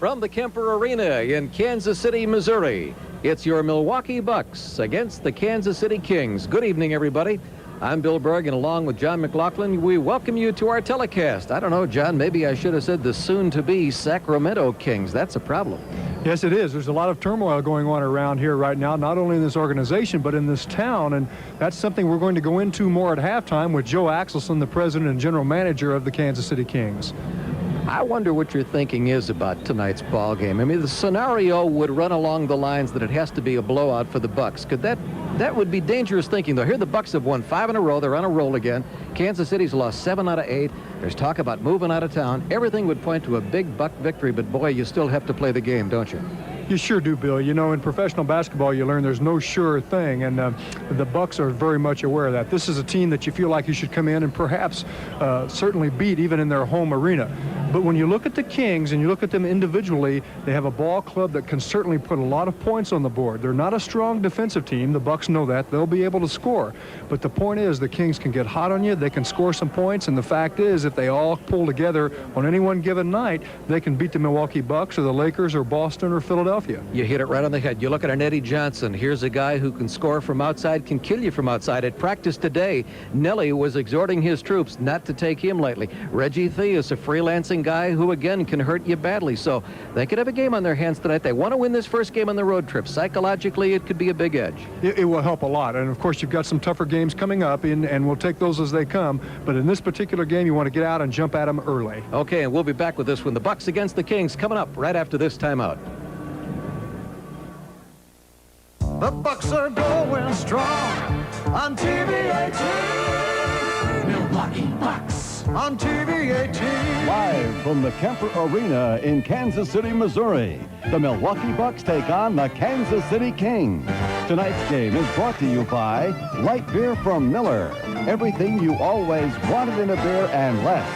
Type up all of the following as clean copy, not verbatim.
From the Kemper Arena in Kansas City, Missouri, it's your Milwaukee Bucks against the Kansas City Kings. Good evening, everybody. I'm Bill Berg, and along with John McLaughlin, we welcome you to our telecast. I don't know, John, maybe I should have said the soon-to-be Sacramento Kings. That's a problem. Yes, it is. There's a lot of turmoil going on around here right now, not only in this organization, but in this town, and that's something we're going to go into more at halftime with Joe Axelson, the president and general manager of the Kansas City Kings. I wonder what your thinking is about tonight's ball game. I mean, the scenario would run along the lines that it has to be a blowout for the Bucks. Could that would be dangerous thinking, though. Here the Bucks have won 5 in a row. They're on a roll again. Kansas City's lost 7 out of 8. There's talk about moving out of town. Everything would point to a big Buck victory, but boy, you still have to play the game, don't you? You sure do, Bill. You know, in professional basketball, you learn there's no sure thing, and the Bucks are very much aware of that. This is a team that you feel like you should come in and perhaps certainly beat even in their home arena. But when you look at the Kings and you look at them individually, they have a ball club that can certainly put a lot of points on the board. They're not a strong defensive team. The Bucks know that. They'll be able to score. But the point is the Kings can get hot on you. They can score some points. And the fact is, if they all pull together on any one given night, they can beat the Milwaukee Bucks or the Lakers or Boston or Philadelphia. You hit it right on the head. You look at an Eddie Johnson. Here's a guy who can score from outside, can kill you from outside. At practice today, Nelly was exhorting his troops not to take him lightly. Reggie Theus, a freelancing guy who, again, can hurt you badly. So they could have a game on their hands tonight. They want to win this first game on the road trip. Psychologically, it could be a big edge. It will help a lot. And, of course, you've got some tougher games coming up, and we'll take those as they come. But in this particular game, you want to get out and jump at them early. Okay, and we'll be back with this one. The Bucks against the Kings coming up right after this timeout. The Bucks are going strong on TV 18. Milwaukee Bucks on TV 18. Live from the Kemper Arena in Kansas City, Missouri, the Milwaukee Bucks take on the Kansas City Kings. Tonight's game is brought to you by Light Beer from Miller. Everything you always wanted in a beer and less.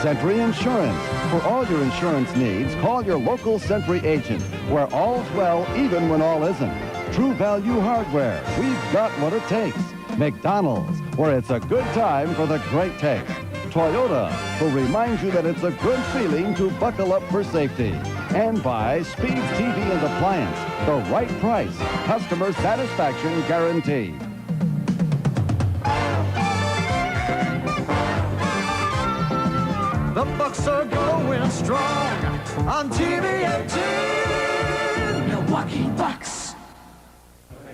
Sentry Insurance. For all your insurance needs, call your local Sentry agent, where all's well even when all isn't. True Value Hardware. We've got what it takes. McDonald's, where it's a good time for the great taste. Toyota, who reminds you that it's a good feeling to buckle up for safety. And by Speeds TV and Appliance, the right price, customer satisfaction guaranteed. The Bucks are going strong on TV 18. Milwaukee Bucks.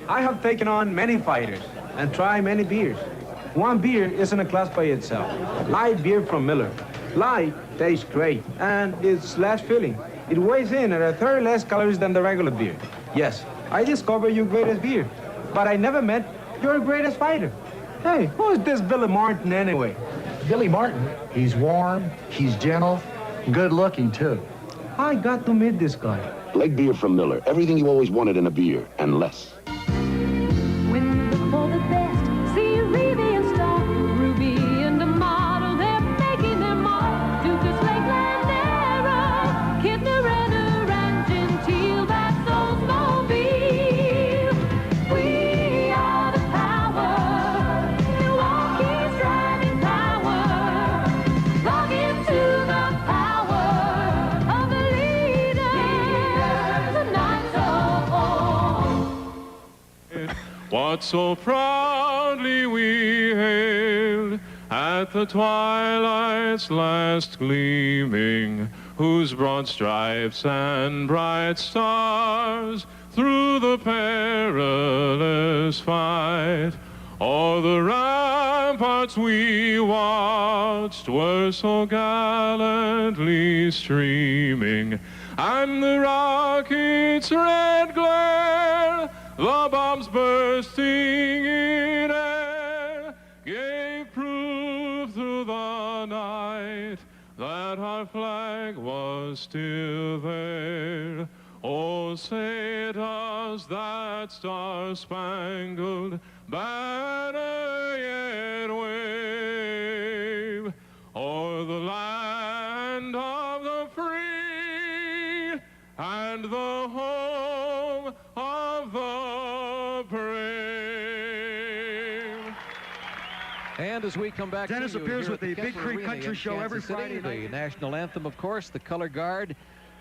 I have taken on many fighters and tried many beers. One beer isn't a class by itself. Light beer from Miller. Light tastes great and it's less filling. It weighs in at a third less calories than the regular beer. Yes, I discovered your greatest beer, but I never met your greatest fighter. Hey, who is this Billy Martin anyway? Billy Martin, he's warm, he's gentle, good looking too. I got to meet this guy. Light beer from Miller. Everything you always wanted in a beer and less. When you look for the best, see Ruby and Star, Ruby and the model, they're making their mark. Dukas, Lakeland, Era, Kidner, Renner, and Gentile, that's Oldsmobile. We are the power, Milwaukee's driving power. Log into the power of the leader, tonight so old. What so proudly we hailed at the twilight's last gleaming, whose broad stripes and bright stars through the perilous fight o'er the ramparts we watched were so gallantly streaming, and the rocket's red glare, the bombs bursting in air, gave proof through the night that our flag was still there. Oh, say does that star-spangled banner yet wave o'er the land of the free and the home of the brave? And as we come back, Dennis to you appears here with at the Big Kemper Creek Arena Country in Show Kansas every City, Friday night. The national anthem, of course, the color guard.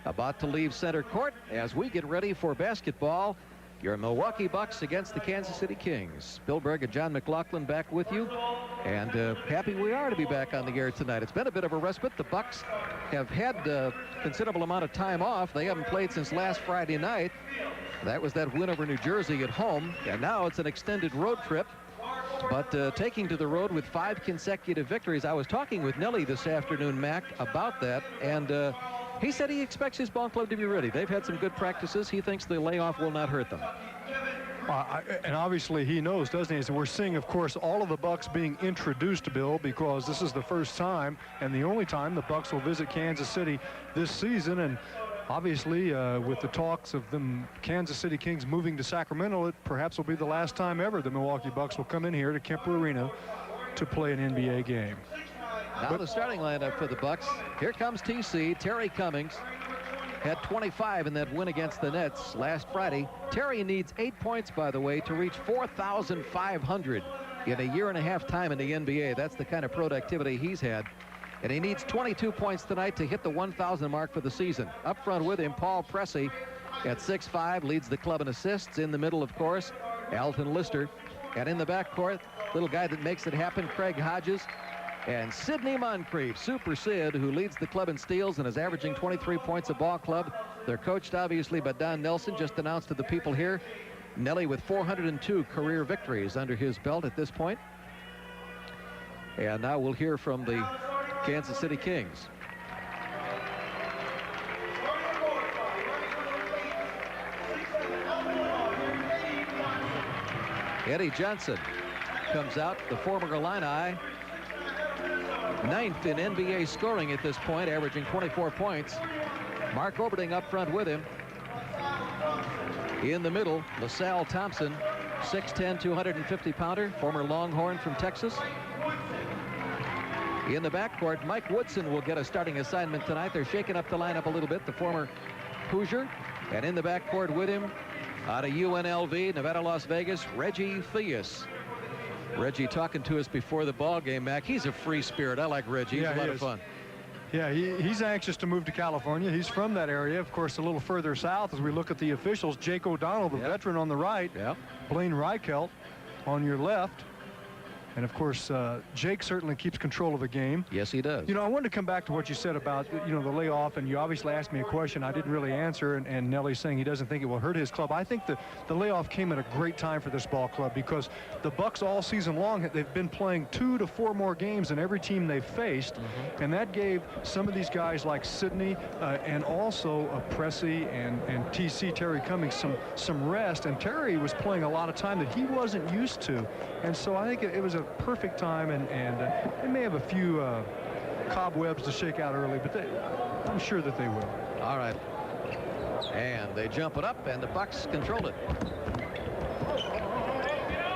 about to leave center court as we get ready for basketball. Your Milwaukee Bucks against the Kansas City Kings. Bill Berg and John McLaughlin back with you. And happy we are to be back on the air tonight. It's been a bit of a respite. The Bucks have had a considerable amount of time off. They haven't played since last Friday night. That was that win over New Jersey at home. And now it's an extended road trip. But taking to the road with 5 consecutive victories. I was talking with Nelly this afternoon, Mac, about that. And he said he expects his ball club to be ready. They've had some good practices. He thinks the layoff will not hurt them. And obviously he knows, doesn't he? So we're seeing, of course, all of the Bucks being introduced, Bill, because this is the first time and the only time the Bucks will visit Kansas City this season. And obviously, with the talks of the Kansas City Kings moving to Sacramento, it perhaps will be the last time ever the Milwaukee Bucks will come in here to Kemper Arena to play an NBA game. Now the starting lineup for the Bucks. Here comes TC. Terry Cummings had 25 in that win against the Nets last Friday. Terry needs 8 points, by the way, to reach 4,500 in a year and a half time in the NBA. That's the kind of productivity he's had. And he needs 22 points tonight to hit the 1,000 mark for the season. Up front with him, Paul Pressey at 6'5", leads the club in assists. In the middle, of course, Alton Lister. And in the backcourt, little guy that makes it happen, Craig Hodges. And Sidney Moncrief, Super Sid, who leads the club in steals and is averaging 23 points a ball club. They're coached, obviously, by Don Nelson, just announced to the people here. Nelly with 402 career victories under his belt at this point. And now we'll hear from the Kansas City Kings. Eddie Johnson comes out, the former Illini. 9th in NBA scoring at this point, averaging 24 points. Mark Oberding up front with him. In the middle, LaSalle Thompson, 6'10", 250-pounder, former Longhorn from Texas. In the backcourt, Mike Woodson will get a starting assignment tonight. They're shaking up the lineup a little bit, the former Hoosier. And in the backcourt with him, out of UNLV, Nevada, Las Vegas, Reggie Theus. Reggie talking to us before the ball game, Mac. He's a free spirit. I like Reggie. He's a lot of fun. Yeah, he's anxious to move to California. He's from that area. Of course, a little further south as we look at the officials. Jake O'Donnell, the veteran, on the right. Blaine Reichelt on your left. And, of course, Jake certainly keeps control of the game. Yes, he does. You know, I wanted to come back to what you said about, you know, the layoff, and you obviously asked me a question I didn't really answer, and Nelly's saying he doesn't think it will hurt his club. I think the layoff came at a great time for this ball club because the Bucks all season long, they've been playing 2 to 4 more games than every team they've faced, and that gave some of these guys like Sidney and also Pressey and TC, Terry Cummings, some rest, and Terry was playing a lot of time that he wasn't used to, and so I think it was a perfect time, and they may have a few cobwebs to shake out early, but I'm sure that they will. All right. And they jump it up, and the Bucks control it.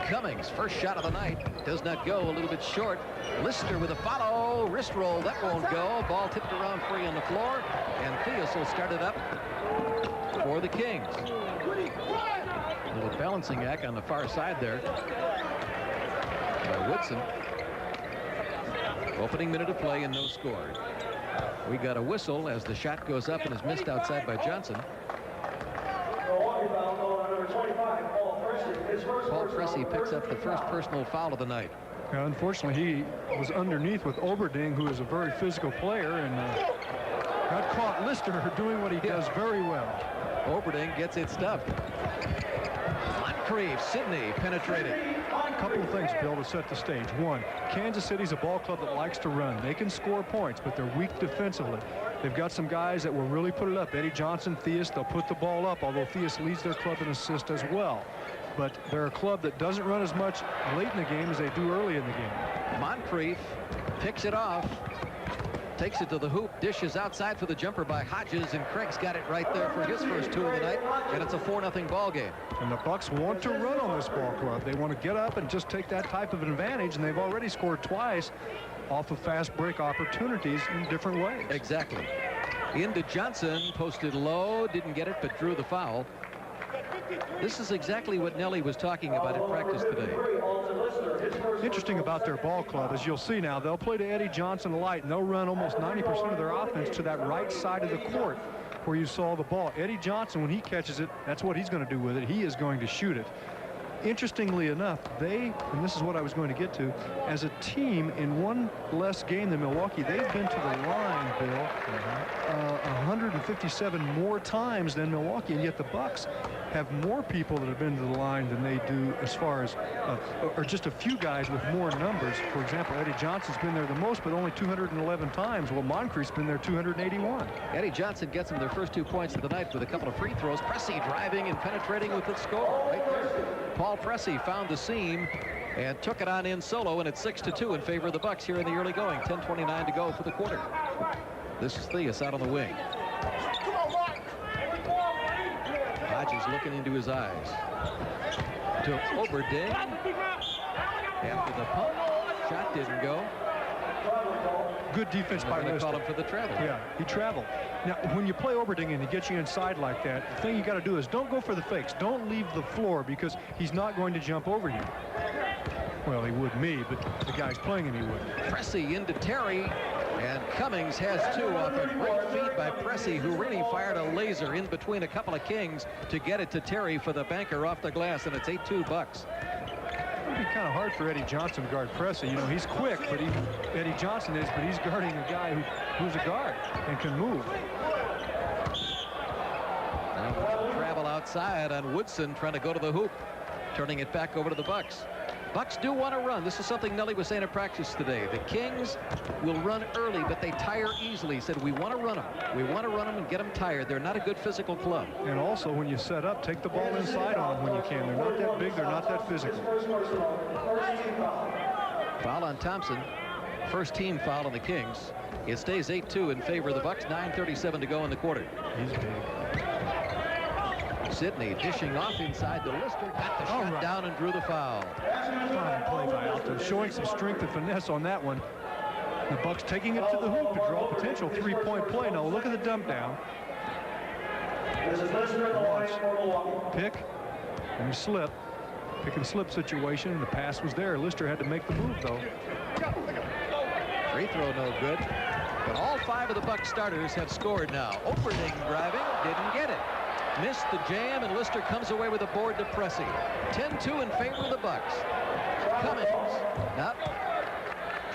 Cummings, first shot of the night, does not go, a little bit short. Lister with a follow, wrist roll, that won't go. Ball tipped around free on the floor, and Theus will start it up for the Kings. A little balancing act on the far side there by Woodson. Opening minute of play and no score. We got a whistle as the shot goes up and is missed outside by Johnson. Paul Pressey picks up the first personal foul of the night. Unfortunately, he was underneath with Oberding, who is a very physical player, and got caught. Lister doing what he does very well. Oberding gets it stuffed. Moncrief, Sidney penetrated. A couple of things, Bill, to set the stage. One, Kansas City's a ball club that likes to run. They can score points, but they're weak defensively. They've got some guys that will really put it up. Eddie Johnson, Theus, they'll put the ball up, although Theus leads their club in assists as well. But they're a club that doesn't run as much late in the game as they do early in the game. Moncrief picks it off, takes it to the hoop, dishes outside for the jumper by Hodges, and Craig's got it right there for his first 2 of the night, and it's a 4-0 ball game. And the Bucks want to run on this ball club. They want to get up and just take that type of an advantage, and they've already scored twice off of fast break opportunities in different ways. Exactly. Into Johnson, posted low, didn't get it, but drew the foul. This is exactly what Nelly was talking about in practice today. Interesting about their ball club, as you'll see now, they'll play to Eddie Johnson light, and they'll run almost 90% of their offense to that right side of the court. where you saw the ball. Eddie Johnson, when he catches it, that's what he's going to do with it. He is going to shoot it. Interestingly enough, and this is what I was going to get to, as a team in one less game than Milwaukee, they've been to the line, Bill, 157 more times than Milwaukee, and yet the Bucks have more people that have been to the line than they do as far as, or just a few guys with more numbers. For example, Eddie Johnson's been there the most, but only 211 times. Well, Moncrief's been there 281. Eddie Johnson gets him their first 2 points of the night with a couple of free throws. Pressey driving and penetrating with the score right there. Paul Pressey found the seam and took it on in solo, and it's 6-2 in favor of the Bucks here in the early going. 10:29 to go for the quarter. This is Theus out on the wing. Hodges looking into his eyes. To Oberding. After the pump, shot didn't go. Good defense by Lister. They call him for the travel. Yeah, he traveled. Now, when you play Oberding and he gets you inside like that, the thing you got to do is don't go for the fakes. Don't leave the floor because he's not going to jump over you. Well, he would me, but the guy's playing him, he would. Pressey into Terry, and Cummings has two off a great feed by Pressey, who really fired a laser in between a couple of Kings to get it to Terry for the banker off the glass, and it's 8-2 Bucks. It would be kind of hard for Eddie Johnson to guard Pressey. You know, he's quick, but Eddie Johnson is, but he's guarding a guy who's a guard and can move. Now travel outside on Woodson, trying to go to the hoop, turning it back over to the Bucks. Bucks do want to run. This is something Nelly was saying at practice today. The Kings will run early, but they tire easily. He said, we want to run them. We want to run them and get them tired. They're not a good physical club. And also, when you set up, take the ball inside on them when you can. They're not that big. They're not that physical. Foul on Thompson. First team foul on the Kings. It stays 8-2 in favor of the Bucks. 9:37 to go in the quarter. He's big. Sidney dishing off inside to Lister. Got the shot down and drew the foul. Fine play by Alto, showing some strength and finesse on that one. The Bucks taking it to the hoop to draw potential three-point play. Now look at the dump down. Watch. Pick and slip. Pick and slip situation. The pass was there. Lister had to make the move though. Free throw no good. But all five of the Bucks starters have scored now. Oberding driving, didn't get it. Missed the jam, and Lister comes away with a board to Pressey. 10-2 in favor of the Bucks. Cummings. Now,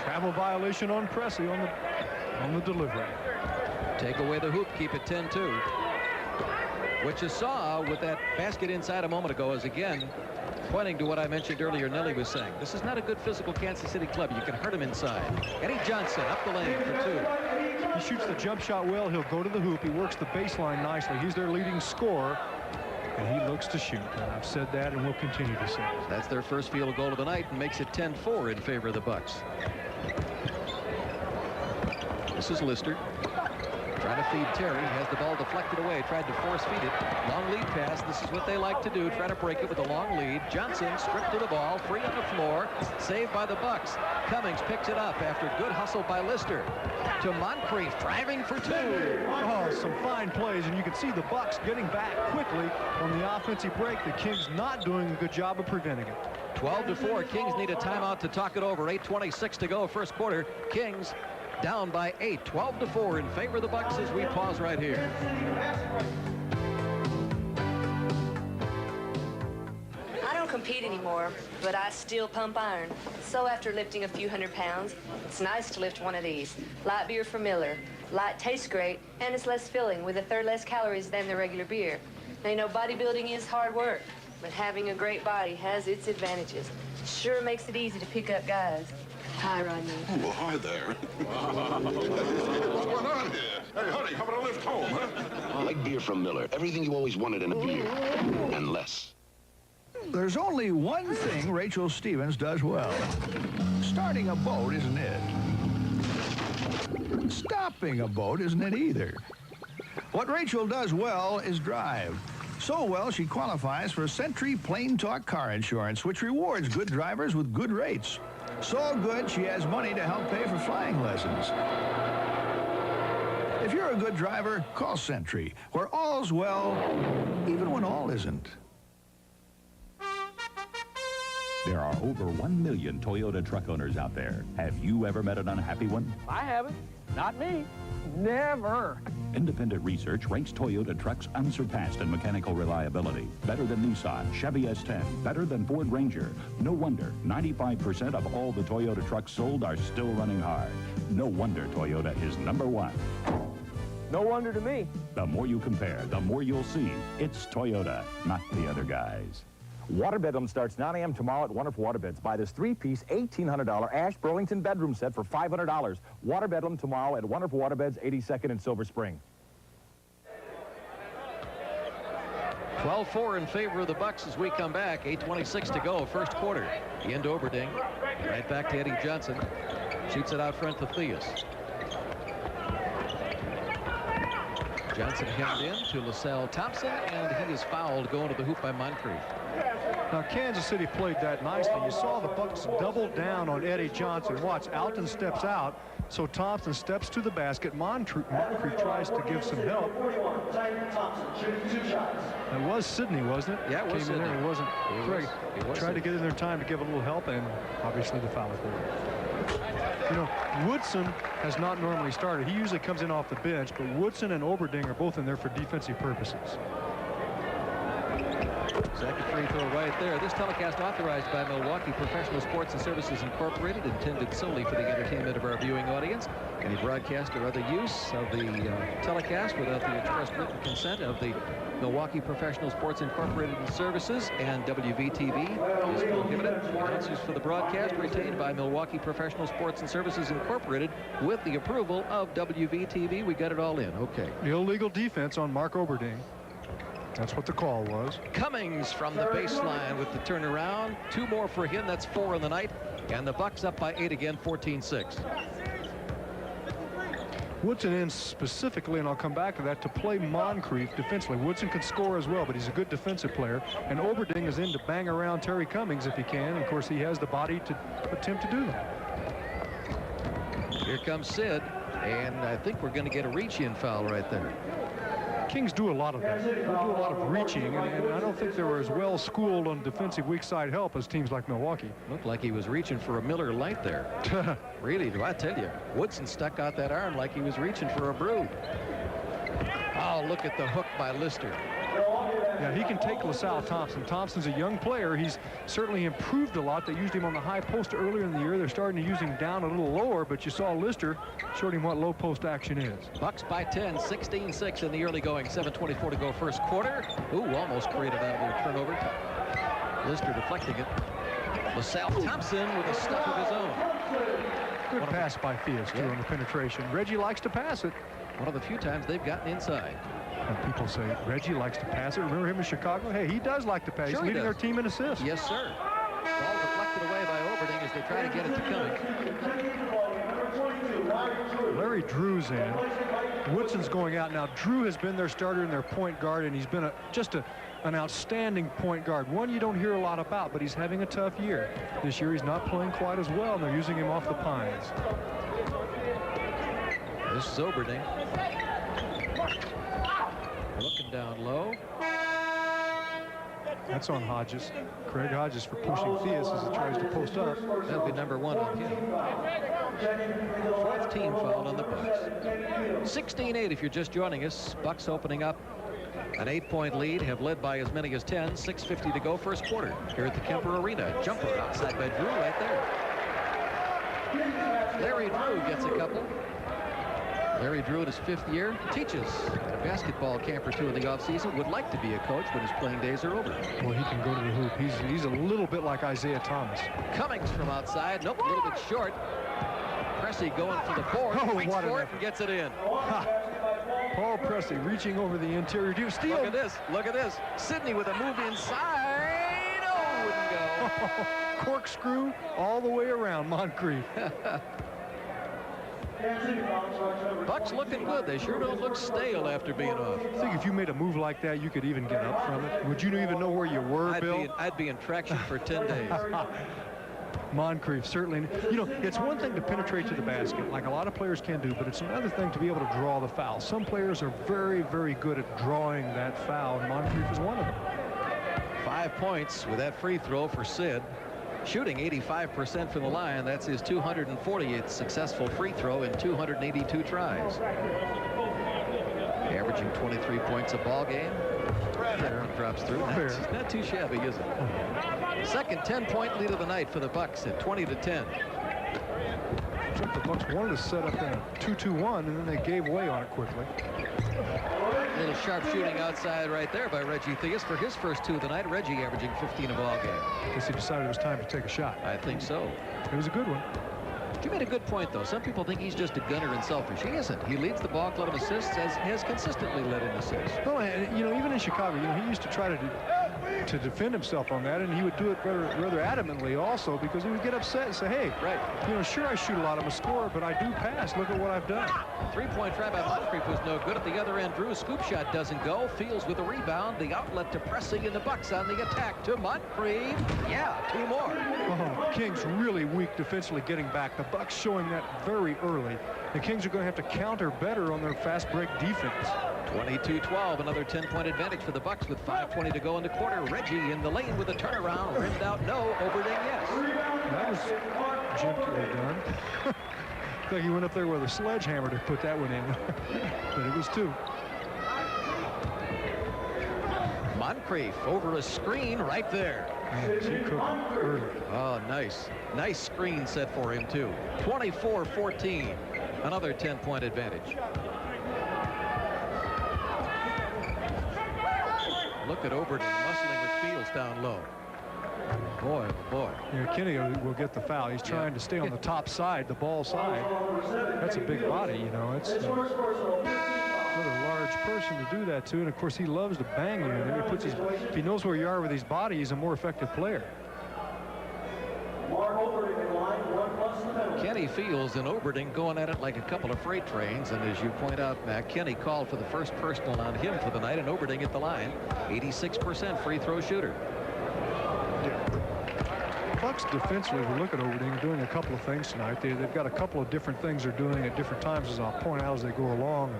travel violation on Pressey on the delivery. Take away the hoop, keep it 10-2. What you saw with that basket inside a moment ago is, again, pointing to what I mentioned earlier Nelly was saying. This is not a good physical Kansas City club. You can hurt him inside. Eddie Johnson up the lane for two. He shoots the jump shot well. He'll go to the hoop. He works the baseline nicely. He's their leading scorer, and he looks to shoot. And I've said that, and we'll continue to say it. That's their first field goal of the night and makes it 10-4 in favor of the Bucks. This is Lister. Trying to feed Terry, has the ball deflected away, tried to force feed it. Long lead pass, this is what they like to do, try to break it with a long lead. Johnson stripped to the ball, free on the floor, saved by the Bucks. Cummings picks it up after good hustle by Lister. To Moncrief, driving for two. Oh, some fine plays, and you can see the Bucks getting back quickly on the offensive break. The Kings not doing a good job of preventing it. 12-4, Kings need a timeout to talk it over. 8:26 to go, first quarter. Kings down by 8, 12-4 in favor of the Bucks as we pause right here. I don't compete anymore, but I still pump iron. So after lifting a few hundred pounds, it's nice to lift one of these. Light beer from Miller. Light tastes great, and it's less filling with a third less calories than the regular beer. Now, you know, bodybuilding is hard work, but having a great body has its advantages. Sure makes it easy to pick up guys. Hi, Rodney. Oh, hi there. What's going on here? Hey, honey, how about a lift home, huh? Light beer from Miller. Everything you always wanted in a beer, and less. There's only one thing Rachel Stevens does well. Starting a boat isn't it. Stopping a boat isn't it either. What Rachel does well is drive. So well, she qualifies for Century Plain Talk Car Insurance, which rewards good drivers with good rates. So good, she has money to help pay for flying lessons. If you're a good driver, call Century, where all's well, even when all isn't. There are over 1 million Toyota truck owners out there. Have you ever met an unhappy one? I haven't. Not me. Never. Independent research ranks Toyota trucks unsurpassed in mechanical reliability. Better than Nissan, Chevy S10, better than Ford Ranger. No wonder 95% of all the Toyota trucks sold are still running hard. No wonder Toyota is #1. No wonder to me. The more you compare, the more you'll see. It's Toyota, not the other guys. Water Bedlam starts 9 a.m. tomorrow at Wonderful Waterbeds. Buy this 3-piece, $1,800 Ash Burlington bedroom set for $500. Water Bedlam tomorrow at Wonderful Waterbeds, 82nd and Silver Spring. 12-4 in favor of the Bucks as we come back. 8:26 to go, first quarter. Ian Oberding, right back to Eddie Johnson. Shoots it out front to Theus. Johnson hemmed in to LaSalle Thompson, and he is fouled going to the hoop by Moncrief. Now, Kansas City played that nicely. You saw the Bucks double down on Eddie Johnson. Watch, Alton steps out, so Thompson steps to the basket. Moncrief tries to give some help. It was Sidney, wasn't it? Yeah, it was Came in there, Sidney. it wasn't Craig. Tried to get in there in time to give a little help, and obviously the foul is there. You know, Woodson has not normally started. He usually comes in off the bench, but Woodson and Oberding are both in there for defensive purposes. Second free throw right there. This telecast authorized by Milwaukee Professional Sports and Services Incorporated, intended solely for the entertainment of our viewing audience. Any broadcast or other use of the telecast without the express written consent of the Milwaukee Professional Sports Incorporated Services and WVTV is prohibited. Announcers for the broadcast retained by Milwaukee Professional Sports and Services Incorporated with the approval of WVTV. We got it all in. Okay. Illegal defense on Mark Oberding. That's what the call was. Cummings from the baseline with the turnaround. 2 more for him. That's 4 in the night. And the Bucks up by 8 again, 14-6. Woodson in specifically, and I'll come back to that, to play Moncrief defensively. Woodson can score as well, but he's a good defensive player. And Oberding is in to bang around Terry Cummings if he can. And of course, he has the body to attempt to do that. Here comes Sid, and I think we're going to get a reach-in foul right there. Kings do a lot of that. They do a lot of reaching, and I don't think they were as well schooled on defensive weak side help as teams like Milwaukee. Looked like he was reaching for a Miller Lite there. Really, do I tell you? Woodson stuck out that arm like he was reaching for a brew. Oh, look at the hook by Lister. Yeah, he can take LaSalle Thompson. Thompson's a young player. He's certainly improved a lot. They used him on the high post earlier in the year. They're starting to use him down a little lower, but you saw Lister showed him what low post action is. Bucks by 10, 16-6 in the early going. 7:24 to go first quarter. Ooh, almost created out of their turnover. Lister deflecting it. LaSalle Thompson with a stuff of his own. Good pass by Theus, too, on the penetration. Reggie likes to pass it. One of the few times they've gotten inside. And people say Reggie likes to pass it. Remember him in Chicago? Hey, he does like to pass. Sure, He's leading their team in assists. Yes, sir. Ball deflected away by Oberding as they try to get it to Cummings. Larry Drew's in. Woodson's going out now. Drew has been their starter and their point guard, and he's been just an outstanding point guard. One you don't hear a lot about, but he's having a tough year. This year he's not playing quite as well, and they're using him off the Pines. This is Oberding. Looking down low. That's on Hodges. Craig Hodges for pushing Theus as he tries to post up. That'll be number 1 on him. 4th team fouled on the Bucks. 16-8 if you're just joining us. Bucks opening up an 8-point lead, have led by as many as 10. 6:50 to go first quarter here at the Kemper Arena. Jumper outside by Drew right there. Larry Drew gets a couple. Larry Drew in his 5th year teaches at a basketball camp or 2 in the offseason. Would like to be a coach, but his playing days are over. Well, he can go to the hoop. He's a little bit like Isaiah Thomas. Cummings from outside. Nope, a little bit short. Pressey going for the board. Waits for it and gets it in. Paul Pressey reaching over the interior. Do steal. Look at this. Look at this. Sidney with a move inside. Oh, wouldn't go. Corkscrew all the way around Moncrief. Bucks looking good. They sure don't look stale after being off. I think if you made a move like that, you could even get up from it. Would you even know where you were, Bill? I'd be in traction for 10 days. Moncrief, certainly. You know, it's one thing to penetrate to the basket, like a lot of players can do, but it's another thing to be able to draw the foul. Some players are very, very good at drawing that foul, and Moncrief is one of them. 5 points with that free throw for Sid. Shooting 85% from the line. That's his 240th successful free throw in 282 tries. Averaging 23 points a ball game. That one drops through. Not too shabby, is it? Second 10-point lead of the night for the Bucks at 20-10. The Bucks wanted to set up in a 2-2-1, and then they gave way on it quickly. A little sharp shooting outside right there by Reggie Theus for his first 2 of the night. Reggie averaging 15 a ball game. I guess he decided it was time to take a shot. I think so. It was a good one. You made a good point, though. Some people think he's just a gunner and selfish. He isn't. He leads the ball club in assists, has consistently led in assists. Well, and, you know, even in Chicago, you know, he used to try to defend himself on that, and he would do it rather adamantly also, because he would get upset and say, hey, right, you know, sure, I shoot a lot, I'm a scorer, but I do pass. Look at what I've done. Three-point try by Moncrief was no good. At the other end, Drew, scoop shot doesn't go. Fields with a rebound. The outlet to Pressey, and the Bucks on the attack to Moncrief. Yeah, 2 more. Oh, Kings really weak defensively getting back. The Bucks showing that very early. The Kings are going to have to counter better on their fast break defense. 22-12, another 10-point advantage for the Bucks with 5:20 to go in the quarter. Reggie in the lane with a turnaround. Rimmed out, no. Overding, yes. That was gently done. I think he went up there with a sledgehammer to put that one in. But it was 2. Moncrief over a screen right there. Oh, nice. Nice screen set for him, too. 24-14. Another 10-point advantage. Look at Overton muscling with Fields down low. Boy, oh boy. Yeah, Kenny will get the foul. He's trying to stay on the top side, the ball side. That's a big body, you know. It's another large person to do that to, and of course he loves to bang you. And he puts his, if he knows where you are with his body, he's a more effective player. Kenny Fields and Oberding going at it like a couple of freight trains, and as you point out, Mac, Kenny called for the first personal on him for the night, and Oberding at the line, 86% free throw shooter. Bucks defensively, we look at Overding doing a couple of things tonight. They've got a couple of different things they're doing at different times, as I'll point out as they go along.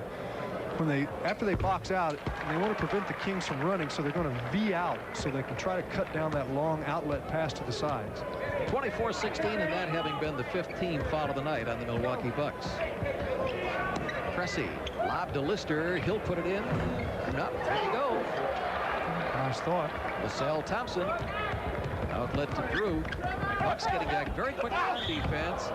When after they box out, they want to prevent the Kings from running, so they're going to V out so they can try to cut down that long outlet pass to the sides. 24-16, and that having been the 15th foul of the night on the Milwaukee Bucks. Pressey, lob to Lister. He'll put it in. Nope, there you go. Nice thought. LaSalle Thompson. Outlet to Drew. Bucks getting back very quick on defense.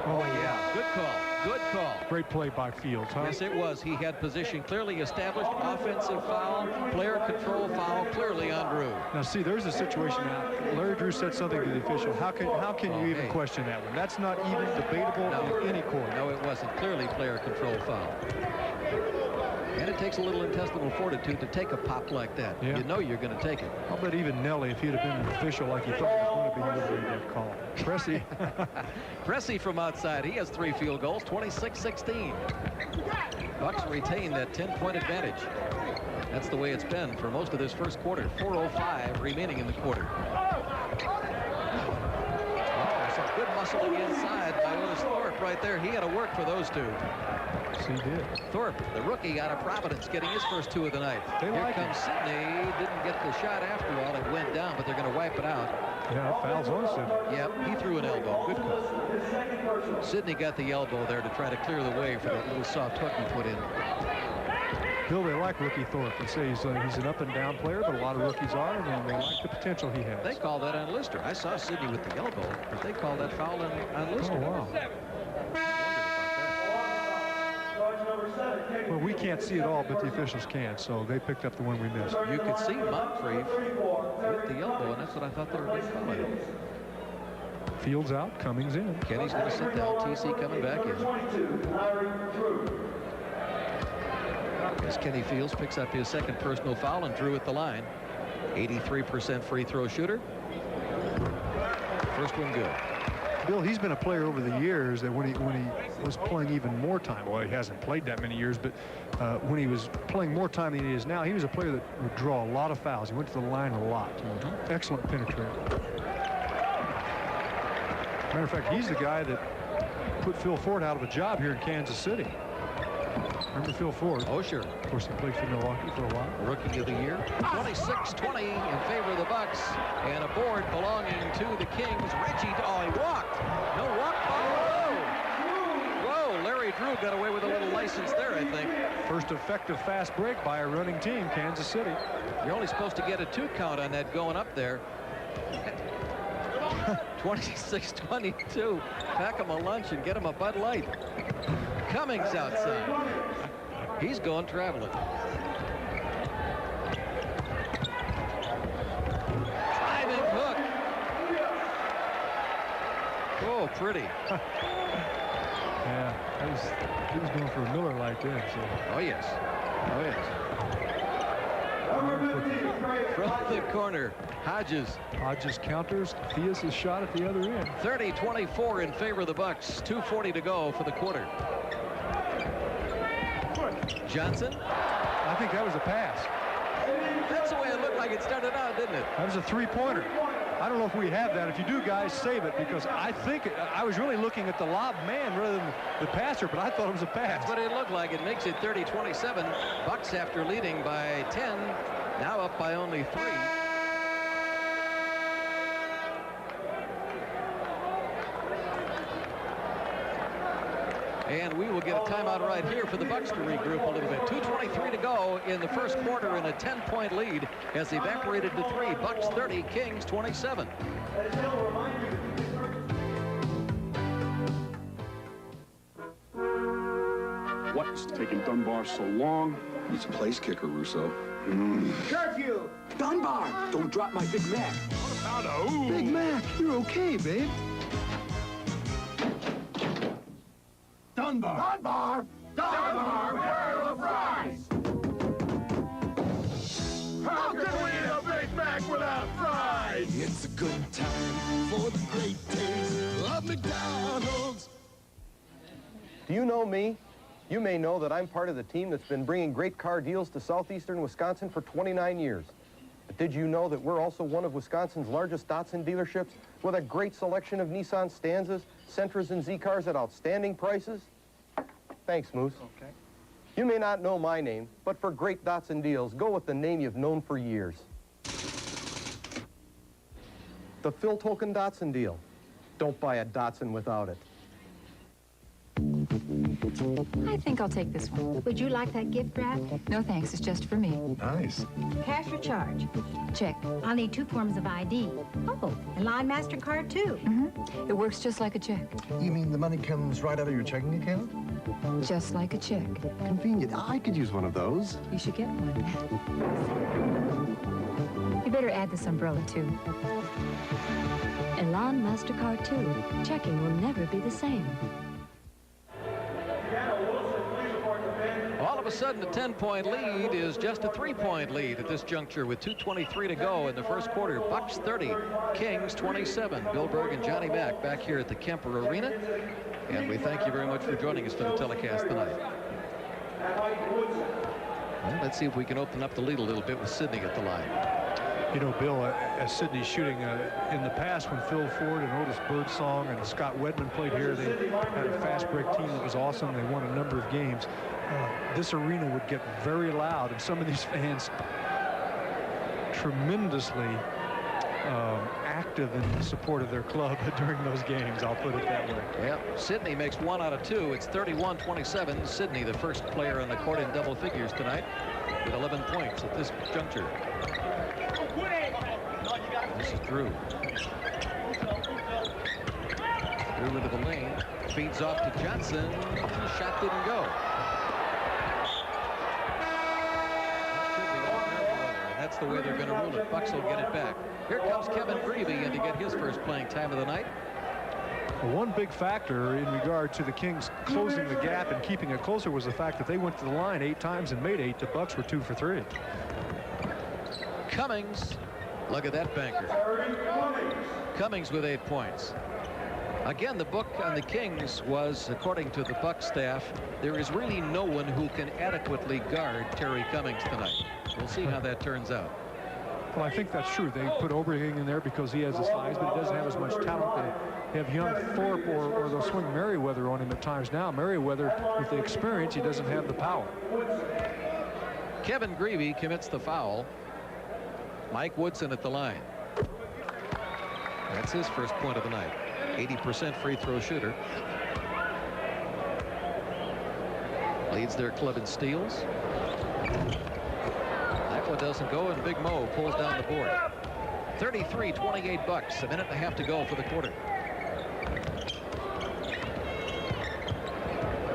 Oh, yeah. Good call. Good call. Great play by Fields, huh? Yes, it was. He had position clearly established. Offensive foul. Player control foul clearly on Drew. Now, see, there's a situation now. Larry Drew said something to the official. How can you even question that one? That's not even debatable in any court. No, it wasn't. Clearly player control foul. And it takes a little intestinal fortitude to take a pop like that. Yeah. You know you're going to take it. I'll bet even Nelly, if he'd have been an official like he thought he was going to be, he would have that call. Pressey. Pressey from outside. He has 3 field goals, 26-16. Bucks retain that 10-point advantage. That's the way it's been for most of this first quarter. 4:05 remaining in the quarter. Oh, some good muscling inside by Willis Thorpe right there. He had to work for those 2. He did. Thorpe, the rookie out of Providence, getting his first 2 of the night. Here comes Sidney. Didn't get the shot after all. It went down, but they're going to wipe it out. Yeah, fouls on Sidney. Yep, he threw an elbow. Good call. Sidney got the elbow there to try to clear the way for that little soft hook he put in. Bill, they like rookie Thorpe. They say he's an up-and-down player, but a lot of rookies are, and they like the potential he has. They call that on Lister. I saw Sidney with the elbow, but they call that foul on Lister. Oh, wow. Well, we can't see it all, but the officials can, so they picked up the one we missed. You could see Moncrief with the elbow, and that's what I thought they were going to call it. Fields out, Cummings in. Kenny's going to sit down. TC coming back in. As Kenny Fields picks up his second personal foul, and Drew at the line. 83% free throw shooter. First one good. Bill, he's been a player over the years that when he was playing even more time, well, he hasn't played that many years, but when he was playing more time than he is now, he was a player that would draw a lot of fouls. He went to the line a lot. Excellent penetrator. Matter of fact, he's the guy that put Phil Ford out of a job here in Kansas City. Remember Phil Ford? Oh, sure. Of course, he played for Milwaukee for a while. Rookie of the year. 26-20 in favor of the Bucks. And a board belonging to the Kings. Reggie, oh, he walked. No walk. Whoa, Larry Drew got away with a little license there, I think. First effective fast break by a running team, Kansas City. You're only supposed to get a 2 count on that going up there. 26-22. Pack him a lunch and get him a Bud Light. Cummings outside. He's going traveling. Driving hook. Oh, pretty. Yeah, he was going for a Miller like that. So. Oh, yes. Oh, yes. From the corner, Hodges. Hodges counters. Theus' shot at the other end. 30-24 in favor of the Bucks. 2:40 to go for the quarter. Johnson. I think that was a pass. That's the way it looked like it started out, didn't it? That was a three-pointer. I don't know if we have that. If you do, guys, save it, because I think I was really looking at the lob man rather than the passer, but I thought it was a pass. That's what it looked like. It makes it 30-27. Bucks, after leading by 10, now up by only 3. And we will get a timeout right here for the Bucks to regroup a little bit. 2:23 to go in the first quarter, and a 10-point lead has evaporated to 3. Bucks 30, Kings 27. What's taking Dunbar so long? He's a place kicker, Russo. Curfew! Dunbar! Don't drop my Big Mac. Big Mac, you're okay, babe. Dunbar! Dunbar! Dunbar! Where are the fries? How can we eat a Big Mac without fries? It's a good time for the great taste of McDonald's. Do you know me? You may know that I'm part of the team that's been bringing great car deals to southeastern Wisconsin for 29 years. But did you know that we're also one of Wisconsin's largest Datsun dealerships with a great selection of Nissan Stanzas, Sentras, and Z-Cars at outstanding prices? Thanks, Moose. Okay. You may not know my name, but for great Datsun deals, go with the name you've known for years. The Phil Tolkien Datsun deal. Don't buy a Datsun without it. I think I'll take this one. Would you like that gift wrap? No, thanks. It's just for me. Nice. Cash or charge? Check. I'll need 2 forms of ID. Oh, and Line MasterCard, too. It works just like a check. You mean the money comes right out of your checking account? Just like a check. Convenient. I could use one of those. You should get one. You better add this umbrella, too. Elan MasterCard 2. Checking will never be the same. All of a sudden, a 10-point lead is just a 3-point lead at this juncture with 2:23 to go in the first quarter. Bucks 30, Kings 27. Bill Berg and Johnny Mack back here at the Kemper Arena. And we thank you very much for joining us for the telecast tonight. Well, let's see if we can open up the lead a little bit with Sidney at the line. You know, Bill, as Sidney's shooting, in the past when Phil Ford and Otis Birdsong and Scott Wedman played here, they had a fast break team that was awesome. They won a number of games. This arena would get very loud, and some of these fans tremendously active in support of their club during those games, I'll put it that way. Well, Sidney makes 1 out of 2. It's 31-27. Sidney, the first player on the court in double figures tonight, with 11 points at this juncture. This is Drew. Drew into the lane. Feeds off to Johnson. The shot didn't go. That's the way they're going to rule it. Bucks will get it back. Here comes Kevin Greavy in to get his first playing time of the night. Well, one big factor in regard to the Kings closing the gap and keeping it closer was the fact that they went to the line 8 times and made 8. The Bucks were 2 for 3. Cummings. Look at that banker. Cummings with 8 points. Again, the book on the Kings was, according to the Bucks staff, there is really no one who can adequately guard Terry Cummings tonight. We'll see how that turns out. Well, I think that's true. They put Oberling in there because he has the size, but he doesn't have as much talent. They have young Thorpe, or they'll swing Merriweather on him at times now. Merriweather, with the experience, he doesn't have the power. Kevin Greavy commits the foul. Mike Woodson at the line. That's his first point of the night. 80% free throw shooter. Leads their club in steals. That one doesn't go, and Big Mo pulls down the board. 33-28 Bucks. A minute and a half to go for the quarter.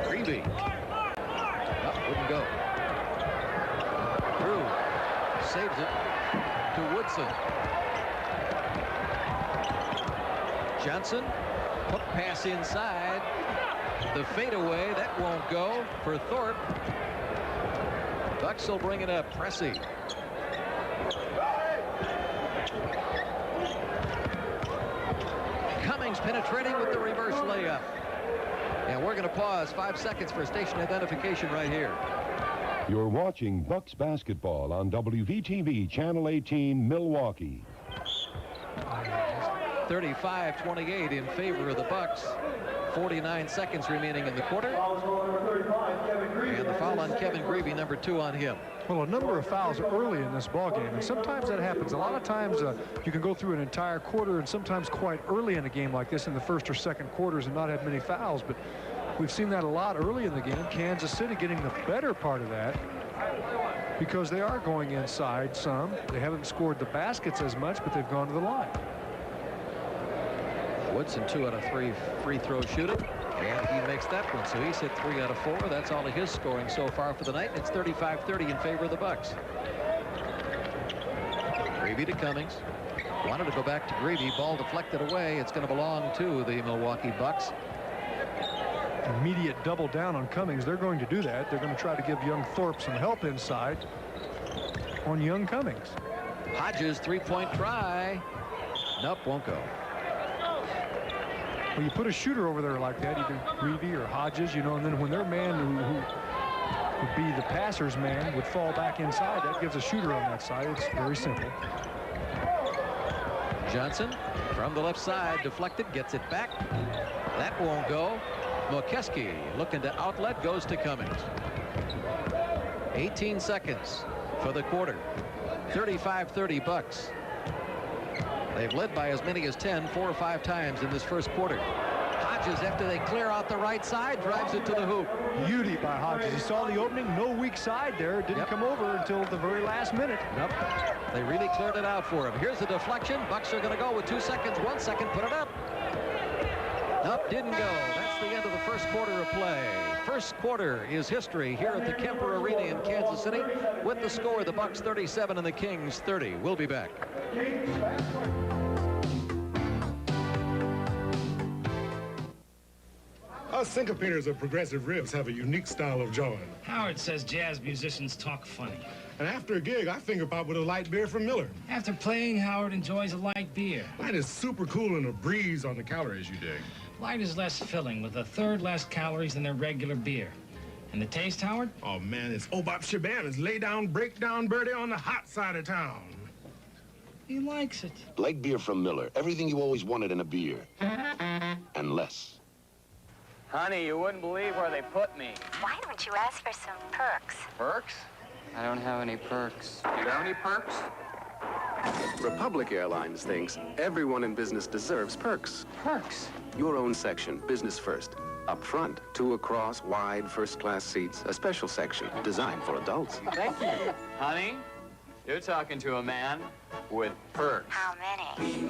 Greavy. Oh, wouldn't go. Drew saves it to Woodson. Johnson, hook pass inside. The fadeaway, that won't go for Thorpe. Bucks will bring it up. Pressey. Cummings penetrating with the reverse layup. And we're going to pause 5 seconds for station identification right here. You're watching Bucks basketball on WVTV Channel 18 Milwaukee. 35-28 in favor of the Bucks. 49 seconds remaining in the quarter. And the foul on Kevin Greavy, number 2 on him. Well, a number of fouls early in this ball game, and sometimes that happens. A lot of times you can go through an entire quarter, and sometimes quite early in a game like this in the first or second quarters and not have many fouls. But we've seen that a lot early in the game. Kansas City getting the better part of that because they are going inside some. They haven't scored the baskets as much, but they've gone to the line. Woodson 2 out of 3 free throw shooting, and he makes that one. So he's hit 3 out of 4. That's all of his scoring so far for the night. It's 35-30 in favor of the Bucks. Greavy to Cummings. Wanted to go back to Greavy. Ball deflected away. It's going to belong to the Milwaukee Bucks. Immediate double down on Cummings. They're going to do that. They're going to try to give young Thorpe some help inside on young Cummings. Hodges, three-point try. Nope, won't go. Well, you put a shooter over there like that, either Greavy or Hodges, you know, and then when their man who would be the passer's man would fall back inside, that gives a shooter on that side. It's very simple. Johnson from the left side, deflected, gets it back. That won't go. Mokeski looking to outlet, goes to Cummings. 18 seconds for the quarter. 35-30 Bucks. They've led by as many as 10, 4 or 5 times in this first quarter. Hodges, after they clear out the right side, drives it to the hoop. Beauty by Hodges. He saw the opening, no weak side there. It didn't come over until the very last minute. Nope. They really cleared it out for him. Here's the deflection. Bucks are going to go with 2 seconds, 1 second, put it up. Nope, didn't go. That's the end of the first quarter of play. First quarter is history here at the Kemper Arena in Kansas City with the score, the Bucks 37 and the Kings 30. We'll be back. Us syncopators of progressive ribs have a unique style of jawing. Howard says jazz musicians talk funny. And after a gig, I finger pop with a light beer from Miller. After playing, Howard enjoys a light beer. Light is super cool and a breeze on the calories, you dig. Light is less filling, with a third less calories than their regular beer. And the taste, Howard? Oh, man, it's Obop Shaban's lay down, break down birdie on the hot side of town. He likes it. Light beer from Miller. Everything you always wanted in a beer. And less. Honey, you wouldn't believe where they put me. Why don't you ask for some perks? Perks? I don't have any perks. You have any perks? Republic Airlines thinks everyone in business deserves perks. Perks? Your own section, business first. Up front, 2 across, wide, first-class seats, a special section designed for adults. Thank you. Honey, you're talking to a man with perks. How many?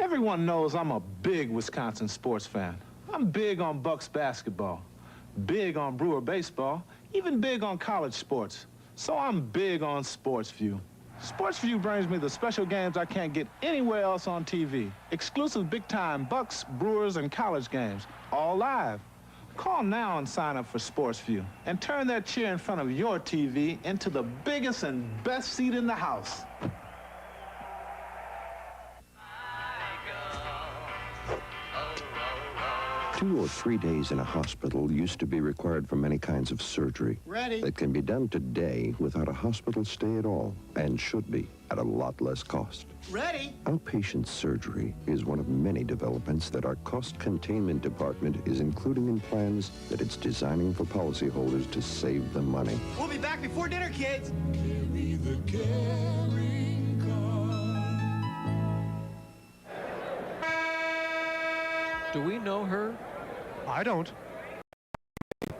Everyone knows I'm a big Wisconsin sports fan. I'm big on Bucks basketball, big on Brewer baseball, even big on college sports. So I'm big on SportsView. SportsView brings me the special games I can't get anywhere else on TV. Exclusive big-time Bucks, Brewers, and college games, all live. Call now and sign up for SportsView and turn that chair in front of your TV into the biggest and best seat in the house. 2 or 3 days in a hospital used to be required for many kinds of surgery. Ready. That can be done today without a hospital stay at all, and should be at a lot less cost. Ready. Outpatient surgery is one of many developments that our cost containment department is including in plans that it's designing for policyholders to save them money. We'll be back before dinner, kids. Carry the carrying Do we know her? I don't.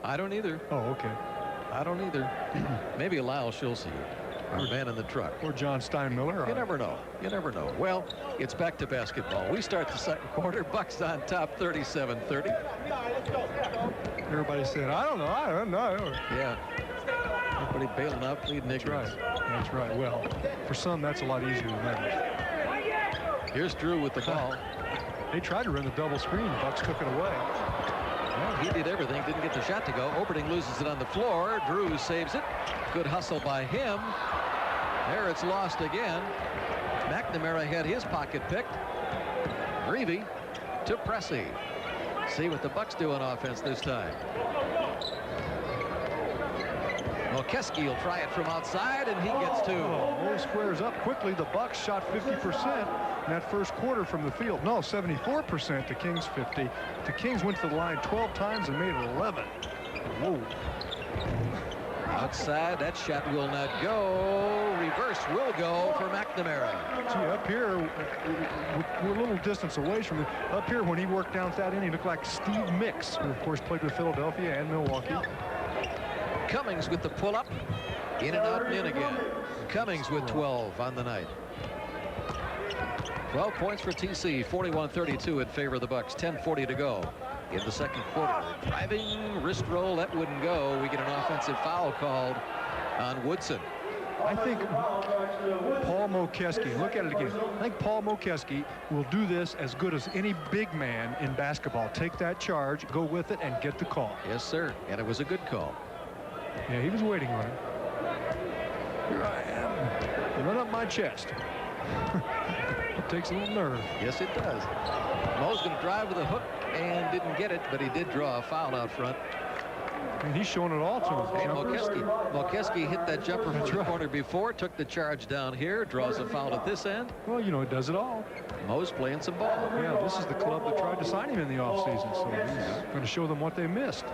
I don't either. Oh, okay. I don't either. Maybe Lyle Schulze, our man in the truck. Or John Steinmiller. You never know. You never know. Well, it's back to basketball. We start the second quarter. Bucks on top, 37-30. Everybody said, I don't know. Yeah. Everybody bailing out, pleading ignorance. That's right. Well, for some, that's a lot easier than that. Here's Drew with the call. They tried to run the double screen. Bucks took it away. Well, he did everything. Didn't get the shot to go. Oberding loses it on the floor. Drew saves it. Good hustle by him. There it's lost again. McNamara had his pocket picked. Reavy to Pressey. See what the Bucks do on offense this time. Molkeski will try it from outside, and he gets two. Mo squares up quickly. The Bucks shot 50% in that first quarter from the field. No, 74% to Kings 50. The Kings went to the line 12 times and made it 11. Whoa. Outside, that shot will not go. Reverse will go for McNamara. See, up here, we're a little distance away from it. Up here, when he worked down at that end, he looked like Steve Mix, who, of course, played with Philadelphia and Milwaukee. Cummings with the pull-up. In and out and in again. Cummings with 12 on the night. 12 points for TC, 41-32 in favor of the Bucks. 10:40 to go in the second quarter. Driving wrist roll, that wouldn't go. We get an offensive foul called on Woodson. I think Paul Molkeski, look at it again. I think Paul Molkeski will do this as good as any big man in basketball. Take that charge, go with it, and get the call. Yes, sir. And it was a good call. Yeah, he was waiting on it. Here I am. Run up my chest. It takes a little nerve. Yes, it does. Mo's going to drive with a hook and didn't get it, but he did draw a foul out front. And he's showing it all to him. Hey, Molkeski hit that jumper from the corner before, took the charge down here, draws a foul at this end. Well, you know, it does it all. Mo's playing some ball. Yeah, this is the club that tried to sign him in the offseason, so he's going to show them what they missed.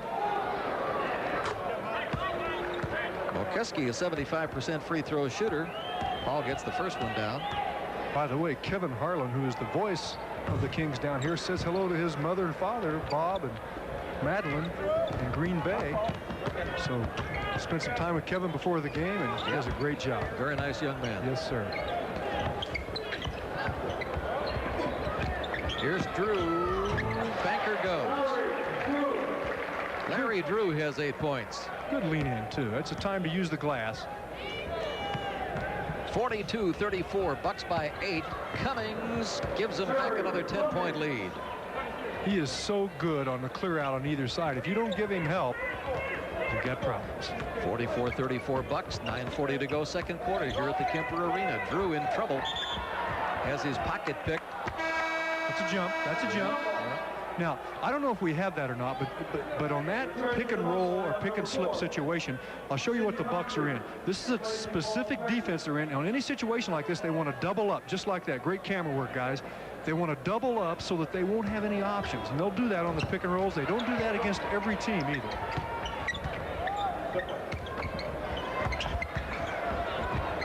Molkeski, a 75% free throw shooter. Paul gets the first one down. By the way, Kevin Harlan, who is the voice of the Kings down here, says hello to his mother and father, Bob and Madeline, in Green Bay. So spent some time with Kevin before the game, and he does a great job. Very nice young man. Yes, sir. Here's Drew. Banker goes. Larry Drew has 8 points. Good lean in, too. It's a time to use the glass. 42-34, Bucks by 8. Cummings gives them back another 10-point lead. He is so good on the clear out on either side. If you don't give him help, you got problems. 44-34 Bucks, 9:40 to go second quarter here at the Kemper Arena. Drew in trouble. Has his pocket picked. That's a jump. That's a jump. Now, I don't know if we have that or not, but on that pick and roll or pick and slip situation, I'll show you what the Bucks are in. This is a specific defense they're in. On any situation like this, they want to double up, just like that. Great camera work, guys. They want to double up so that they won't have any options, and they'll do that on the pick and rolls. They don't do that against every team either.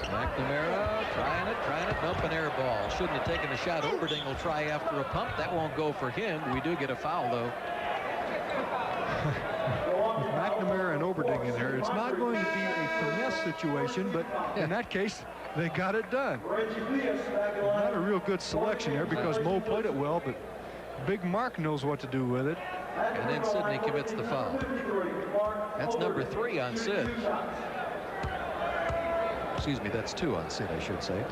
McNamara trying it, dump an air ball. Shouldn't have taken a shot. Oberding will try after a pump. That won't go for him. We do get a foul, though. With McNamara and Oberding in there, it's not going to be a finesse situation, but in that case, they got it done. Not a real good selection there because Mo played it well, but Big Mark knows what to do with it. And then Sidney commits the foul. That's number 3 on Sid. Excuse me, that's 2 on Sid, I should say.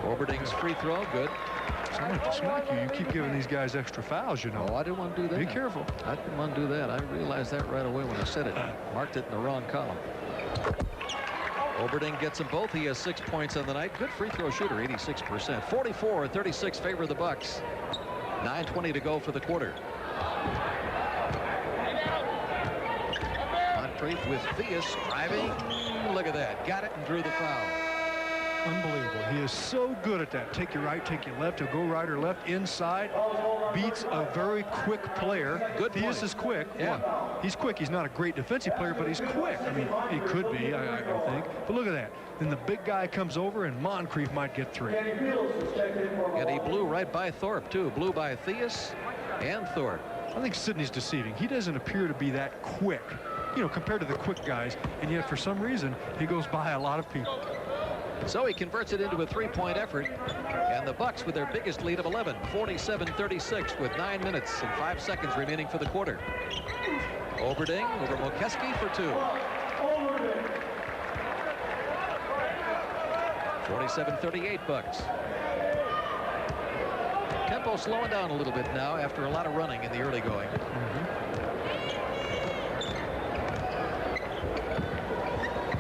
Oberding's free throw, good. Someone to smack you. You keep giving these guys extra fouls, you know. Oh, I didn't want to do that. Be careful. I didn't want to do that. I realized that right away when I said it. Marked it in the wrong column. Oberding gets them both. He has 6 points on the night. Good free throw shooter, 86%. 44-36 favor the Bucks. 9:20 to go for the quarter. Moncrief with Theus driving. Look at that. Got it and drew the foul. Unbelievable. He is so good at that. Take your right, take your left. He'll go right or left inside. Beats a very quick player. Good point. Theus is quick. Yeah. He's quick. He's not a great defensive player, but he's quick. I mean, he could be, I think. But look at that. Then the big guy comes over, and Moncrief might get 3. And he blew right by Thorpe, too. Blew by Theus and Thorpe. I think Sidney's deceiving. He doesn't appear to be that quick, you know, compared to the quick guys. And yet, for some reason, he goes by a lot of people. So he converts it into a 3-point effort, and the Bucks with their biggest lead of 11, 47-36, with 9 minutes and 5 seconds remaining for the quarter. Oberding over Mokeski for 2. 47-38 Bucks. Tempo slowing down a little bit now after a lot of running in the early going.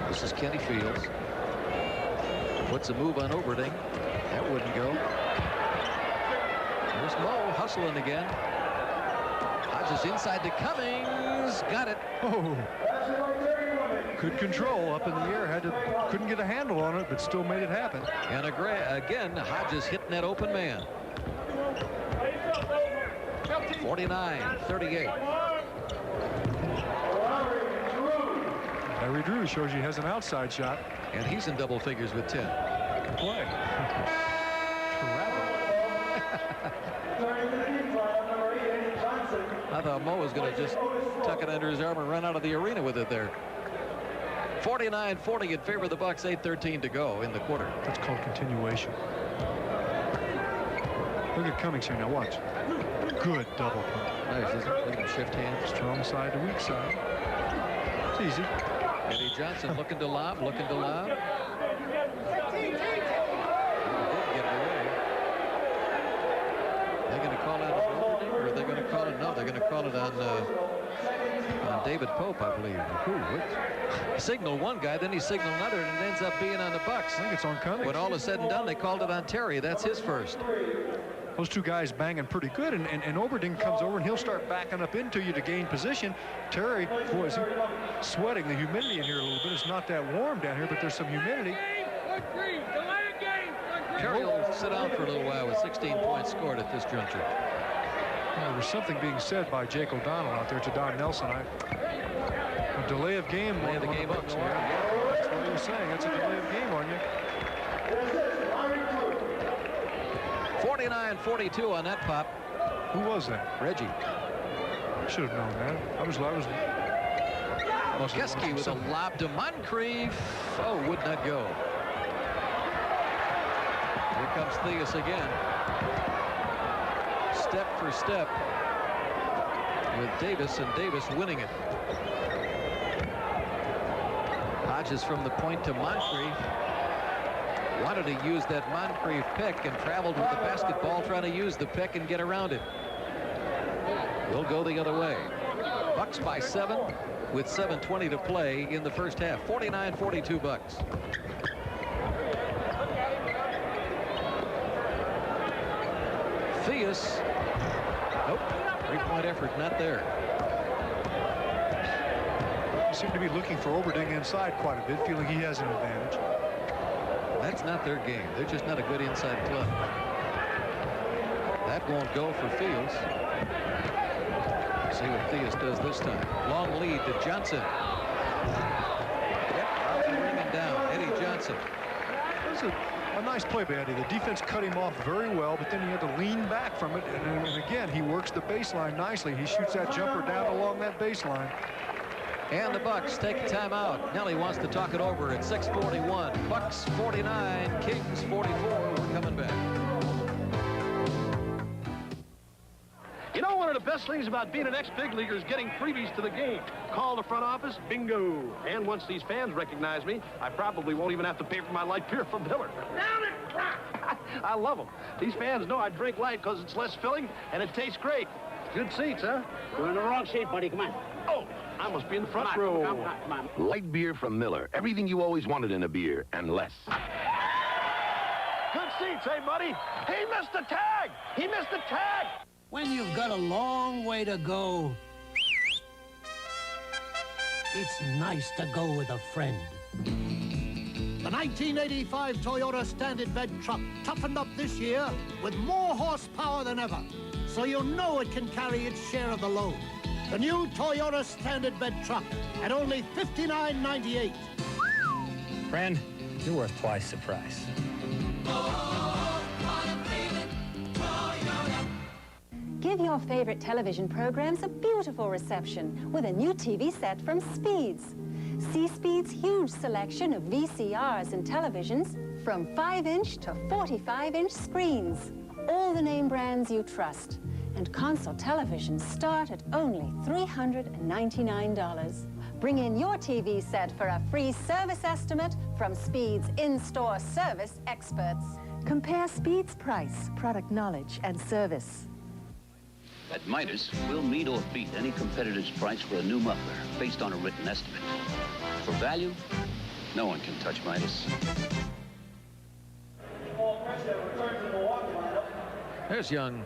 This is Kenny Fields. Puts a move on Oberding. That wouldn't go. There's Mo hustling again. Hodges inside to Cummings. Got it. Oh. Good control up in the air. Couldn't get a handle on it, but still made it happen. And again, Hodges hitting that open man. 49-38. Larry Drew shows you he has an outside shot. And he's in double figures with 10. Good play. I thought Mo was going to just tuck it under his arm and run out of the arena with it there. 49-40 in favor of the Bucks. 8:13 to go in the quarter. That's called continuation. Look at Cummings here now. Watch. Good double play. Nice, isn't it? Look at him shift hands. Strong side to weak side. It's easy. Eddie Johnson looking to lob, looking to lob. Get it away. They're going to call out on Oberding, or are they going to call it? No, they're going to call it on David Pope, I believe. He signaled one guy, then he signaled another, and it ends up being on the Bucks. I think it's on Cummings. When all is said and done, they called it on Terry. That's his first. Those two guys banging pretty good, and Oberding comes over, and he'll start backing up into you to gain position. Terry, boy, is he sweating. The humidity in here a little bit. It's not that warm down here, but there's some humidity. Terry will sit down for a little while with 16 points scored at this juncture. Well, there was something being said by Jake O'Donnell out there to Don Nelson. A delay of game. Delay of the game Bucks. That's what he was saying. That's a delay of game on you. 49-42 on that pop. Who was that? Reggie. Should have known that. I was Mokeski with a lob to Moncrief. Oh, would not go. Here comes Theus again. Step for step with Davis, and Davis winning it. Hodges from the point to Moncrief. Wanted to use that Moncrief pick and traveled with the basketball, trying to use the pick and get around it. We'll go the other way. Bucks by 7 with 7:20 to play in the first half. 49-42 Bucks. Theus. Nope. 3-point effort not there. You seem to be looking for Oberding inside quite a bit, feeling he has an advantage. That's not their game. They're just not a good inside club. That won't go for Fields. See what Theus does this time. Long lead to Johnson. Yep, bringing down Eddie Johnson. That's a nice play by Eddie. The defense cut him off very well, but then he had to lean back from it. And again, he works the baseline nicely. He shoots that jumper down along that baseline. And the Bucks take a timeout. Nelly wants to talk it over at 6:41. Bucks 49, Kings 44. We're coming back. You know, one of the best things about being an ex-big leaguer is getting freebies to the game. Call the front office, bingo. And once these fans recognize me, I probably won't even have to pay for my light beer from Miller. Down it! I love them. These fans know I drink light because it's less filling and it tastes great. Good seats, huh? You're in the wrong seat, buddy. Come on. Oh, I must be in the front row. Come on. Light beer from Miller. Everything you always wanted in a beer, and less. Good seats, hey, buddy. He missed the tag. He missed the tag. when you've got a long way to go, it's nice to go with a friend. The 1985 Toyota Standard Bed truck toughened up this year with more horsepower than ever, so you'll know it can carry its share of the load. The new Toyota Standard Bed truck at only $59.98. Friend, you're worth twice the price. Give your favorite television programs a beautiful reception with a new TV set from Speeds. See Speeds' huge selection of VCRs and televisions from 5-inch to 45-inch screens. All the name brands you trust. And console televisions start at only $399. Bring in your TV set for a free service estimate from Speeds in-store service experts. Compare Speeds price, product knowledge, and service. At Midas, we'll meet or beat any competitor's price for a new muffler based on a written estimate. For value, no one can touch Midas. There's young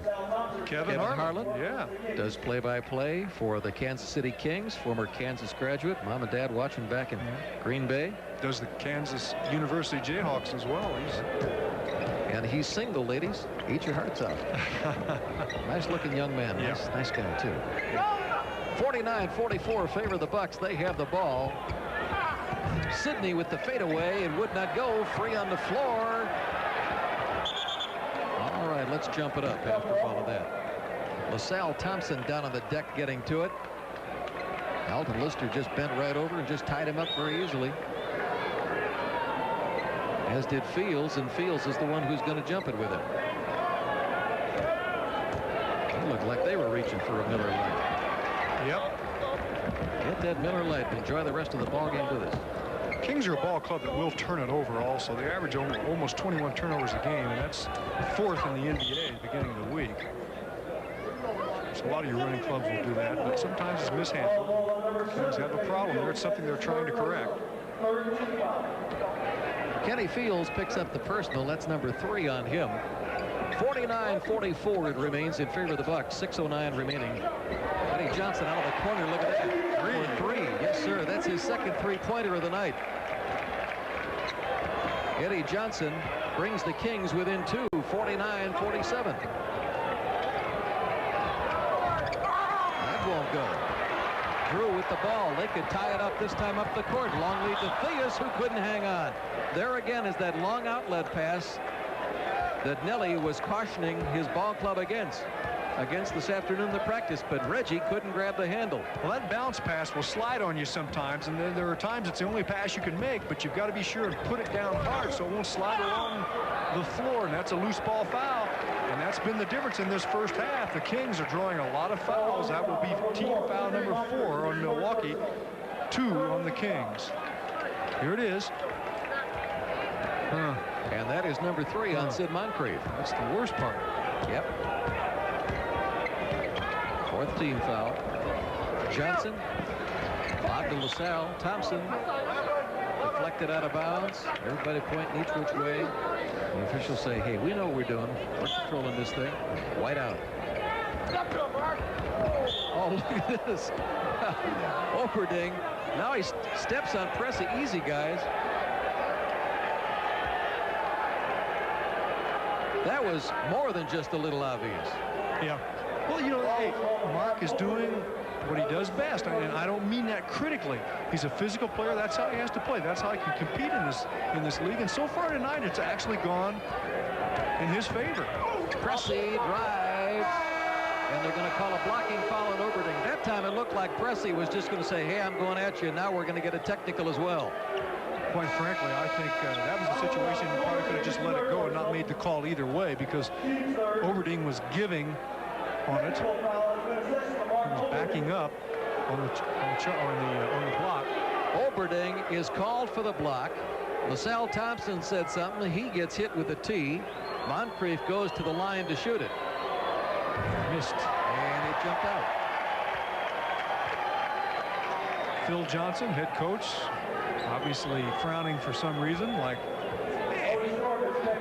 Kevin Harlan. Yeah. Does play-by-play for the Kansas City Kings, former Kansas graduate. Mom and Dad watching back in Green Bay. Does the Kansas University Jayhawks as well. And he's single, ladies. Eat your hearts out. Nice-looking young man. Yeah. Nice guy, too. 49-44 favor the Bucks. They have the ball. Sidney with the fadeaway. It would not go. Free on the floor. All right, let's jump it up after all of that. LaSalle Thompson down on the deck getting to it. Alton Lister just bent right over and just tied him up very easily. As did Fields, and Fields is the one who's going to jump it with him. It looked like they were reaching for a Miller Lite. Yep. Get that Miller Lite. Enjoy the rest of the ball game with us. Kings are a ball club that will turn it over also. They average almost 21 turnovers a game, and that's fourth in the NBA at the beginning of the week. So a lot of your winning clubs will do that, but sometimes it's mishandled. Kings have a problem there. It's something they're trying to correct. Kenny Fields picks up the personal. That's number 3 on him. 49-44 it remains in favor of the Bucks. 6:09 remaining. Eddie Johnson out of the corner. Look at that. 3. Yes, sir. That's his second three-pointer of the night. Eddie Johnson brings the Kings within 2. 49-47. That won't go. Drew with the ball. They could tie it up this time up the court. Long lead to Theus, who couldn't hang on. There again is that long outlet pass that Nelly was cautioning his ball club against this afternoon in the practice, but Reggie couldn't grab the handle. Well, that bounce pass will slide on you sometimes, and then there are times it's the only pass you can make, but you've got to be sure and put it down hard so it won't slide along the floor, and that's a loose ball foul, and that's been the difference in this first half. The Kings are drawing a lot of fouls. That will be team foul number 4 on Milwaukee, 2 on the Kings. Here it is. And that is number 3 on Sid Moncrief. That's the worst part. Yep. 4th team foul. Johnson. Lob to LaSalle. Thompson. Deflected out of bounds. Everybody pointing each which way. The officials say, hey, we know what we're doing. We're controlling this thing. White out. Oh, look at this. Operding. Now he steps on Pressey. Easy, guys. That was more than just a little obvious. Yeah. Well, you know, hey, Mark is doing what he does best, and I don't mean that critically. He's a physical player. That's how he has to play. That's how he can compete in this league. And so far tonight, it's actually gone in his favor. Pressey drives, and they're going to call a blocking foul on Operding. That time it looked like Pressey was just going to say, hey, I'm going at you, and now we're going to get a technical as well. Quite frankly, I think that was a situation you probably could have just let it go and not made the call either way, because Operding was giving on it. He was backing up on the block. Operding is called for the block. LaSalle Thompson said something. He gets hit with a tee. Moncrief goes to the line to shoot it. Missed, and it jumped out. Phil Johnson, head coach, obviously frowning for some reason, like,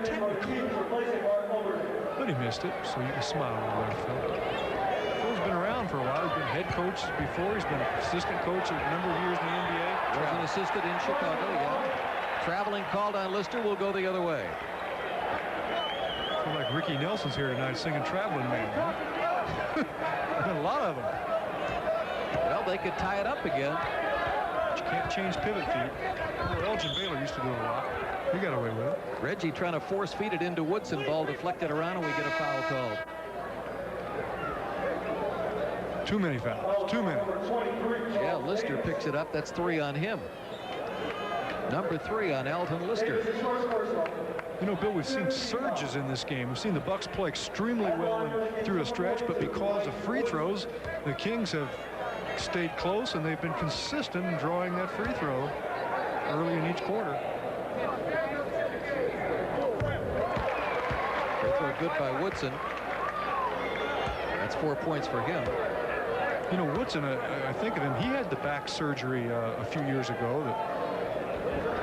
technical. But he missed it, so you can smile a little bit, Phil. Phil's been around for a while. He's been head coach before. He's been an assistant coach a number of years in the NBA. Was an assistant in Chicago, yeah. Traveling called on Lister will go the other way. I feel like Ricky Nelson's here tonight singing Traveling Man. Huh? A lot of them. Well, they could tie it up again. But you can't change pivot feet. Well, Elgin Baylor used to do it a lot. He got away with it. Reggie trying to force feed it into Woodson. Ball deflected around, and we get a foul called. Too many fouls. Too many. Yeah, Lister picks it up. That's 3 on him. Number 3 on Alton Lister. You know, Bill, we've seen surges in this game. We've seen the Bucks play extremely well through a stretch, but because of free throws, the Kings have stayed close, and they've been consistent in drawing that free throw early in each quarter. Free throw good by Woodson. That's 4 points for him. You know, Woodson, I think of him, he had the back surgery a few years ago.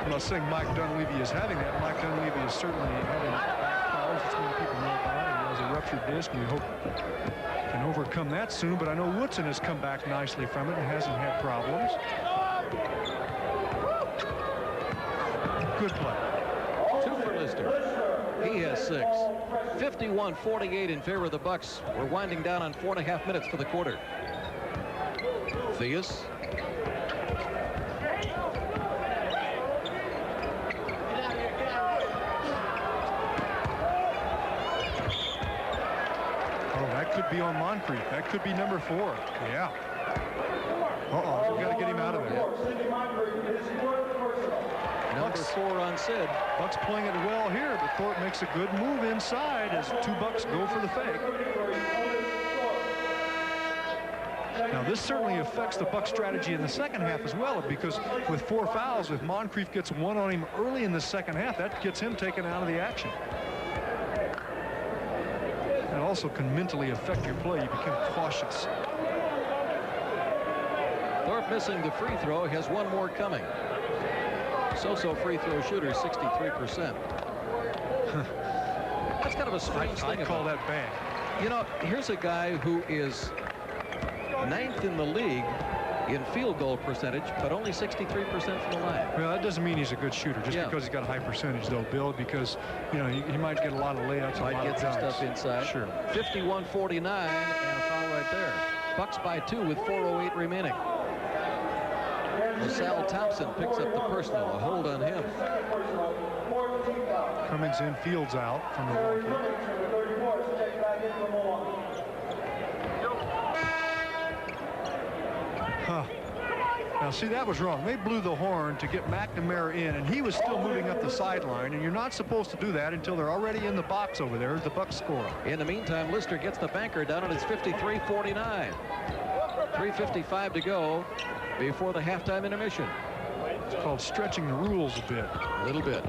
I'm not saying Mike Dunleavy is having that. Mike Dunleavy is certainly having back problems. It's many people know about it. He has a ruptured disc, and we hope he can overcome that soon. But I know Woodson has come back nicely from it and hasn't had problems. Good play. 2 for Lister. He has 6. 51-48 in favor of the Bucks. We're winding down on 4.5 minutes for the quarter. Theus. Could be on Moncrief. That could be number 4. Yeah. Uh-oh. We got to get him out of there. Number 4 on Sid. Bucks playing it well here, but Thorpe makes a good move inside as 2 Bucks go for the fake. Now, this certainly affects the Bucks' strategy in the second half as well, because with 4 fouls, if Moncrief gets 1 on him early in the second half, that gets him taken out of the action. It also can mentally affect your play. You become cautious. Thorpe missing the free throw, has 1 more coming. So-so free throw shooter, 63%. That's kind of a strange thing. I call that bad. You know, here's a guy who is 9th in the league in field goal percentage, but only 63% from the line. Well, that doesn't mean he's a good shooter just because he's got a high percentage, though, Bill, because, you know, he might get a lot of layups. Might get some stuff inside. Sure. 51-49, and a foul right there. Bucks by 2 with 4:08 remaining. LaSalle Thompson picks up the personal, a hold on him. Cummings in, Fields out from Milwaukee. Huh. Now, see, that was wrong. They blew the horn to get McNamara in, and he was still moving up the sideline, and you're not supposed to do that until they're already in the box over there as the Bucks score. In the meantime, Lister gets the banker down, and it's 53-49. 3:55 to go before the halftime intermission. It's called stretching the rules a bit. A little bit.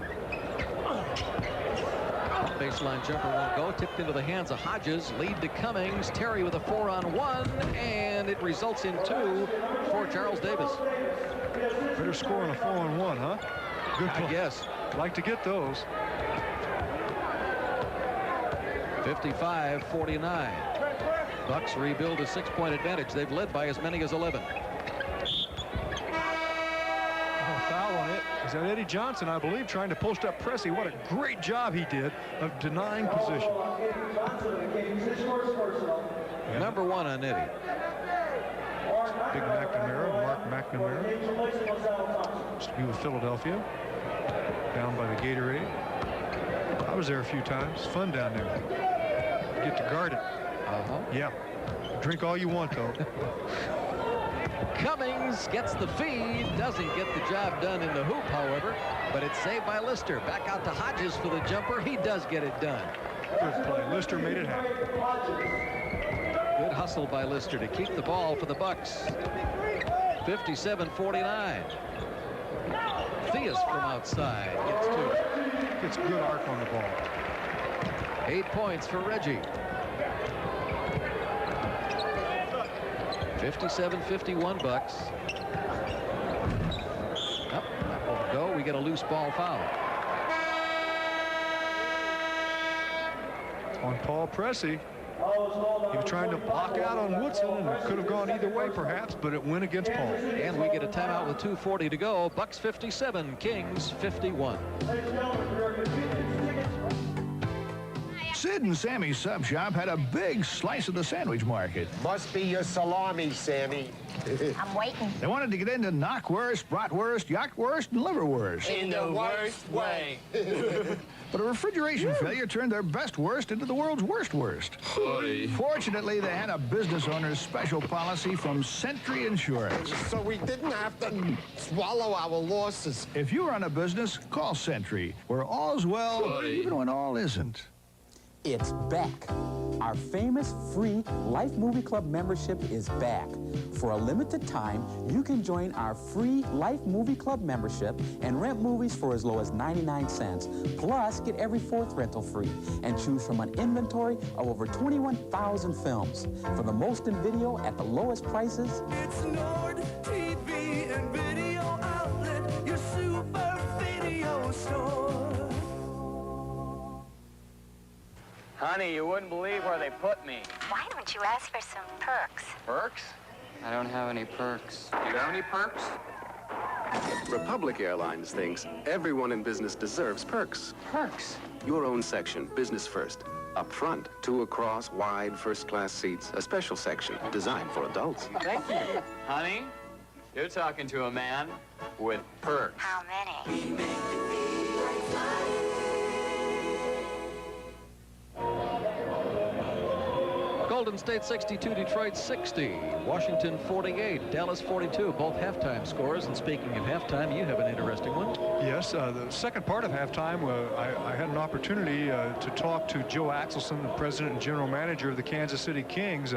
Baseline jumper won't go. Tipped into the hands of Hodges. Lead to Cummings. Terry with a 4-on-1, and it results in 2 for Charles Davis. Better score on a 4-on-1, huh? Good play. Yes. Like to get those. 55-49. Bucks rebuild a 6-point advantage. They've led by as many as 11. Foul on it. Is that Eddie Johnson, I believe, trying to post up Pressey? What a great job he did of denying position. Yeah. Number 1 on Eddie. Big McNamara, Mark McNamara. Used to be with Philadelphia. Down by the Gatorade. I was there a few times. It's fun down there. You get to guard it. Yeah. Drink all you want, though. Cummings gets the feed, doesn't get the job done in the hoop, however, but it's saved by Lister. Back out to Hodges for the jumper. He does get it done. Good play. Lister made it happen. Good hustle by Lister to keep the ball for the Bucks. 57-49. Theus from outside gets 2. Gets good arc on the ball. 8 points for Reggie. 57-51 Bucks. Up, that won't go. We get a loose ball foul. On Paul Pressey. He was trying to block out on Woodson, and it could have gone either way, perhaps, but it went against Paul. And we get a timeout with 2:40 to go. Bucks 57, Kings 51. Sid and Sammy's Sub Shop had a big slice of the sandwich market. Must be your salami, Sammy. I'm waiting. They wanted to get into knockwurst, bratwurst, yachtwurst, and liverwurst. In the worst way. But a refrigeration failure turned their best wurst into the world's worst wurst. Fortunately, they had a business owner's special policy from Sentry Insurance. So we didn't have to swallow our losses. If you run a business, call Sentry, where all's well, even when all isn't. It's back. Our famous free Life Movie Club membership is back. For a limited time, you can join our free Life Movie Club membership and rent movies for as low as 99 cents. Plus, get every fourth rental free and choose from an inventory of over 21,000 films. For the most in video at the lowest prices. It's Nord TV and Video Outlet, your super video store. Honey, you wouldn't believe where they put me. Why don't you ask for some perks? Perks? I don't have any perks. Do you have any perks? Republic Airlines thinks everyone in business deserves perks. Perks? Your own section, business first. Up front, 2 across, wide, first-class seats. A special section designed for adults. Thank you. Honey, you're talking to a man with perks. How many? Golden State 62, Detroit 60, Washington 48, Dallas 42, both halftime scores. And speaking of halftime, you have an interesting one. Yes, the second part of halftime, I had an opportunity to talk to Joe Axelson, the president and general manager of the Kansas City Kings,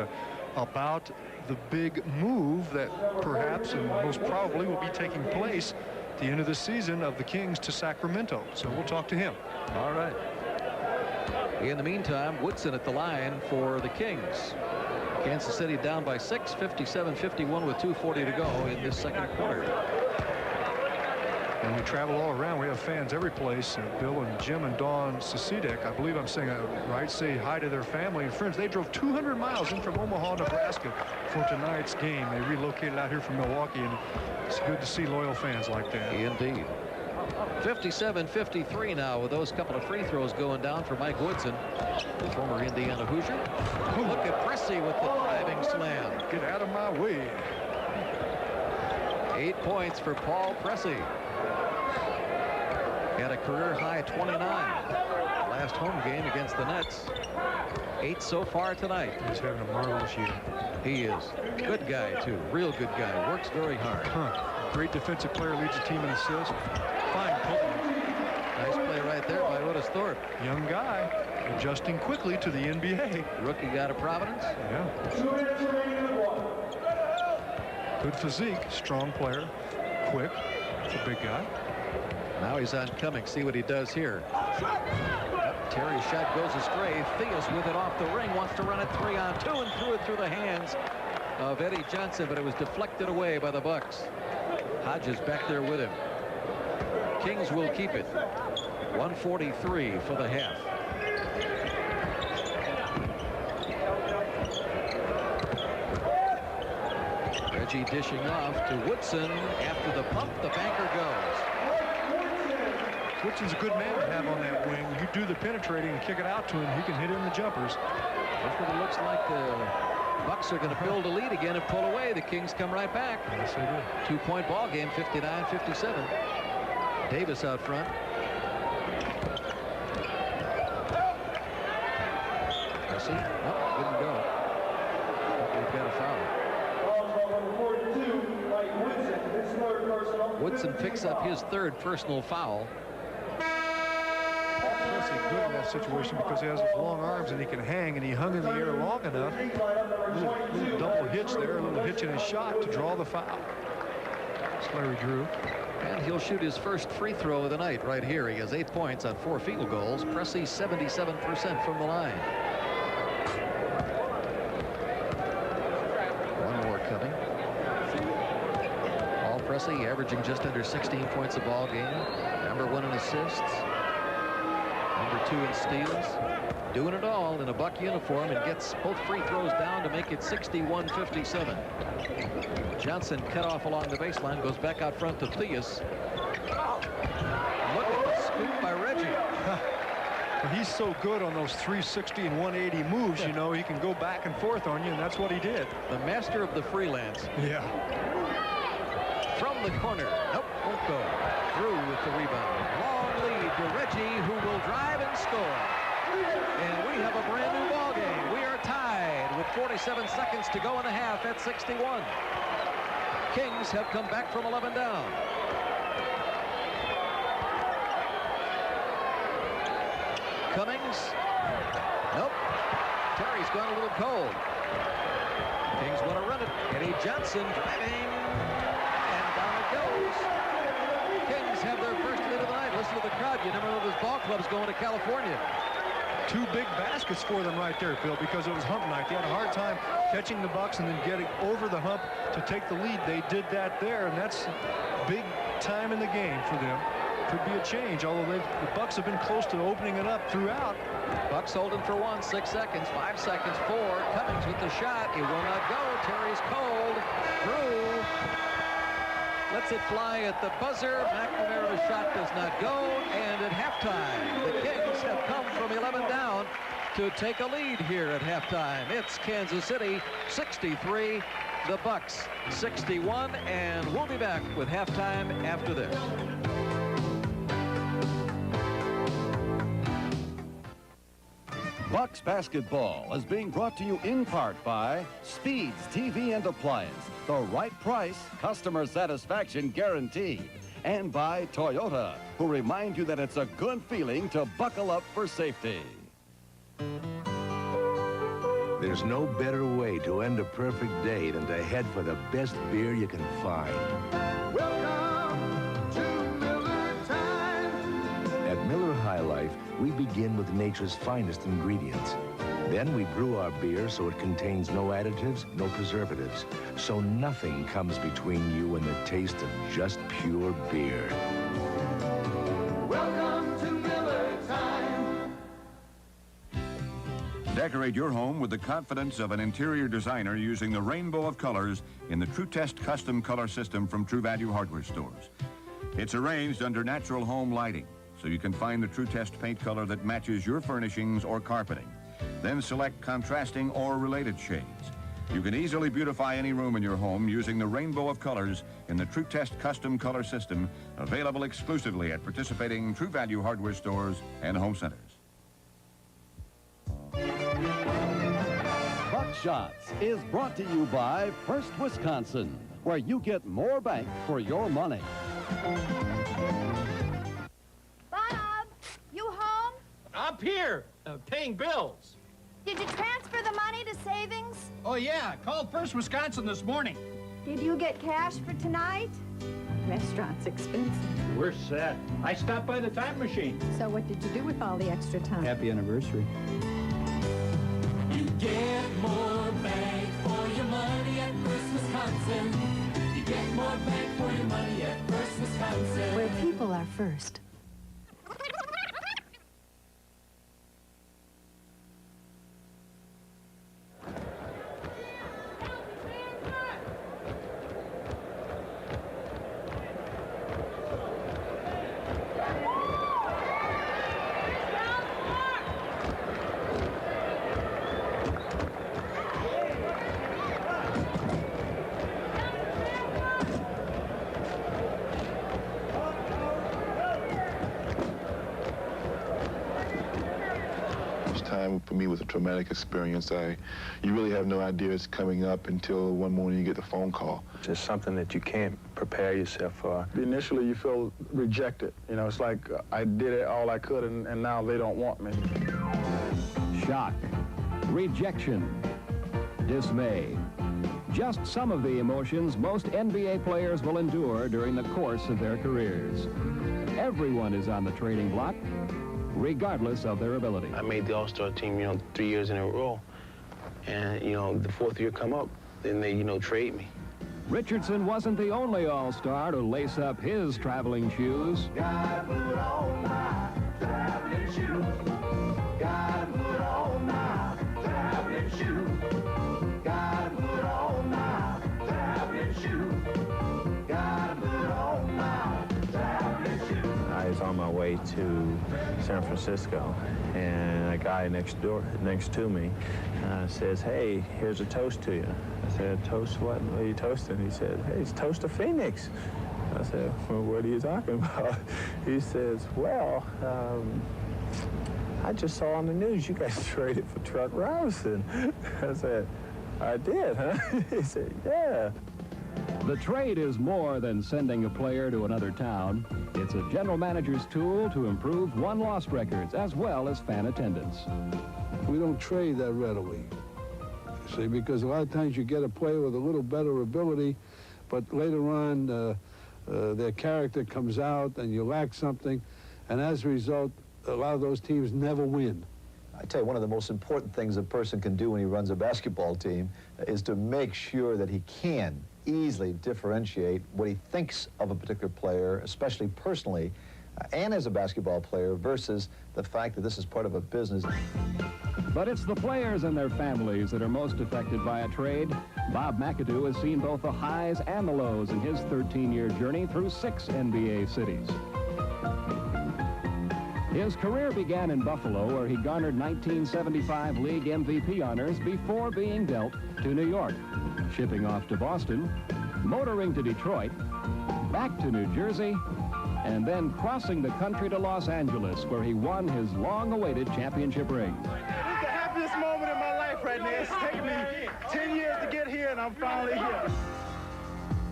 about the big move that perhaps and most probably will be taking place at the end of the season of the Kings to Sacramento. So we'll talk to him. All right. In the meantime, Woodson at the line for the Kings. Kansas City down by 6, 57-51 with 2:40 to go in this second quarter. And we travel all around. We have fans every place. Bill and Jim and Dawn Sasidek, I believe I'm saying that right, say hi to their family and friends. They drove 200 miles in from Omaha, Nebraska for tonight's game. They relocated out here from Milwaukee, and it's good to see loyal fans like that. Indeed. 57-53 now with those couple of free throws going down for Mike Woodson, the former Indiana Hoosier. Look at Pressey with the driving slam. Get out of my way. 8 points for Paul Pressey. Had a career high 29 last home game against the Nets. 8 so far tonight. He's having a marvelous year. He is. Good guy, too. Real good guy. Works very hard. Great defensive player, leads the team in assists. Fine pulling. Nice play right there by Otis Thorpe. Young guy, adjusting quickly to the NBA. Rookie out of Providence. Yeah. Good physique, strong player, quick. It's a big guy. Now he's on Cummings. See what he does here. Terry's shot goes astray. Theus with it off the ring. Wants to run it 3-on-2 and threw it through the hands of Eddie Johnson, but it was deflected away by the Bucks. Hodges back there with him. Kings will keep it. 1:43 for the half. Reggie dishing off to Woodson. After the pump, the banker goes. Woodson's a good man to have on that wing. You do the penetrating and kick it out to him, he can hit in the jumpers. That's what it looks like. The Bucks are going to build a lead again and pull away. The Kings come right back. Yes, they do. 2-point ball game, 59-57. Davis out front. Pressey. Nope, didn't go. We've got a foul. Woodson picks up his third personal foul. Pressey good in that situation because he has his long arms and he can hang, and he hung in the air long enough. Little double hitch there, a little hitch in his shot to draw the foul. It's Larry Drew. And he'll shoot his first free throw of the night right here. He has 8 points on 4 field goals. Pressey 77% from the line. One more coming. Paul Pressey averaging just under 16 points a ball game. #1 in assists. for 2 in steals. Doing it all in a Buck uniform and gets both free throws down to make it 61-57. Johnson cut off along the baseline, goes back out front to Theus. Look at the scoop by Reggie. He's so good on those 360 and 180 moves, you know, he can go back and forth on you, and that's what he did. The master of the freelance. Yeah. From the corner. Nope, won't go. Through with the rebound. Long lead to Reggie, who will drive and score. And we have a brand new ball game. We are tied with 47 seconds to go in the half at 61. Kings have come back from 11 down. Cummings. Nope. Terry's gone a little cold. Kings want to run it. Eddie Johnson driving. And down it goes. Kings have their first lead of the night. Listen to the crowd. You never know this ball club's going to California. 2 big baskets for them right there, Phil, because it was hump night. They had a hard time catching the Bucks and then getting over the hump to take the lead. They did that there, and that's big time in the game for them. Could be a change, although the Bucks have been close to opening it up throughout. Bucks holding for 1, 6 seconds, 5 seconds, 4. Cummings with the shot. It will not go. Terry's cold. Through. Lets it fly at the buzzer. McNamara's shot does not go. And at halftime, the Kings have come from 11 down to take a lead here at halftime. It's Kansas City 63, the Bucks 61, and we'll be back with halftime after this. Bucks basketball is being brought to you in part by Speeds TV and Appliance, the right price, customer satisfaction guaranteed, and by Toyota, who remind you that it's a good feeling to buckle up for safety. There's no better way to end a perfect day than to head for the best beer you can find. Welcome to Miller Time. At Miller High Life, we begin with nature's finest ingredients. Then we brew our beer so it contains no additives, no preservatives, so nothing comes between you and the taste of just pure beer. Welcome to Miller Time. Decorate your home with the confidence of an interior designer using the rainbow of colors in the True Test custom color system from True Value hardware stores. It's arranged under natural home lighting, so you can find the True Test paint color that matches your furnishings or carpeting. Then select contrasting or related shades. You can easily beautify any room in your home using the rainbow of colors in the True Test custom color system, available exclusively at participating True Value hardware stores and home centers. Buck Shots is brought to you by First Wisconsin, where you get more bank for your money. Bob, you home? Up here, paying bills. Did you transfer the money to savings? Oh, yeah. Called First Wisconsin this morning. Did you get cash for tonight? Restaurant's expensive. We're set. I stopped by the time machine. So what did you do with all the extra time? Happy anniversary. You get more bang for your money at First Wisconsin. You get more bang for your money at First Wisconsin. Where people are first. Time for me was a traumatic experience. You really have no idea it's coming up until one morning you get the phone call. It's something that you can't prepare yourself for. Initially, you feel rejected. You know, it's like I did it all I could, and now they don't want me. Shock, rejection, dismay. Just some of the emotions most NBA players will endure during the course of their careers. Everyone is on the trading block, regardless of their ability. I made the All-Star team, 3 years in a row. And, the fourth year come up, then they, trade me. Richardson wasn't the only All-Star to lace up his traveling shoes. God put on my traveling shoes. Gotta put on my traveling shoes. Gotta put on my traveling shoes. Gotta put on my traveling shoes. I was on my way to San Francisco, and a guy next to me says, "Hey, here's a toast to you." I said, "Toast what? What are you toasting?" He said, "Hey, it's Toast to Phoenix." I said, "Well, what are you talking about?" He says, "Well, I just saw on the news you guys traded for Truck Robinson." I said, "I did, huh?" He said, "Yeah." The trade is more than sending a player to another town. It's a general manager's tool to improve won-loss records as well as fan attendance. We don't trade that readily, see, because a lot of times you get a player with a little better ability, but later on their character comes out and you lack something, and as a result, a lot of those teams never win. I tell you, one of the most important things a person can do when he runs a basketball team is to make sure that he can easily differentiate what he thinks of a particular player, especially personally, and as a basketball player, versus the fact that this is part of a business. But it's the players and their families that are most affected by a trade. Bob McAdoo has seen both the highs and the lows in his 13-year journey through 6 NBA cities. His career began in Buffalo, where he garnered 1975 league MVP honors before being dealt to New York, shipping off to Boston, motoring to Detroit, back to New Jersey, and then crossing the country to Los Angeles, where he won his long-awaited championship ring. It's the happiest moment in my life right now. It's taken me 10 years to get here, and I'm finally here.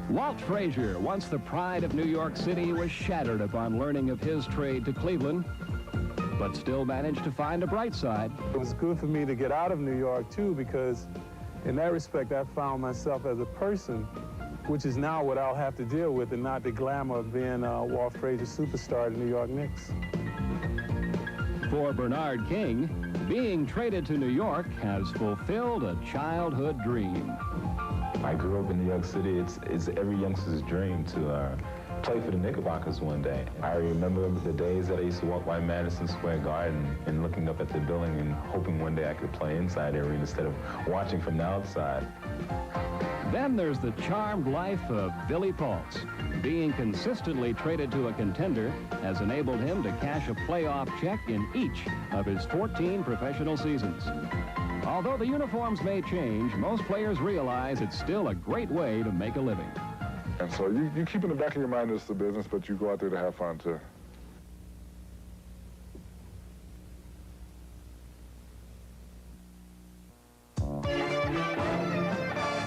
Walt Frazier, once the pride of New York City, was shattered upon learning of his trade to Cleveland, but still managed to find a bright side. It was good for me to get out of New York, too, because in that respect, I found myself as a person, which is now what I'll have to deal with, and not the glamour of being a Walt Frazier superstar to New York Knicks. For Bernard King, being traded to New York has fulfilled a childhood dream. I grew up in New York City. It's every youngster's dream to play for the Knickerbockers one day. I remember the days that I used to walk by Madison Square Garden and looking up at the building and hoping one day I could play inside the arena instead of watching from the outside. Then there's the charmed life of Billy Paultz. Being consistently traded to a contender has enabled him to cash a playoff check in each of his 14 professional seasons. Although the uniforms may change, most players realize it's still a great way to make a living. And so you keep in the back of your mind it's the business, but you go out there to have fun too.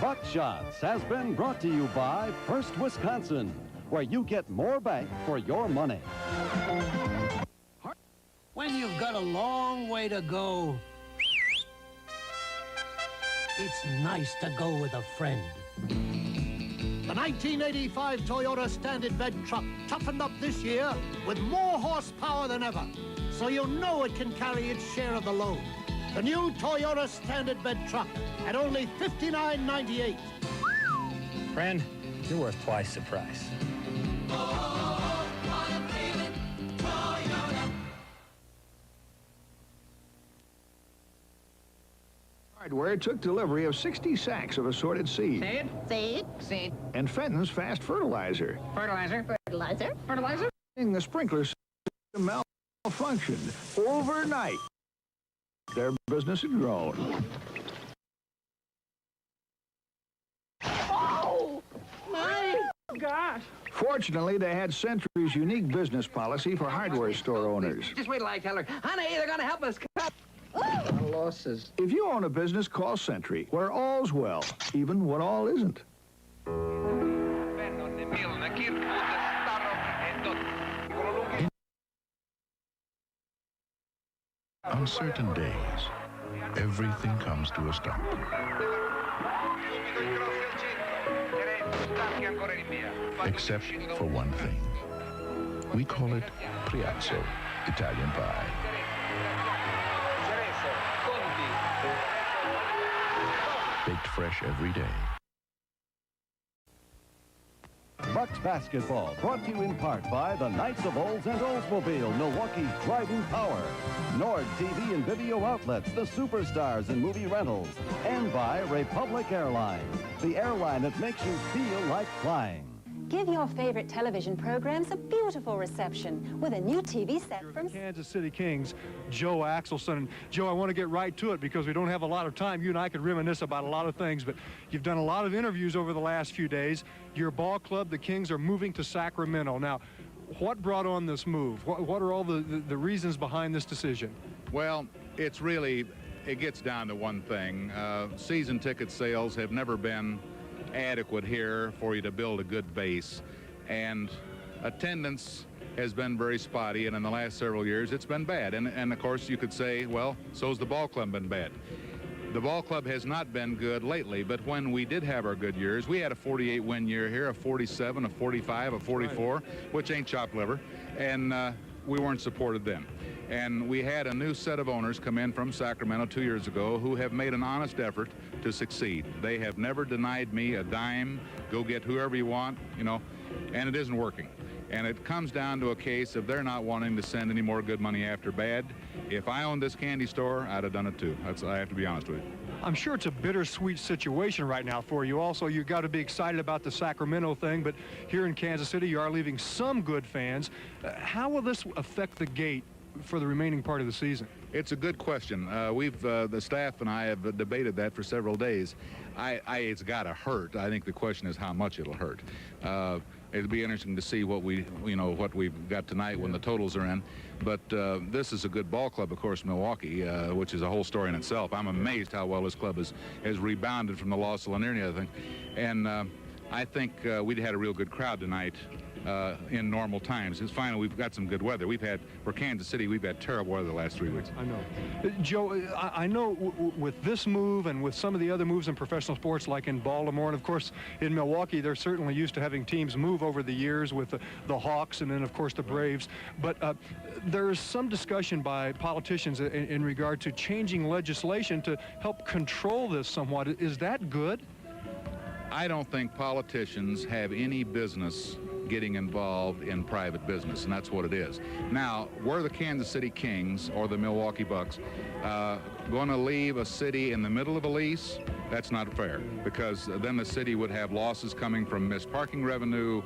Buckshots has been brought to you by First Wisconsin, where you get more bang for your money. When you've got a long way to go, it's nice to go with a friend. The 1985 Toyota Standard Bed truck toughened up this year with more horsepower than ever, so you'll know it can carry its share of the load. The new Toyota Standard Bed truck at only $59.98. Friend, you're worth twice the price. Hardware took delivery of 60 sacks of assorted seed. Seed. And Fenton's Fast Fertilizer. Fertilizer. The sprinkler system malfunctioned overnight. Their business had grown. Oh, my gosh. Fortunately, they had Century's unique business policy for hardware store owners. Just wait till I tell her. Honey, they're going to help us cut. Losses. If you own a business, call Century, where all's well, even when all isn't. On certain days, everything comes to a stop. Except for one thing. We call it Priazzo Italian pie. Baked fresh every day. Talks Basketball, brought to you in part by the Knights of Olds and Oldsmobile, Milwaukee's driving power. Nord TV and video outlets, the superstars in movie rentals. And by Republic Airlines, the airline that makes you feel like flying. Give your favorite television programs a beautiful reception with a new TV set from Kansas City Kings, Joe Axelson. And Joe, I want to get right to it because we don't have a lot of time. You and I could reminisce about a lot of things, but you've done a lot of interviews over the last few days. Your ball club, the Kings, are moving to Sacramento. Now, what brought on this move? What are all the reasons behind this decision? Well, it's really, it gets down to one thing. Season ticket sales have never been adequate here for you to build a good base, and attendance has been very spotty, and in the last several years it's been bad, and of course you could say, well, so's the ball club been bad. The ball club has not been good lately, but when we did have our good years, we had a 48 win year here, a 47, a 45, a 44, right, which ain't chopped liver, and we weren't supported then. And we had a new set of owners come in from Sacramento 2 years ago who have made an honest effort to succeed. They have never denied me a dime, go get whoever you want, you know, and it isn't working. And it comes down to a case of they're not wanting to send any more good money after bad. If I owned this candy store, I'd have done it too. I have to be honest with you. I'm sure it's a bittersweet situation right now for you. Also, you've got to be excited about the Sacramento thing, but here in Kansas City, you are leaving some good fans. How will this affect the gate for the remaining part of the season? It's a good question. The staff and I have debated that for several days. It's got to hurt. I think the question is how much it'll hurt. It'll be interesting to see what we've got tonight when the totals are in. But this is a good ball club, of course, Milwaukee, which is a whole story in itself. I'm amazed how well this club has rebounded from the loss of Lanier, I think. And I think we'd had a real good crowd tonight in normal times. It's finally, we've got some good weather. For Kansas City, we've had terrible weather the last 3 weeks. I know. Joe, I know with this move and with some of the other moves in professional sports, like in Baltimore, and of course in Milwaukee, they're certainly used to having teams move over the years with the Hawks and then, of course, the Braves. But there is some discussion by politicians in regard to changing legislation to help control this somewhat. Is that good? I don't think politicians have any business getting involved in private business, and that's what it is. Now, were the Kansas City Kings or the Milwaukee Bucks going to leave a city in the middle of a lease? That's not fair, because then the city would have losses coming from missed parking revenue,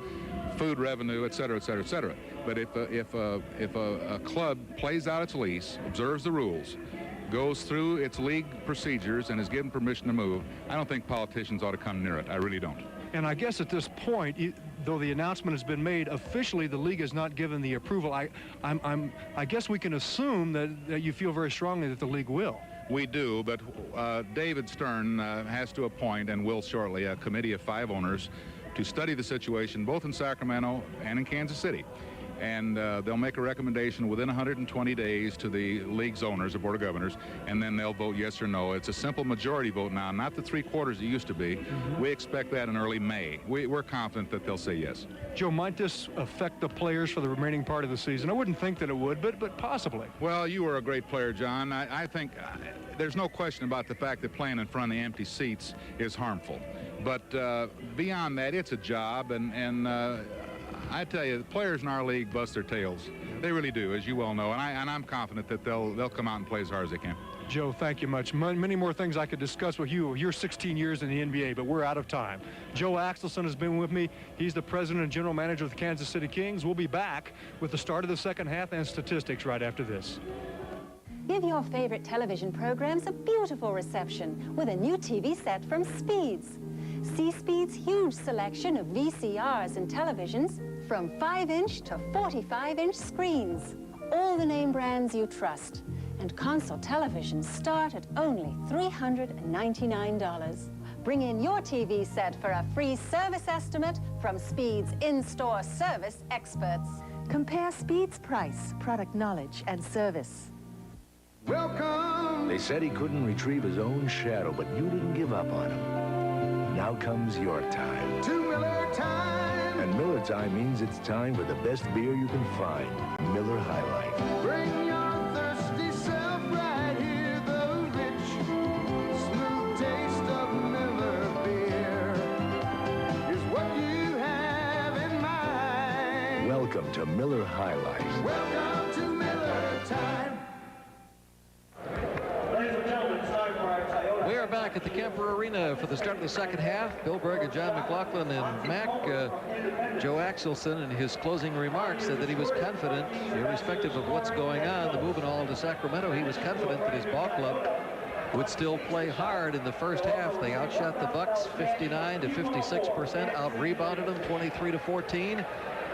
food revenue, et cetera, et cetera, et cetera. But if a club plays out its lease, observes the rules, goes through its league procedures, and is given permission to move, I don't think politicians ought to come near it. I really don't. And I guess at this point, though the announcement has been made, officially the league has not given the approval. I guess we can assume that you feel very strongly that the league will. We do, but David Stern has to appoint, and will shortly, a committee of 5 owners to study the situation both in Sacramento and in Kansas City. And they'll make a recommendation within 120 days to the league's owners, the Board of Governors, and then they'll vote yes or no. It's a simple majority vote now, not the 3/4 it used to be. Mm-hmm. We expect that in early May. We're confident that they'll say yes. Joe, might this affect the players for the remaining part of the season? I wouldn't think that it would, but possibly. Well, you were a great player, John. I think there's no question about the fact that playing in front of the empty seats is harmful. But beyond that, it's a job, and I tell you, the players in our league bust their tails. They really do, as you well know, and I'm confident that they'll come out and play as hard as they can. Joe, thank you much. Many more things I could discuss with you. You're 16 years in the NBA, but we're out of time. Joe Axelson has been with me. He's the president and general manager of the Kansas City Kings. We'll be back with the start of the second half and statistics right after this. Give your favorite television programs a beautiful reception with a new TV set from Speeds. See Speed's huge selection of VCRs and televisions from 5-inch to 45-inch screens. All the name brands you trust. And console televisions start at only $399. Bring in your TV set for a free service estimate from Speed's in-store service experts. Compare Speed's price, product knowledge, and service. Welcome! They said he couldn't retrieve his own shadow, but you didn't give up on him. Now comes your time. To Miller time! And Miller time means it's time for the best beer you can find. Miller High Life. Bring your thirsty self right here, the rich, smooth taste of Miller beer is what you have in to Miller High Life. Welcome to Miller time. We are back at the Kemper Arena for the start of the second half. Bill Berg and John McLaughlin and Mac. Joe Axelson in his closing remarks said that he was confident, irrespective of what's going on, the moving all to Sacramento, he was confident that his ball club would still play hard in the first half. They outshot the Bucks 59 to 56%, out-rebounded them 23 to 14.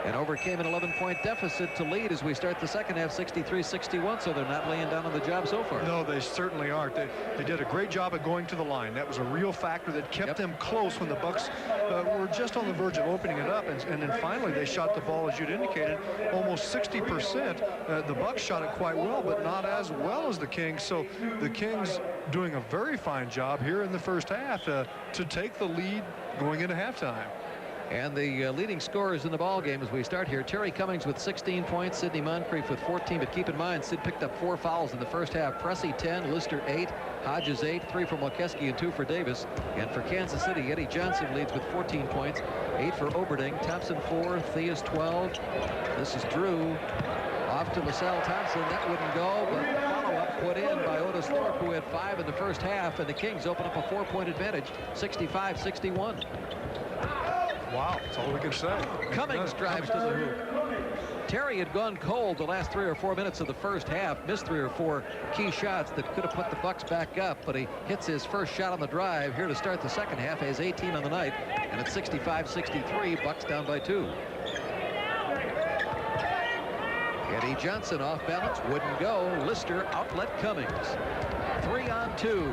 And overcame an 11-point deficit to lead as we start the second half 63-61, so they're not laying down on the job so far. No, they certainly aren't. They did a great job of going to the line. That was a real factor that kept them close when the Bucks were just on the verge of opening it up. And then finally they shot the ball, as you'd indicated, almost 60%. The Bucks shot it quite well, but not as well as the Kings. So the Kings doing a very fine job here in the first half to take the lead going into halftime. And the leading scorers in the ball game as we start here, Terry Cummings with 16 points, Sidney Moncrief with 14. But keep in mind, Sid picked up 4 fouls in the first half. Pressey 10, Lister 8, Hodges 8, 3 for Molkeski and 2 for Davis. And for Kansas City, Eddie Johnson leads with 14 points, 8 for Oberding, Thompson 4, Theus 12. This is Drew off to LaSalle Thompson. That wouldn't go, but the follow-up put in by Otis Thorpe, who had 5 in the first half, and the Kings open up a 4-point advantage, 65-61. Wow, that's all we can say. Cummings drives to the hoop. Terry had gone cold the last 3 or 4 minutes of the first half, missed 3 or 4 key shots that could have put the Bucks back up, but he hits his first shot on the drive here to start the second half. He has 18 on the night, and it's 65-63, Bucks down by 2. Eddie Johnson off balance, wouldn't go. Lister outlet Cummings. 3 on 2.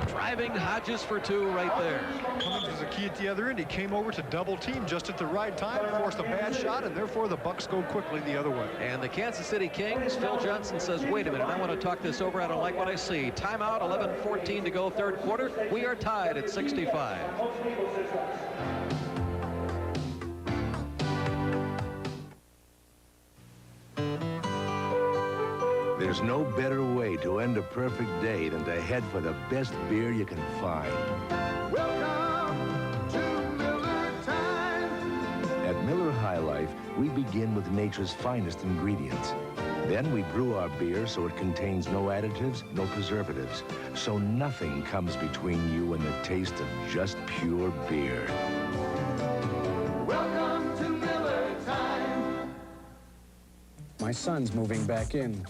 Driving Hodges for 2 right there. Cummings was a key at the other end. He came over to double team just at the right time, forced a bad shot, and therefore the Bucks go quickly the other way. And the Kansas City Kings, Phil Johnson says, wait a minute, I want to talk this over. I don't like what I see. Timeout, 11:14 to go, third quarter. We are tied at 65. There's no better way to end a perfect day than to head for the best beer you can find. Welcome to Miller time. At Miller High Life, we begin with nature's finest ingredients. Then we brew our beer so it contains no additives, no preservatives, so nothing comes between you and the taste of just pure beer. Welcome to Miller time. My son's moving back in.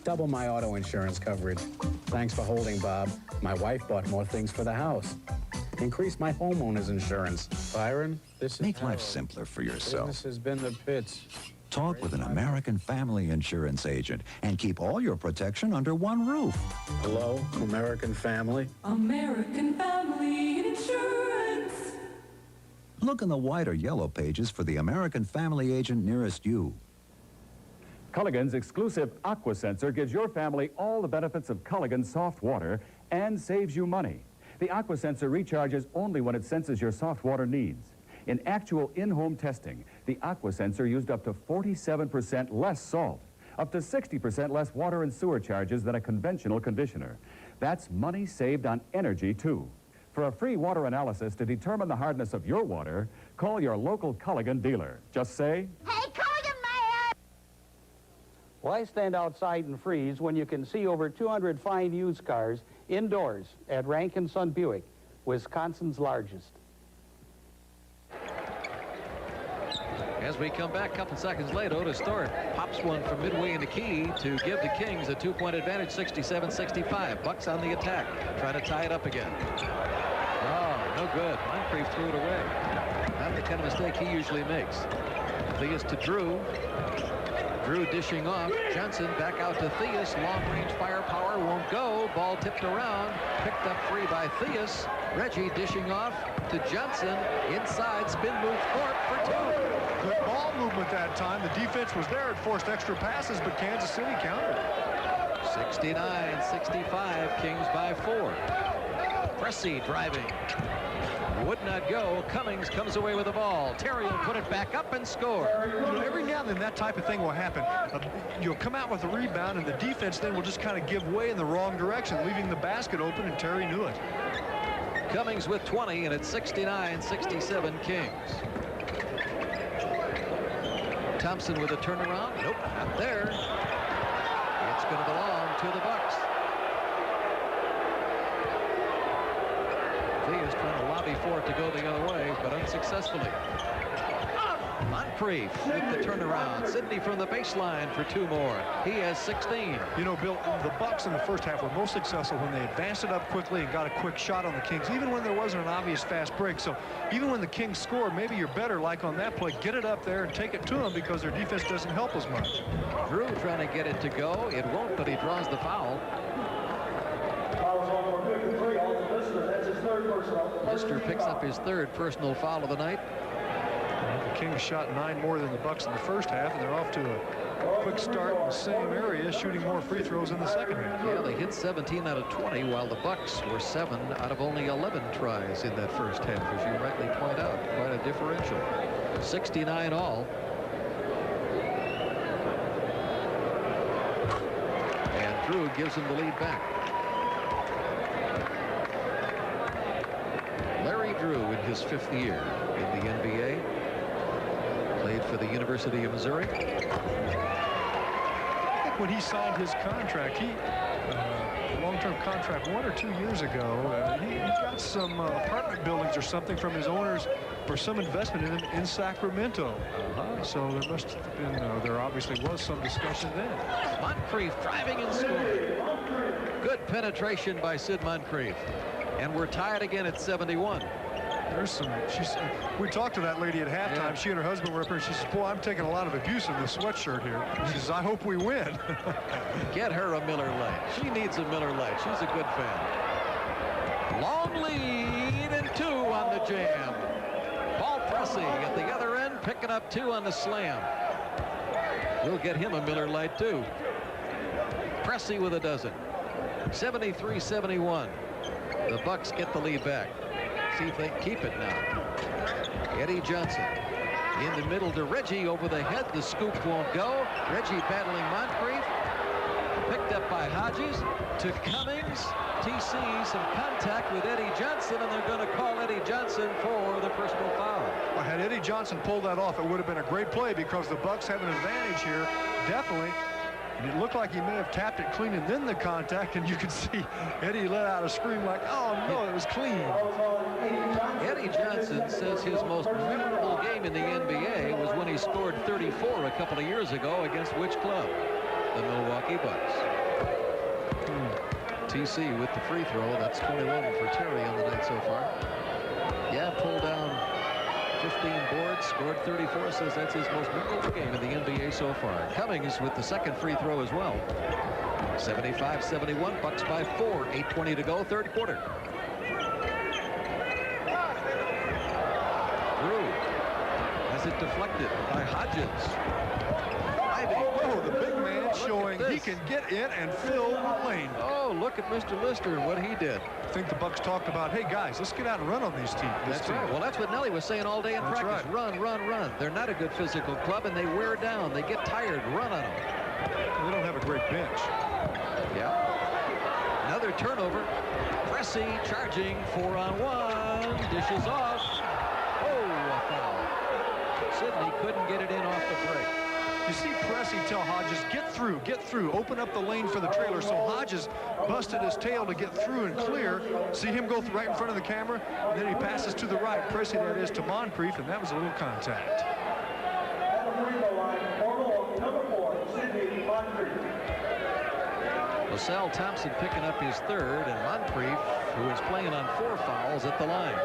Double my auto insurance coverage. Thanks for holding, Bob. My wife bought more things for the house. Increase my homeowner's insurance. Byron, this is Make life simpler for yourself. This has been the pits. Talk with an American Family Insurance agent and keep all your protection under one roof. Hello, American Family. American Family Insurance. Look in the white or yellow pages for the American Family agent nearest you. Culligan's exclusive Aqua Sensor gives your family all the benefits of Culligan's soft water and saves you money. The Aqua Sensor recharges only when it senses your soft water needs. In actual in-home testing, the Aqua Sensor used up to 47% less salt, up to 60% less water and sewer charges than a conventional conditioner. That's money saved on energy, too. For a free water analysis to determine the hardness of your water, call your local Culligan dealer. Just say, Hey, Culligan man! Why stand outside and freeze when you can see over 200 fine used cars indoors at Rankin Sun Buick, Wisconsin's largest? As we come back a couple seconds later, Otis Thorpe pops one from midway in the key to give the Kings a 2-point advantage, 67-65. Bucks on the attack, trying to tie it up again. Oh, no good. Moncrief threw it away. Not the kind of mistake he usually makes. Theus to Drew. Drew dishing off. Johnson back out to Theus. Long-range firepower won't go. Ball tipped around. Picked up free by Theus. Reggie dishing off to Johnson. Inside, spin move Thorpe for 2. Good ball movement that time. The defense was there. It forced extra passes, but Kansas City countered. 69-65. Kings by 4. Pressey driving. Would not go. Cummings comes away with the ball. Terry will put it back up and score. You know, every now and then that type of thing will happen. You'll come out with a rebound, and the defense then will just kind of give way in the wrong direction, leaving the basket open, and Terry knew it. Cummings with 20, and it's 69-67 Kings. Thompson with a turnaround. Nope, not there. It's going to belong to the Bucks. He is trying to lobby for it to go the other way, but unsuccessfully. Moncrief with the turnaround. Sidney from the baseline for 2 more. He has 16. You know, Bill, the Bucks in the first half were most successful when they advanced it up quickly and got a quick shot on the Kings, even when there wasn't an obvious fast break. So even when the Kings score, maybe you're better, like on that play, get it up there and take it to them because their defense doesn't help as much. Drew trying to get it to go. It won't, but he draws the foul. Lister picks up his 3rd personal foul of the night. The Kings shot 9 more than the Bucks in the first half, and they're off to a quick start in the same area, shooting more free throws in the second half. Yeah, they hit 17 out of 20, while the Bucks were 7 out of only 11 tries in that first half, as you rightly point out. Quite a differential. 69 all. And Drew gives him the lead back. Larry Drew in his 5th year in the NBA. Played for the University of Missouri. I think when he signed his contract, long-term contract 1 or 2 years ago, he got some apartment buildings or something from his owners for some investment in him in Sacramento. So there must have been, there obviously was some discussion then. Moncrief driving and scoring. Good penetration by Sid Moncrief. And we're tied again at 71. There's some, we talked to that lady at halftime. Yeah. She and her husband were up here. She says, boy, I'm taking a lot of abuse in this sweatshirt here. She says, I hope we win. Get her a Miller Lite. She needs a Miller Lite. She's a good fan. Long lead and 2 on the jam. Paul Pressey at the other end, picking up 2 on the slam. We'll get him a Miller Lite too. Pressey with a dozen. 73-71. The Bucks get the lead back. See if they keep it now. Eddie Johnson in the middle to Reggie over the head. The scoop won't go. Reggie battling Moncrief. Picked up by Hodges to Cummings. TC some contact with Eddie Johnson, and they're going to call Eddie Johnson for the personal foul. Well, had Eddie Johnson pulled that off, it would have been a great play because the Bucks have an advantage here, definitely. And it looked like he may have tapped it clean and then the contact, and you could see Eddie let out a scream like, oh no, it was clean. Eddie Johnson says his most memorable game in the NBA was when he scored 34 a couple of years ago against which club? The Milwaukee Bucks. TC with the free throw. That's 21 for Terry on the night so far. Yeah, pulled down 15 boards, scored 34, says that's his most memorable game in the NBA so far. Cummings with the second free throw as well. 75-71, Bucks by 4, 8:20 to go, 3rd quarter. Drew has it deflected by Hodges. Oh, the big man showing he can get in and fill the lane. Oh, look at Mr. Lister and what he did. I think the Bucks talked about, hey guys, let's get out and run on these teams. That's right. Well, that's what Nelly was saying all day in practice. Right. Run, run, run. They're not a good physical club, and they wear down. They get tired. Run on them. They don't have a great bench. Yeah. Another turnover. Pressey charging 4-on-1. Dishes off. Oh, a foul. Sidney couldn't get it in off the break. You see Pressey tell Hodges, get through, open up the lane for the trailer. So Hodges busted his tail to get through and clear. See him go right in front of the camera, and then he passes to the right. Pressey, that is, to Moncrief, and that was a little contact. LaSalle Thompson picking up his 3rd, and Moncrief, who is playing on 4 fouls at the line.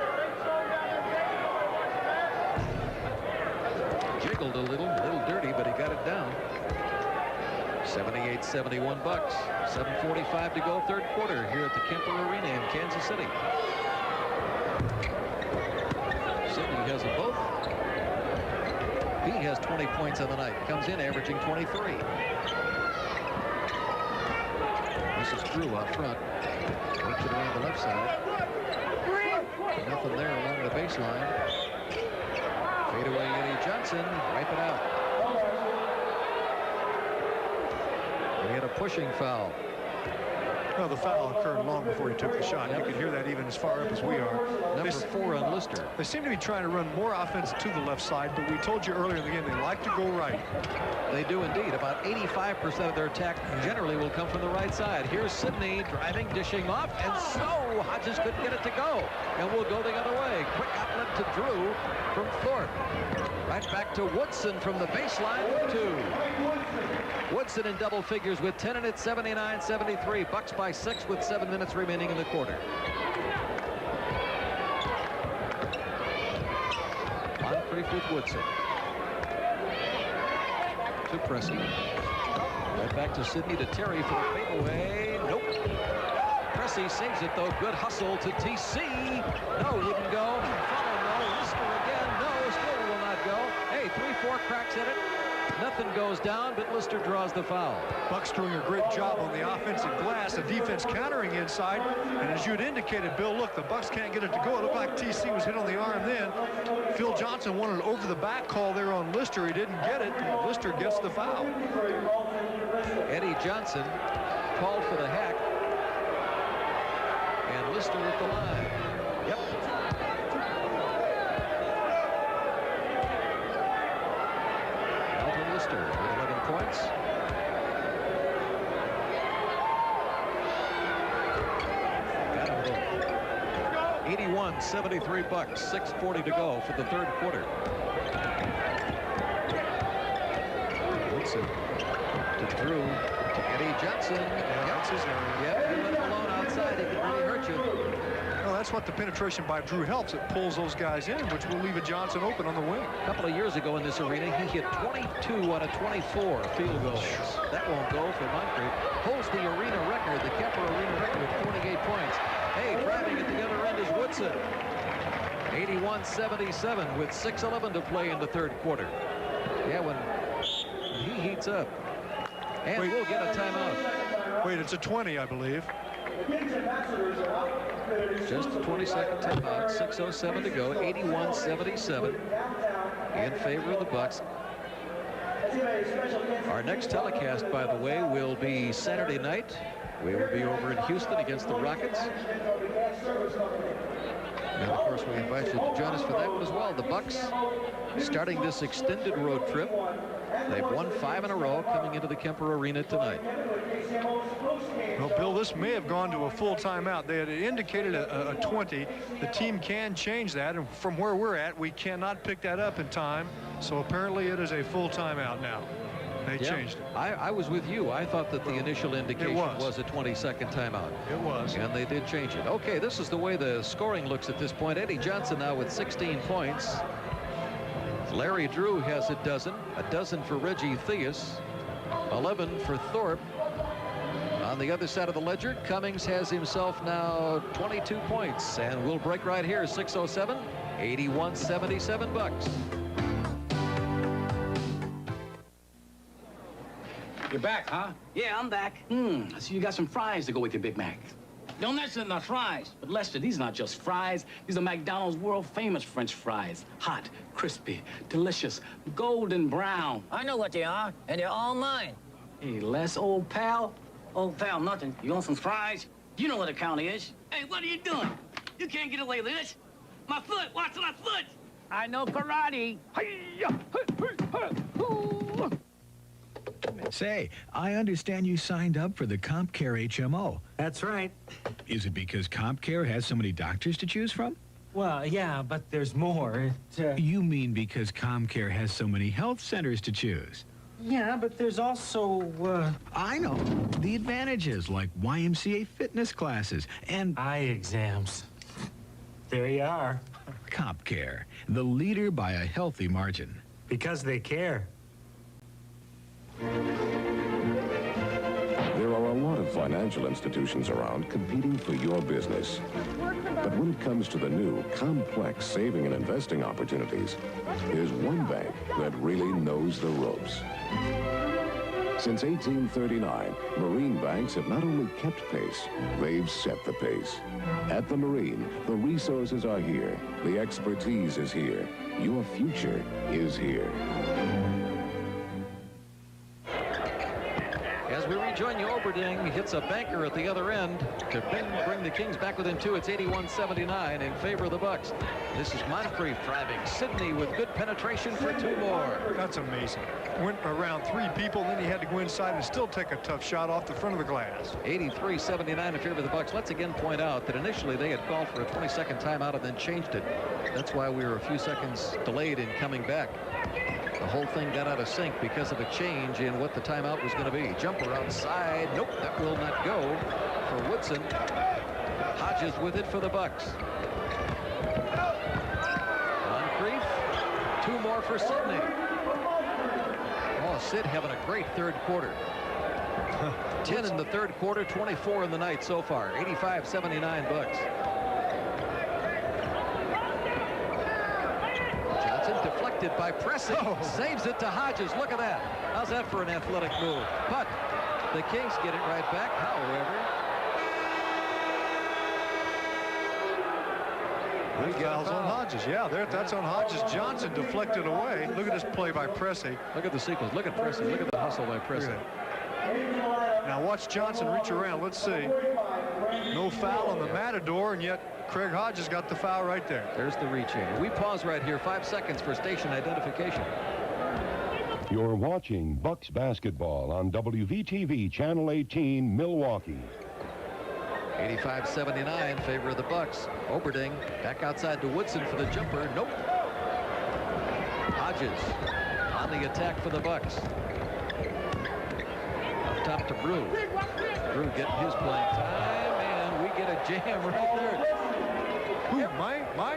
Jiggled a little dirty, but he got it down. 78-71 Bucks. 7:45 to go, 3rd quarter here at the Kemper Arena in Kansas City. Sidney has them both. He has 20 points on the night. Comes in averaging 23. This is Drew up front. Works it around the left side. Nothing there along the baseline. Fadeaway Eddie Johnson. Wipe it out. We had a pushing foul. Well, the foul occurred long before he took the shot. You could hear that even as far up as we are. Number 4 on Lister. They seem to be trying to run more offense to the left side, but we told you earlier in the game they like to go right. They do indeed. About 85% of their attack generally will come from the right side. Here's Sidney driving, dishing off, and so Hodges couldn't get it to go. And we'll go the other way. Quick outlet to Drew from Thorpe. Right back to Woodson from the baseline for 2. Woodson in double figures with 10, and it's 79-73. Bucks by 6 with 7 minutes remaining in the quarter. Moncrief with Woodson. To Pressey. Right back to Sidney, to Terry for the fadeaway. Nope. Pressey saves it though. Good hustle to TC. No, wouldn't go. Follow no. Lister again. No, still will not go. Hey, 3-4 cracks at it. Nothing goes down, but Lister draws the foul. Bucks doing a great job on the offensive glass. The defense countering inside. And as you had indicated, Bill, look, the Bucks can't get it to go. It looked like TC was hit on the arm then. Phil Johnson wanted an over-the-back call there on Lister. He didn't get it. Lister gets the foul. Eddie Johnson called for the hack. And Lister at the line. Yep. Alton Lister with 11 points. Got him both. 81-73 Bucks. 6:40 to go for the third quarter. Woodson to Drew to Eddie Johnson. That's his area. Yep, you let him alone outside, he can really hurt you. Well, that's what the penetration by Drew helps. It pulls those guys in, which will leave a Johnson open on the wing. A couple of years ago in this arena, he hit 22 out of 24 field goals. That won't go for Moncrief. Holds the arena record, the Kemper Arena record with 48 points. Hey, driving at the other end is Woodson. 81-77 with 6:11 to play in the third quarter. Yeah, when he heats up. And we'll get a timeout. Wait, it's a 20, I believe. Just a 20-second timeout. 6:07 to go. 81-77 in favor of the Bucks. Our next telecast, by the way, will be Saturday night. We will be over in Houston against the Rockets. And of course, we invite you to join us for that one as well. The Bucks starting this extended road trip. They've won 5 in a row coming into the Kemper Arena tonight. Well, Bill, this may have gone to a full timeout. They had indicated a 20. The team can change that, and from where we're at, we cannot pick that up in time. So apparently it is a full timeout now. They changed it. I was with you. I thought that the initial indication was a 20-second timeout. It was. And they did change it. Okay, this is the way the scoring looks at this point. Eddie Johnson now with 16 points. Larry Drew has a dozen for Reggie Theus, 11 for Thorpe. On the other side of the ledger, Cummings has himself now 22 points, and we'll break right here. 6:07, 81-77 Bucks. You're back, huh? Yeah, I'm back. I see you got some fries to go with your Big Mac. Don't mention the fries. But Lester, these are not just fries. These are McDonald's world-famous French fries. Hot, crispy, delicious, golden brown. I know what they are, and they're all mine. Hey, Les, old pal. Old pal, nothing. You want some fries? You know what the county is. Hey, what are you doing? You can't get away with this. My foot, watch my foot. I know karate. Say, I understand you signed up for the CompCare HMO. That's right. Is it because CompCare has so many doctors to choose from? Well, yeah, but there's more. You mean because CompCare has so many health centers to choose? Yeah, but there's also, I know. The advantages, like YMCA fitness classes and eye exams. There you are. CompCare, the leader by a healthy margin. Because they care. There are a lot of financial institutions around competing for your business. But when it comes to the new, complex saving and investing opportunities, there's one bank that really knows the ropes. Since 1839, Marine banks have not only kept pace, they've set the pace. At the Marine, the resources are here, the expertise is here, your future is here. As we rejoin you over Oberding hits a banker at the other end to bring the Kings back within 2. It's 81-79 in favor of the Bucks. This is Moncrief driving. Sidney with good penetration for 2 more. That's amazing. Went around 3 people, then he had to go inside and still take a tough shot off the front of the glass. 83-79 in favor of the Bucks. Let's again point out that initially they had called for a 20-second timeout and then changed it. That's why we were a few seconds delayed in coming back. The whole thing got out of sync because of a change in what the timeout was going to be. Jumper outside. Nope, that will not go for Woodson. Hodges with it for the Bucks. Moncrief. 2 more for Sidney. Oh, Sid having a great third quarter. 10 in the third quarter, 24 in the night so far. 85-79 Bucks. Deflected by Pressey. Saves it to Hodges. Look at that. How's that for an athletic move? But the Kings get it right back. However, Good fouls on Hodges. Yeah, that's on Hodges. Johnson deflected away. Look at this play by Pressey. Look at the sequence. Look at Pressey. Look at the hustle by Pressey. Now watch Johnson reach around. Let's see. No foul on the Matador, and yet Craig Hodges got the foul right there. There's the reach in. We pause right here. 5 seconds for station identification. You're watching Bucks basketball on WVTV Channel 18, Milwaukee. 85-79 in favor of the Bucks. Oberding back outside to Woodson for the jumper. Nope. Hodges on the attack for the Bucks. Up top to Brew. Brew getting his playing time, and we get a jam right there. Who,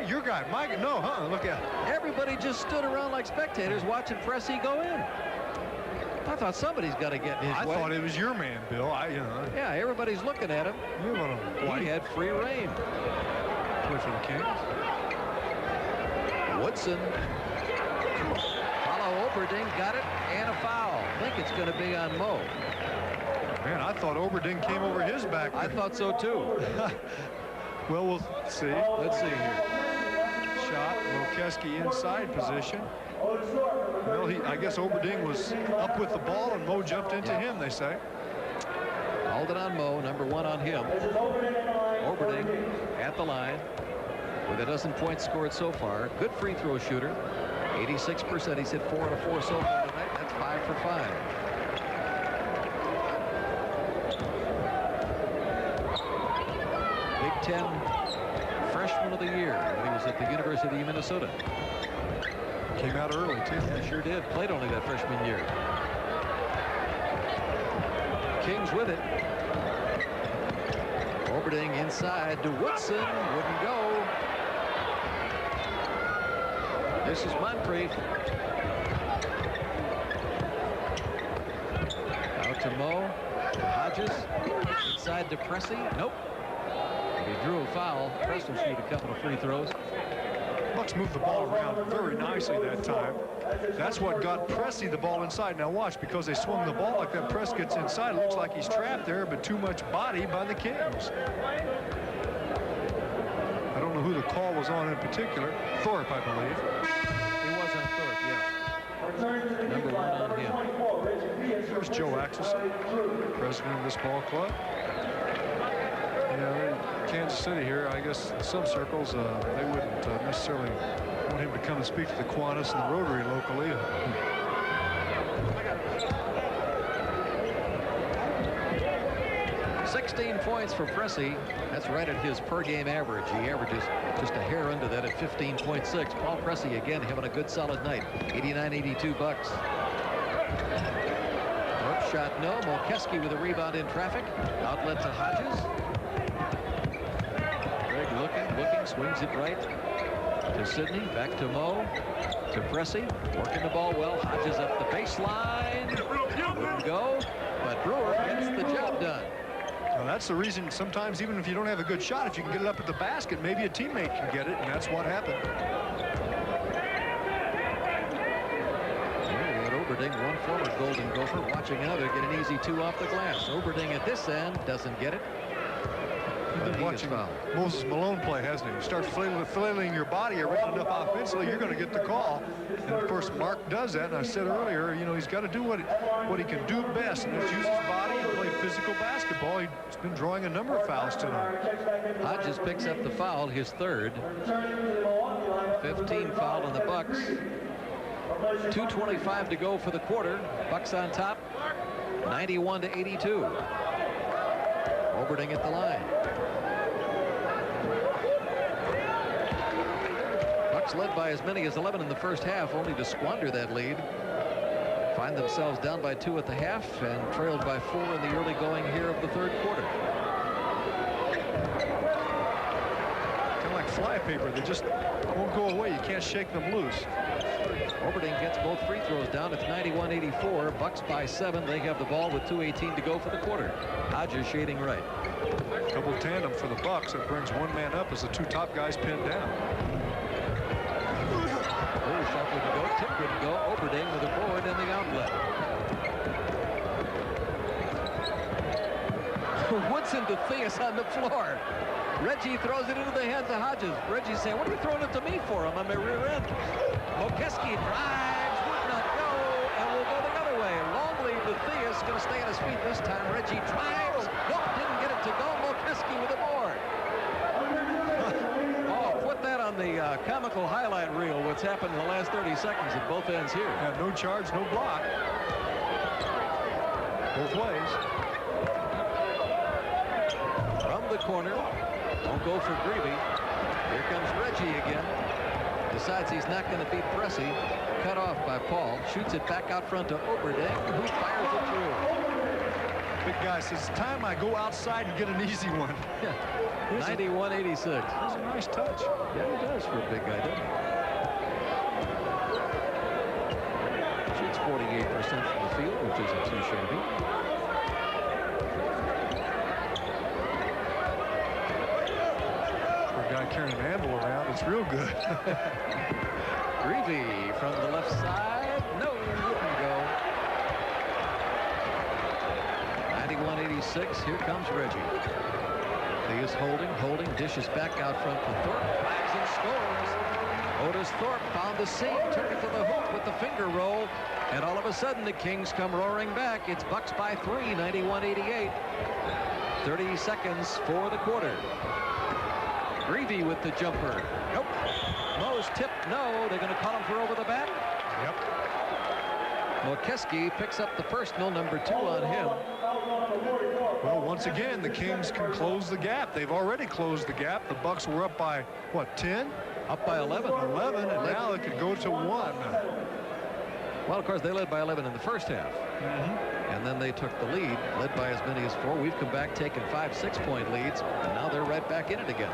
your guy, Mike? No, look at it. Everybody just stood around like spectators watching Pressey go in. I thought somebody's got to get in his way. I thought it was your man, Bill. Yeah, everybody's looking at him. He had free reign. Play for the Kings. Woodson. Follow Oberding, got it, and a foul. I think it's going to be on Mo. Man, I thought Oberding came over his back. I thought so too. Well, we'll see. Let's see here. Shot, Mokeski inside position. Well, I guess Oberding was up with the ball, and Mo jumped into him, they say. Called it on Mo, number 1 on him. Oberding at the line with a dozen points scored so far. Good free throw shooter. 86%. He's hit 4 out of 4 so far tonight. That's 5 for 5. Big Ten Freshman of the Year when he was at the University of Minnesota. Came out early, too. He sure did. Played only that freshman year. Kings with it. Oberding inside to Woodson. Wouldn't go. This is Moncrief. Out to Mo. To Hodges. Inside to Pressey. Nope. He drew a foul. Press will shoot a couple of free throws. Bucks moved the ball around very nicely that time. That's what got Pressey the ball inside. Now watch, because they swung the ball like that, Press gets inside. It looks like he's trapped there, but too much body by the Kings. I don't know who the call was on in particular. Thorpe, I believe. He was on Thorpe, yeah. Number 1 on him. There's Joe Axelson, president of this ball club. Kansas City here, I guess in some circles, they wouldn't necessarily want him to come and speak to the Kiwanis and the Rotary locally. 16 points for Pressey. That's right at his per-game average. He averages just a hair under that at 15.6. Paul Pressey again having a good solid night. 89-82 Bucks. Thorpe shot no. Mokeski with a rebound in traffic. Outlet to Hodges. Greg looking, swings it right to Sidney. Back to Mo. To Pressey. Working the ball well. Hodges up the baseline. Wouldn't go. But Brewer gets the job done. Well, that's the reason sometimes, even if you don't have a good shot, if you can get it up at the basket, maybe a teammate can get it, and that's what happened. Oberding, one former Golden Gopher, watching another get an easy 2 off the glass. Oberding at this end doesn't get it. You've been watching Moses Malone play, hasn't he? You start flailing your body around enough offensively, you're going to get the call. And of course, Mark does that. And I said earlier, you know, he's got to do what he can do best, and that's use his body and play physical basketball. He's been drawing a number of fouls tonight. Hodges picks up the foul, his third. 15 foul on the Bucks. 2:25 to go for the quarter. Bucks on top, 91-82. Oberding at the line. Bucks led by as many as 11 in the first half, only to squander that lead. Find themselves down by 2 at the half and trailed by 4 in the early going here of the third quarter. Kind of like flypaper. They just won't go away. You can't shake them loose. Oberding gets both free throws down. It's 91-84. Bucks by 7. They have the ball with 2:18 to go for the quarter. Hodges shading right. Double tandem for the Bucks. It brings one man up as the two top guys pinned down. Shot wouldn't go. Tip wouldn't go. Oberding with a board and the outlet. Woodson to Theus on the floor. Reggie throws it into the hands of Hodges. Reggie saying, "What are you throwing it to me for? I'm on my rear end." Mokeski drives, would not go, and will go the other way. Long lead to Theus, going to stay on his feet this time. Reggie drives. Nope, didn't get it to go. Mokeski with a board. Oh, put that on the comical highlight reel, what's happened in the last 30 seconds at both ends here. Yeah, no charge, no block. Both ways. From the corner, won't go for Greavy. Here comes Reggie again. Decides he's not going to beat Pressey. Cut off by Paul. Shoots it back out front to Oberding, who fires it through. Big guy says, "It's time I go outside and get an easy one." 91-86. That's a nice touch. Yeah, he does for a big guy, doesn't he? Shoots 48% from the field, which isn't too shabby. For a guy carrying an anvil around, it's real good. Greavy from the left side. No, wouldn't go. 91-86. Here comes Reggie. He is holding, dishes back out front to Thorpe, flags and scores. Otis Thorpe found the seam, took it to the hoop with the finger roll, and all of a sudden the Kings come roaring back. It's Bucks by 3, 91-88. 30 seconds for the quarter. Greavy with the jumper. Nope. Moe's tip, no. They're going to call him for over the bat. Yep. Mokeski picks up the personal, number 2 on him. Well, once again, the Kings can close the gap. They've already closed the gap. The Bucks were up by, what, 10? Up by 11. 11, and now it could go to 1. Well, of course, they led by 11 in the first half. And then they took the lead, led by as many as 4. We've come back, taken 5 6-point leads, and now they're right back in it again.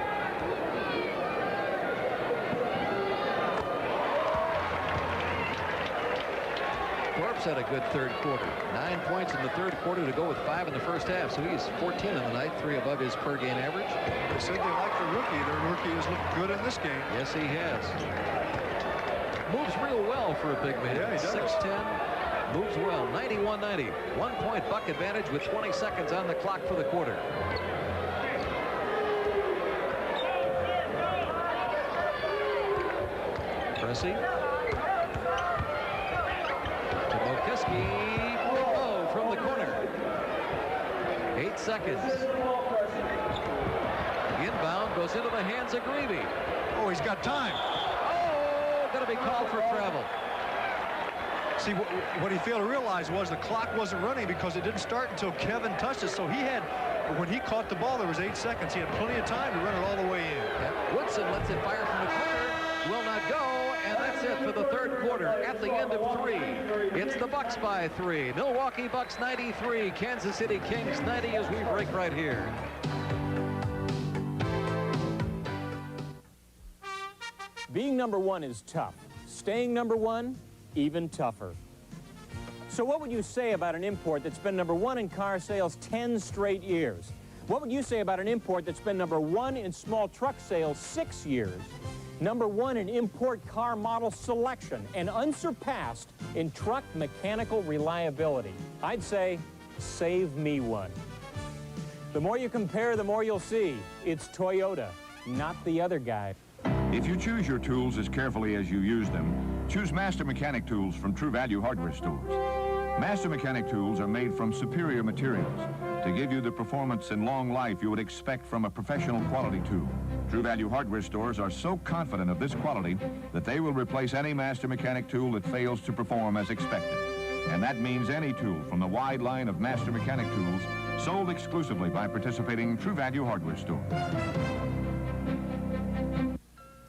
Thorpe's had a good third quarter. 9 points in the third quarter to go with 5 in the first half. So he's 14 in the night, 3 above his per game average. They said they like the rookie. Their rookie has looked good in this game. Yes, he has. Moves real well for a big man. Yeah, he does. 6'10". Moves well. 91-90. 1-point Buck advantage with 20 seconds on the clock for the quarter. Pressey. To Mokeski. Oh, from the corner. 8 seconds. Inbound goes into the hands of Greavy. Oh, he's got time. Oh, going to be called for travel. See, what he failed to realize was the clock wasn't running because it didn't start until Kevin touched it. So he had, when he caught the ball, there was 8 seconds. He had plenty of time to run it all the way in. Yep. Woodson lets it fire from the corner. Will not go, and that's it for the third quarter. At the end of 3, it's the Bucks by 3. Milwaukee Bucks 93, Kansas City Kings 90 as we break right here. Being number 1 is tough. Staying number 1, even tougher. So what would you say about an import that's been number 1 in car sales 10 straight years? What would you say about an import that's been number 1 in small truck sales 6 years? Number 1 in import car model selection and unsurpassed in truck mechanical reliability. I'd say, save me one. The more you compare, the more you'll see. It's Toyota, not the other guy. If you choose your tools as carefully as you use them, choose Master Mechanic tools from True Value Hardware stores. Master Mechanic tools are made from superior materials to give you the performance and long life you would expect from a professional quality tool. True Value hardware stores are so confident of this quality that they will replace any master mechanic tool that fails to perform as expected. And that means any tool from the wide line of master mechanic tools sold exclusively by participating True Value hardware stores.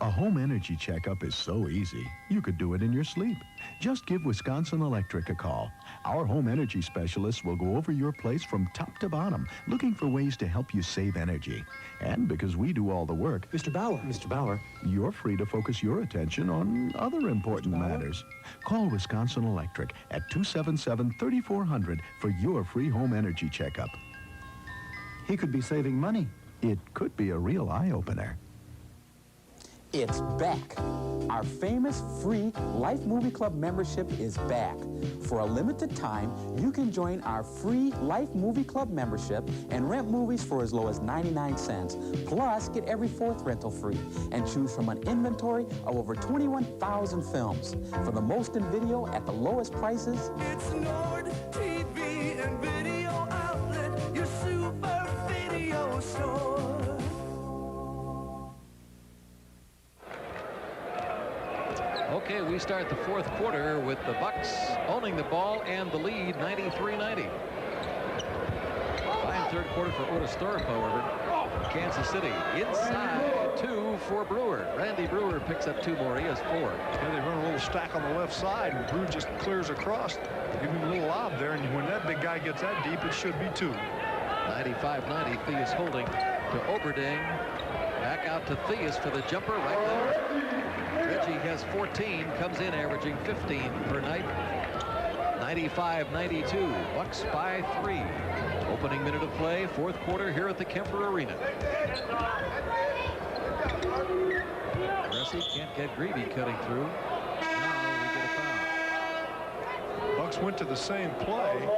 A home energy checkup is so easy, you could do it in your sleep. Just give Wisconsin Electric a call. Our home energy specialists will go over your place from top to bottom, looking for ways to help you save energy. And because we do all the work, Mr. Bauer, you're free to focus your attention on other important matters. Call Wisconsin Electric at 277-3400 for your free home energy checkup. He could be saving money. It could be a real eye-opener. It's back. Our famous free Life Movie Club membership is back. For a limited time, you can join our free Life Movie Club membership and rent movies for as low as 99 cents. Plus, get every fourth rental free and choose from an inventory of over 21,000 films. For the most in video at the lowest prices, It's Nord TV and Video Outlet, your super video store. Okay, we start the fourth quarter with the Bucks owning the ball and the lead 93-90. Fine third quarter for Otis Thorpe, however. Kansas City inside 2 for Brewer. Randy Brewer picks up 2 more. He has 4. Yeah, they run a little stack on the left side, and Brewer just clears across. Give him a little lob there, and when that big guy gets that deep, it should be 2. 95-90. Theus holding to Oberding. Back out to Theus for the jumper right there. Reggie has 14, comes in averaging 15 per night. 95-92, Bucks by 3. Opening minute of play, fourth quarter here at the Kemper Arena. Gressy can't get Greavy cutting through. Now we get a foul. Bucks went to the same play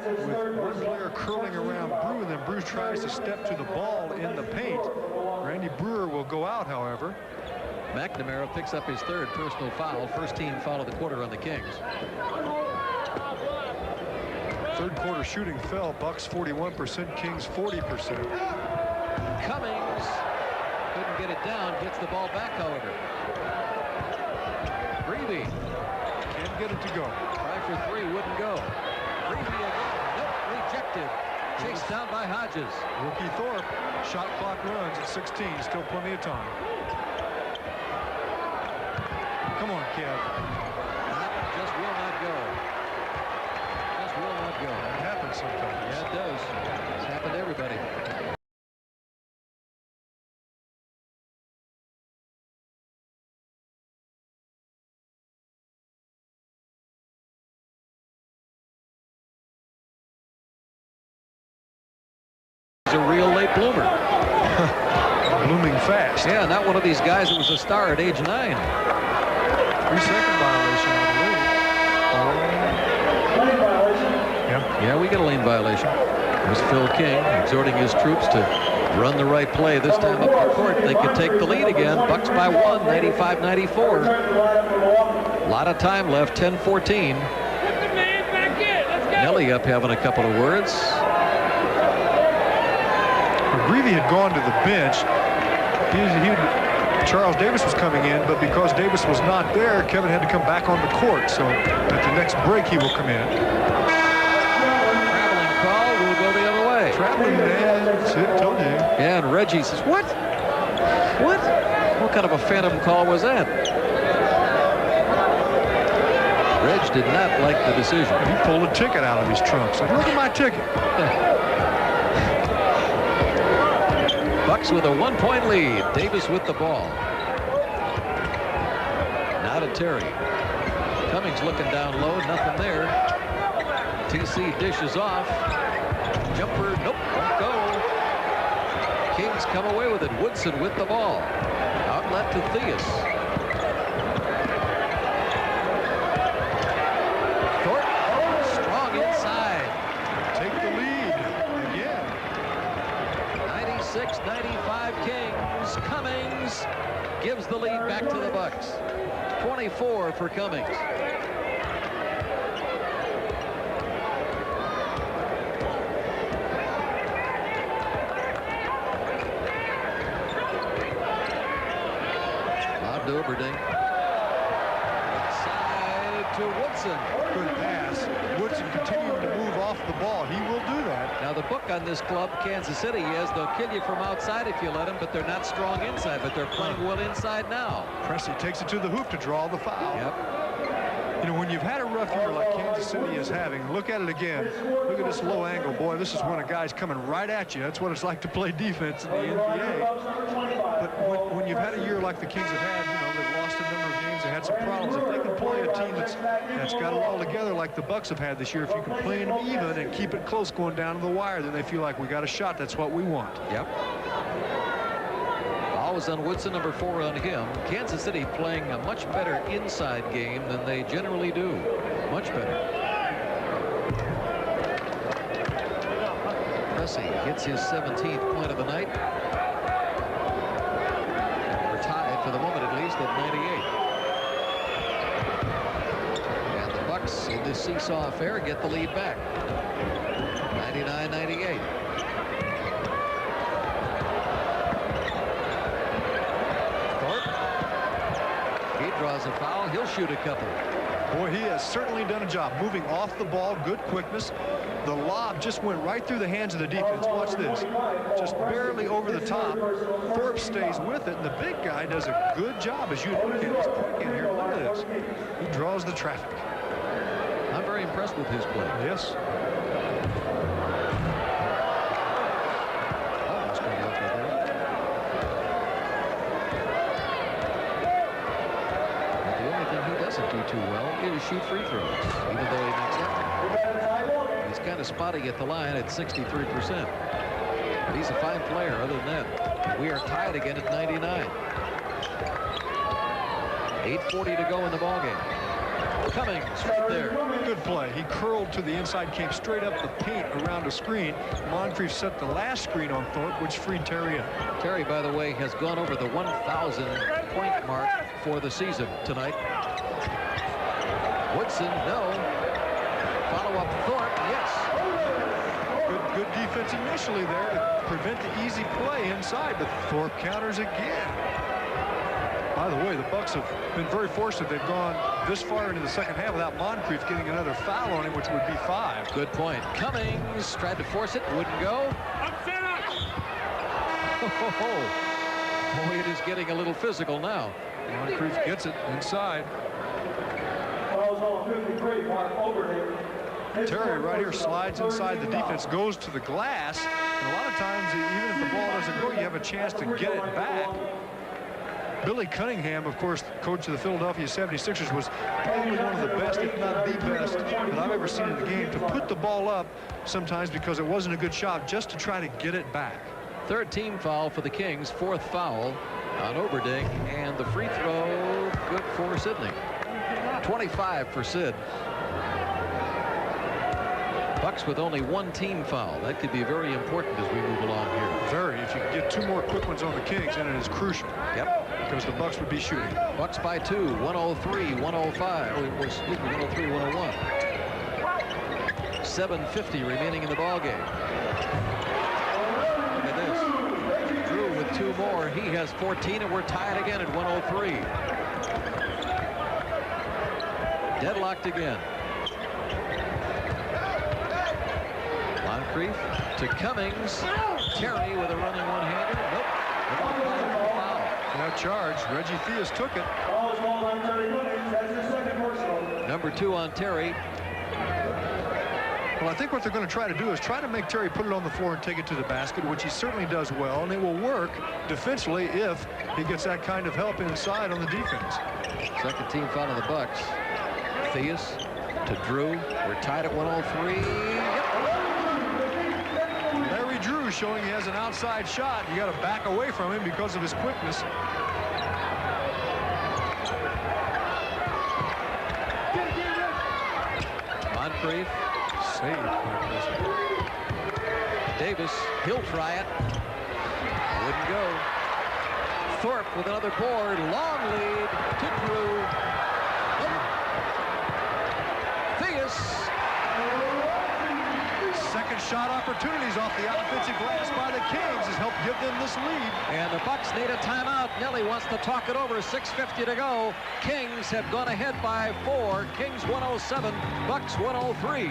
with one player curling around Brew, and then Brew tries to step to the ball in the paint. Randy Brewer will go out, however. McNamara picks up his 3rd personal foul. First team foul of the quarter on the Kings. Third quarter shooting fell. Bucks 41%, Kings 40%. Cummings couldn't get it down. Gets the ball back, however. Greavy can't get it to go. Try for 3, wouldn't go. Greavy again. Nope, rejected. Chased down by Hodges. Rookie Thorpe. Shot clock runs at 16. Still plenty of time. Come on, Kev. That just will not go. Just will not go. That happens sometimes. Yeah, it does. It's happened to everybody. He's a real late bloomer. Blooming fast. Yeah, not one of these guys that was a star at age 9. 3-second violation, I believe. Yeah, we get a lane violation. There's Phil King exhorting his troops to run the right play. This time up the court, they could take the lead again. Bucks by 1, 95-94. A lot of time left, 10-14. Nelly up having a couple of words. Greavy had gone to the bench. Charles Davis was coming in, but because Davis was not there, Kevin had to come back on the court. So at the next break, he will come in. Traveling call will go the other way. Traveling man, that's it, told you. Yeah, and Reggie says, what? What? What kind of a phantom call was that? Reg did not like the decision. He pulled a ticket out of his trunk. Said, look at my ticket. Bucks with a 1-point lead. Davis with the ball. Now to Terry. Cummings looking down low. Nothing there. TC dishes off. Jumper. Nope. Won't go. Kings come away with it. Woodson with the ball. Outlet to Theus. Thorpe. Strong inside. Take the lead again. 96-95 Kings. Cummings gives the lead back to the Bucks. 24 for Cummings. Woodson. Good pass. Woodson continuing to move off the ball. He will do that. Now the book on this club, Kansas City, is they'll kill you from outside if you let them, but they're not strong inside, but they're playing well inside now. Pressey takes it to the hoop to draw the foul. Yep. You know, when you've had a rough year like Kansas City is having, look at it again. Look at this low angle. Boy, this is when a guy's coming right at you. That's what it's like to play defense in the NBA. But when you've had a year like the Kings have had, you know, they've lost a number of games, they had some problems. If they can play a team that's got it all together like the Bucks have had this year, if you can play them even and keep it close going down to the wire, then they feel like we got a shot. That's what we want. Yep. Foul was on Woodson, number 4 on him. Kansas City playing a much better inside game than they generally do. Much better. Pressey hits his 17th point of the night. We're tied for the moment, at least, at 98. And the Bucks in this seesaw affair get the lead back. 99-98. Draws a foul. He'll shoot a couple. Boy, he has certainly done a job moving off the ball. Good quickness. The lob just went right through the hands of the defense. Watch this. Just barely over the top. Thorpe stays with it, and the big guy does a good job. As you look at his quick in here, look at this. He draws the traffic. I'm very impressed with his play. Yes. Too well is shoot free throws, even though he makes them. He's kind of spotty at the line at 63%. But he's a fine player other than that. We are tied again at 99. 8:40 to go in the ballgame. Cummings right there. Good play. He curled to the inside, came straight up the paint around a screen. Moncrief set the last screen on Thorpe, which freed Terry up. Terry, by the way, has gone over the 1,000 point mark for the season tonight. Woodson, no. Follow-up Thorpe, yes. Good defense initially there to prevent the easy play inside, but Thorpe counters again. By the way, the Bucks have been very fortunate. They've gone this far into the second half without Moncrief getting another foul on him, which would be 5. Good point. Cummings tried to force it, wouldn't go. Boy, it is getting a little physical now. Moncrief gets it inside. Terry right here slides inside the defense, goes to the glass, and a lot of times, even if the ball doesn't go, you have a chance to get it back. Billy Cunningham, of course, coach of the Philadelphia 76ers, was probably one of the best, if not the best, that I've ever seen in the game, to put the ball up sometimes because it wasn't a good shot, just to try to get it back. Third team foul for the Kings, 4th foul on Oberding, and the free throw good for Sidney. 25 for Sid. Bucks with only 1 team foul. That could be very important as we move along here. Very. If you can get 2 more quick ones on the Kings, then it is crucial. Yep. Because the Bucks would be shooting. Bucks by 2, 103-105. Or excuse me, 103-101. 7:50 remaining in the ball game. Look at this. Drew with 2 more. He has 14, and we're tied again at 103. Deadlocked again. Moncrief to Cummings. Terry with a running one-hander. Nope. Foul. That charge. Reggie Theus took it. Number 2 on Terry. Well, I think what they're going to try to do is try to make Terry put it on the floor and take it to the basket, which he certainly does well, and it will work defensively if he gets that kind of help inside on the defense. Second team foul of the Bucks. Theus to Drew. We're tied at 103. Yep. Larry Drew showing he has an outside shot. You got to back away from him because of his quickness. Moncrief. Saved by Preston. Davis, he'll try it. Wouldn't go. Thorpe with another board. Long lead to Drew. Theus. Second shot opportunities off the offensive glass by the Kings has helped give them this lead. And the Bucks need a timeout. Nelly wants to talk it over. 6:50 to go. Kings have gone ahead by 4. Kings 107, Bucks 103.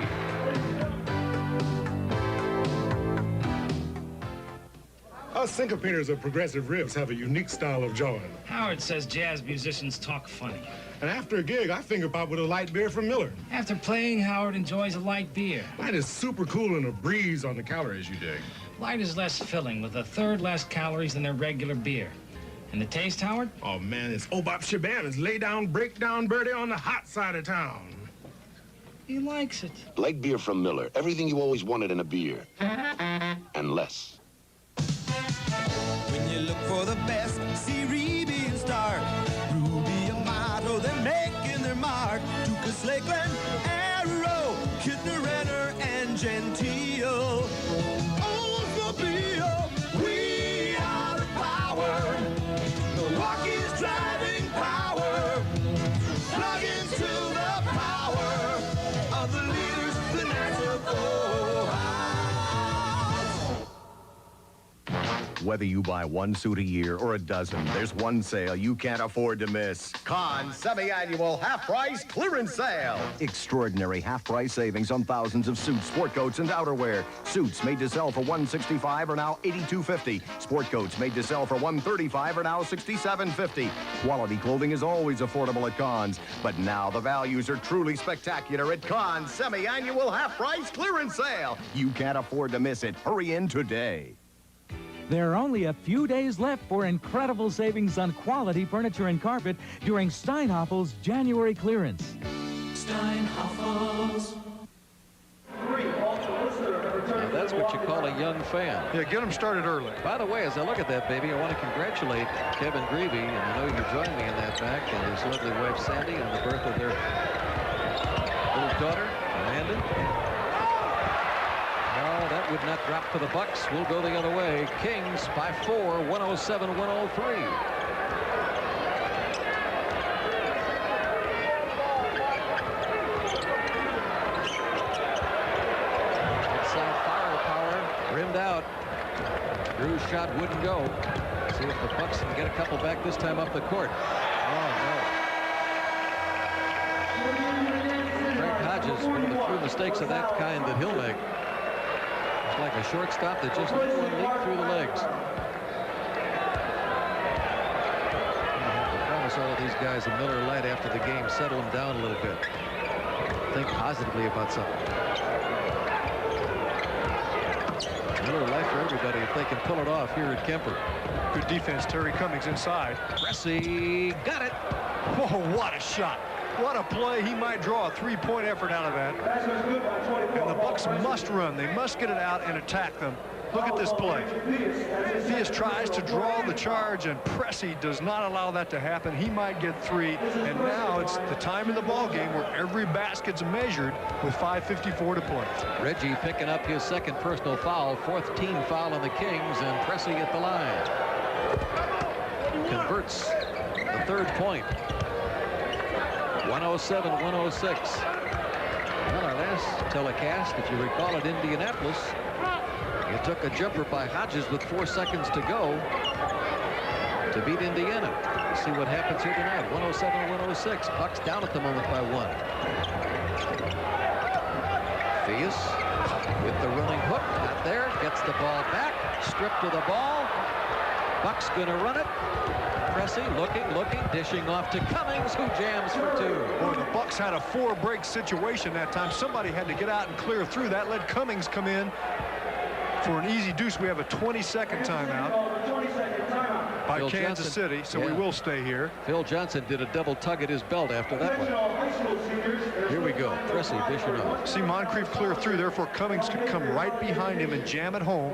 Us syncopators of progressive riffs have a unique style of jawing. Howard says jazz musicians talk funny. And after a gig, I finger pop with a light beer from Miller. After playing, Howard enjoys a light beer. Light is super cool and a breeze on the calories you dig. Light is less filling, with a third less calories than their regular beer. And the taste, Howard? Oh, man, it's Obop Shabanas. Lay down, break down, birdie on the hot side of town. He likes it. Light beer from Miller. Everything you always wanted in a beer. And less. When you look for the best, see Reby and Stark. Ruby Amato, they're making their mark. Dukas, Lakeland, Arrow, Kittner, Renner, and Gentile. Oldsmobile, we are the power. Milwaukee's driving power. Plug into the power of the leaders, the National Whether you buy one suit a year or a dozen, there's one sale you can't afford to miss. Con Semi-Annual Half-Price Clearance Sale. Extraordinary half-price savings on thousands of suits, sport coats, and outerwear. Suits made to sell for $165 are now $82.50. Sport coats made to sell for $135 are now $67.50. Quality clothing is always affordable at Cons, but now the values are truly spectacular at Cons Semi-Annual Half-Price Clearance Sale. You can't afford to miss it. Hurry in today. There are only a few days left for incredible savings on quality furniture and carpet during Steinhoffel's January clearance. Steinhoffel's. Now that's what you call a young fan. Yeah, get them started early. By the way, as I look at that baby, I want to congratulate Kevin Grevey, and I know you join me in that fact, and his lovely wife Sandy on the birth of their little daughter, Amanda. No, that would not drop for the Bucks. We'll go the other way. Kings by 4, 107-103. Inside firepower, rimmed out. Drew's shot wouldn't go. See if the Bucks can get a couple back this time up the court. Oh, no. Frank Hodges, one of the few mistakes of that kind that he'll make. Like a shortstop that just let one leak through the legs. I have to promise all of these guys a Miller Lite after the game, settle them down a little bit. Think positively about something. Miller Lite for everybody if they can pull it off here at Kemper. Good defense, Terry Cummings inside. Pressey got it. Whoa, what a shot. What a play. He might draw a three-point effort out of that. And the Bucks must run. They must get it out and attack them. Look at this play. Theus tries to draw the charge, and Pressey does not allow that to happen. He might get 3, and now it's the time in the ball game where every basket's measured with 5:54 to play. Reggie picking up his second personal foul, 4th team foul on the Kings, and Pressey at the line. Converts the 3rd point. 107-106. Well, our last telecast, if you recall, at Indianapolis, it took a jumper by Hodges with 4 seconds to go to beat Indiana. Let's see what happens here tonight. 107-106. Bucks down at the moment by 1. Theus with the running hook. Not there. Gets the ball back. Stripped to the ball. Bucks going to run it. Pressey looking, dishing off to Cummings, who jams for 2. Boy, the Bucks had a 4-break situation that time. Somebody had to get out and clear through. That let Cummings come in for an easy deuce. We have a 20-second timeout by Phil Kansas Johnson. City, so we will stay here. Phil Johnson did a double tug at his belt after that one. Here we go. Pressey dishing off. See Moncrief clear through, therefore Cummings could come right behind him and jam it home.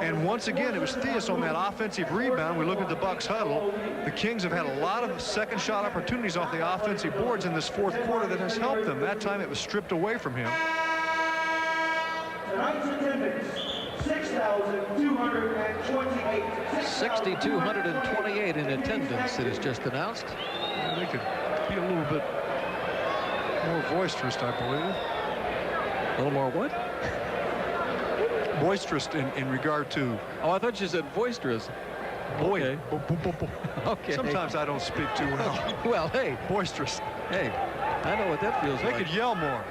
And once again, it was Theus on that offensive rebound. We look at the Bucks huddle. The Kings have had a lot of second shot opportunities off the offensive boards in this 4th quarter that has helped them. That time it was stripped away from him. Tonight's attendance, 6,228. 6,228 in attendance, it is just announced. Yeah, they could be a little bit more boisterous, I believe. A little more what? boisterous in regard to. Oh, I thought you said boisterous. Boy. Okay. Okay. Sometimes I don't speak too well. Well, hey. Boisterous. Hey, I know what that feels They like. could yell more.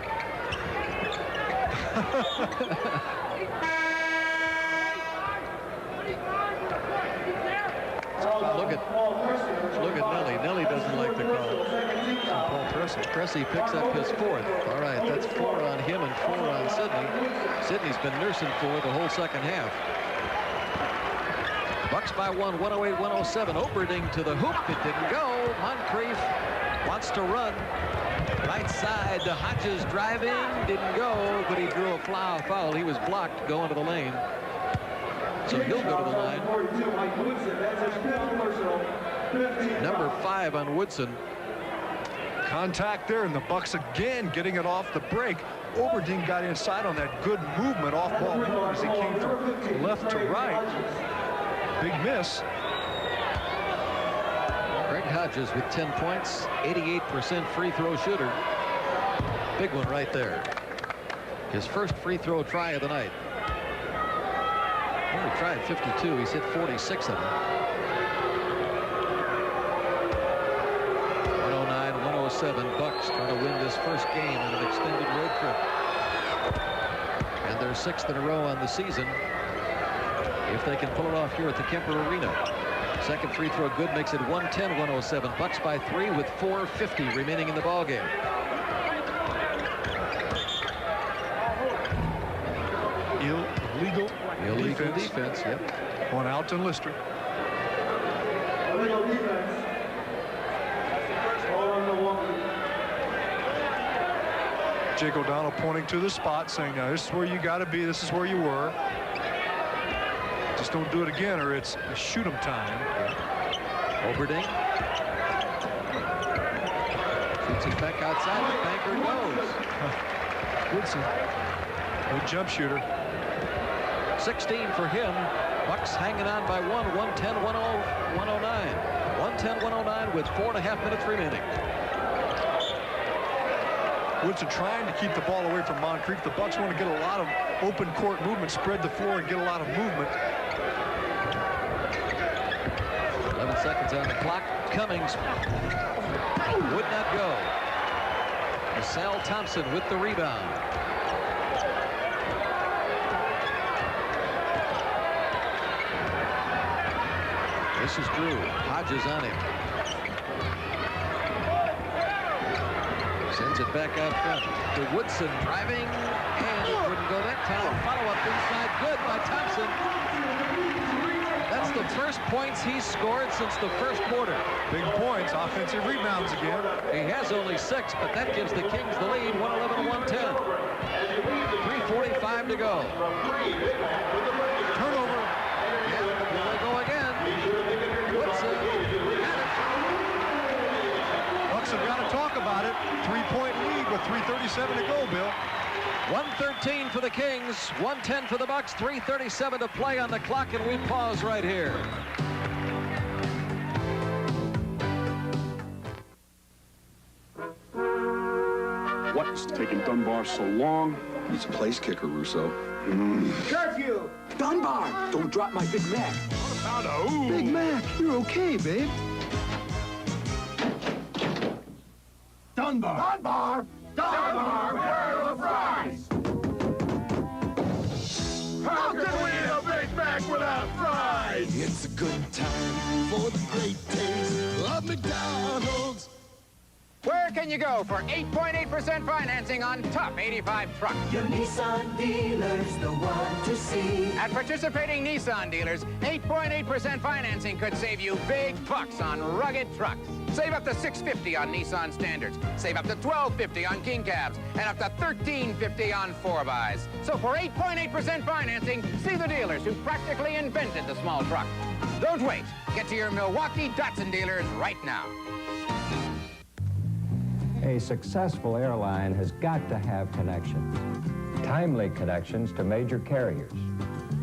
Look at Nelly. Nelly doesn't like the call. Paul Pressey. Pressey picks up his 4th. All right, that's 4 on him and 4 on Sidney. Sidney's been nursing 4 the whole second half. Bucks by 1, 108-107. Oberding to the hoop. It didn't go. Moncrief wants to run. Right side to Hodges driving. Didn't go, but he drew a foul. He was blocked going to the lane. So he'll go to the line. Number 5 on Woodson. Contact there, and the Bucks again getting it off the break. Oberding got inside on that good movement, off-ball movement as he came from left to right. Big miss. Greg Hodges with 10 points, 88% free throw shooter. Big one right there. His first free throw try of the night. He only tried 52. He's hit 46 of them. 109-107. Bucks trying to win this first game in an extended road trip. And they're 6th in a row on the season. If they can pull it off here at the Kemper Arena. Second free throw good, makes it 110-107. Bucks by 3 with 4:50 remaining in the ball game. Illegal defense, yep. On Alton Lister. Jake O'Donnell pointing to the spot, saying, now this is where you got to be, this is where you were. Just don't do it again, or it's shoot 'em time. Oberding. Shoots it back outside, the banker goes. Woodson, good jump shooter. 16 for him. Bucks hanging on by 1, 110-109. 110-109 with 4.5 minutes remaining. Woodson trying to keep the ball away from Moncrief. The Bucks want to get a lot of open court movement, spread the floor, and get a lot of movement. 11 seconds on the clock. Cummings would not go. Sal Thompson with the rebound. This is Drew. Hodges on him. Sends it back out front to Woodson driving, and it wouldn't go that time. Follow-up inside, good by Thompson. That's the first points he's scored since the first quarter. Big points, offensive rebounds again. He has only 6, but that gives the Kings the lead, 111-110. 3:45 to go. Turnover. Yeah, here they go again. Woodson. Bucks have got to talk about it. 3-point lead with 3:37 to go, Bill. 113 for the Kings, 110 for the Bucks, 3:37 to play on the clock, and we pause right here. What's taking Dunbar so long? He's a place kicker, Russo. Curfew! Dunbar! Don't drop my Big Mac. Big Mac, you're okay, babe. Dunbar! Dunbar! Dunbar! Where are the fries? How can we eat a Big Mac without fries? It's a good time for the great taste of McDonald's. Where can you go for 8.8% financing on top 85 trucks? Your Nissan dealer's the one to see. At participating Nissan dealers, 8.8% financing could save you big bucks on rugged trucks. Save up to $650 on Nissan Standards. Save up to $1,250 on King Cabs. And up to $1,350 on 4xs. So for 8.8% financing, see the dealers who practically invented the small truck. Don't wait. Get to your Milwaukee Datsun dealers right now. A successful airline has got to have connections, timely connections to major carriers.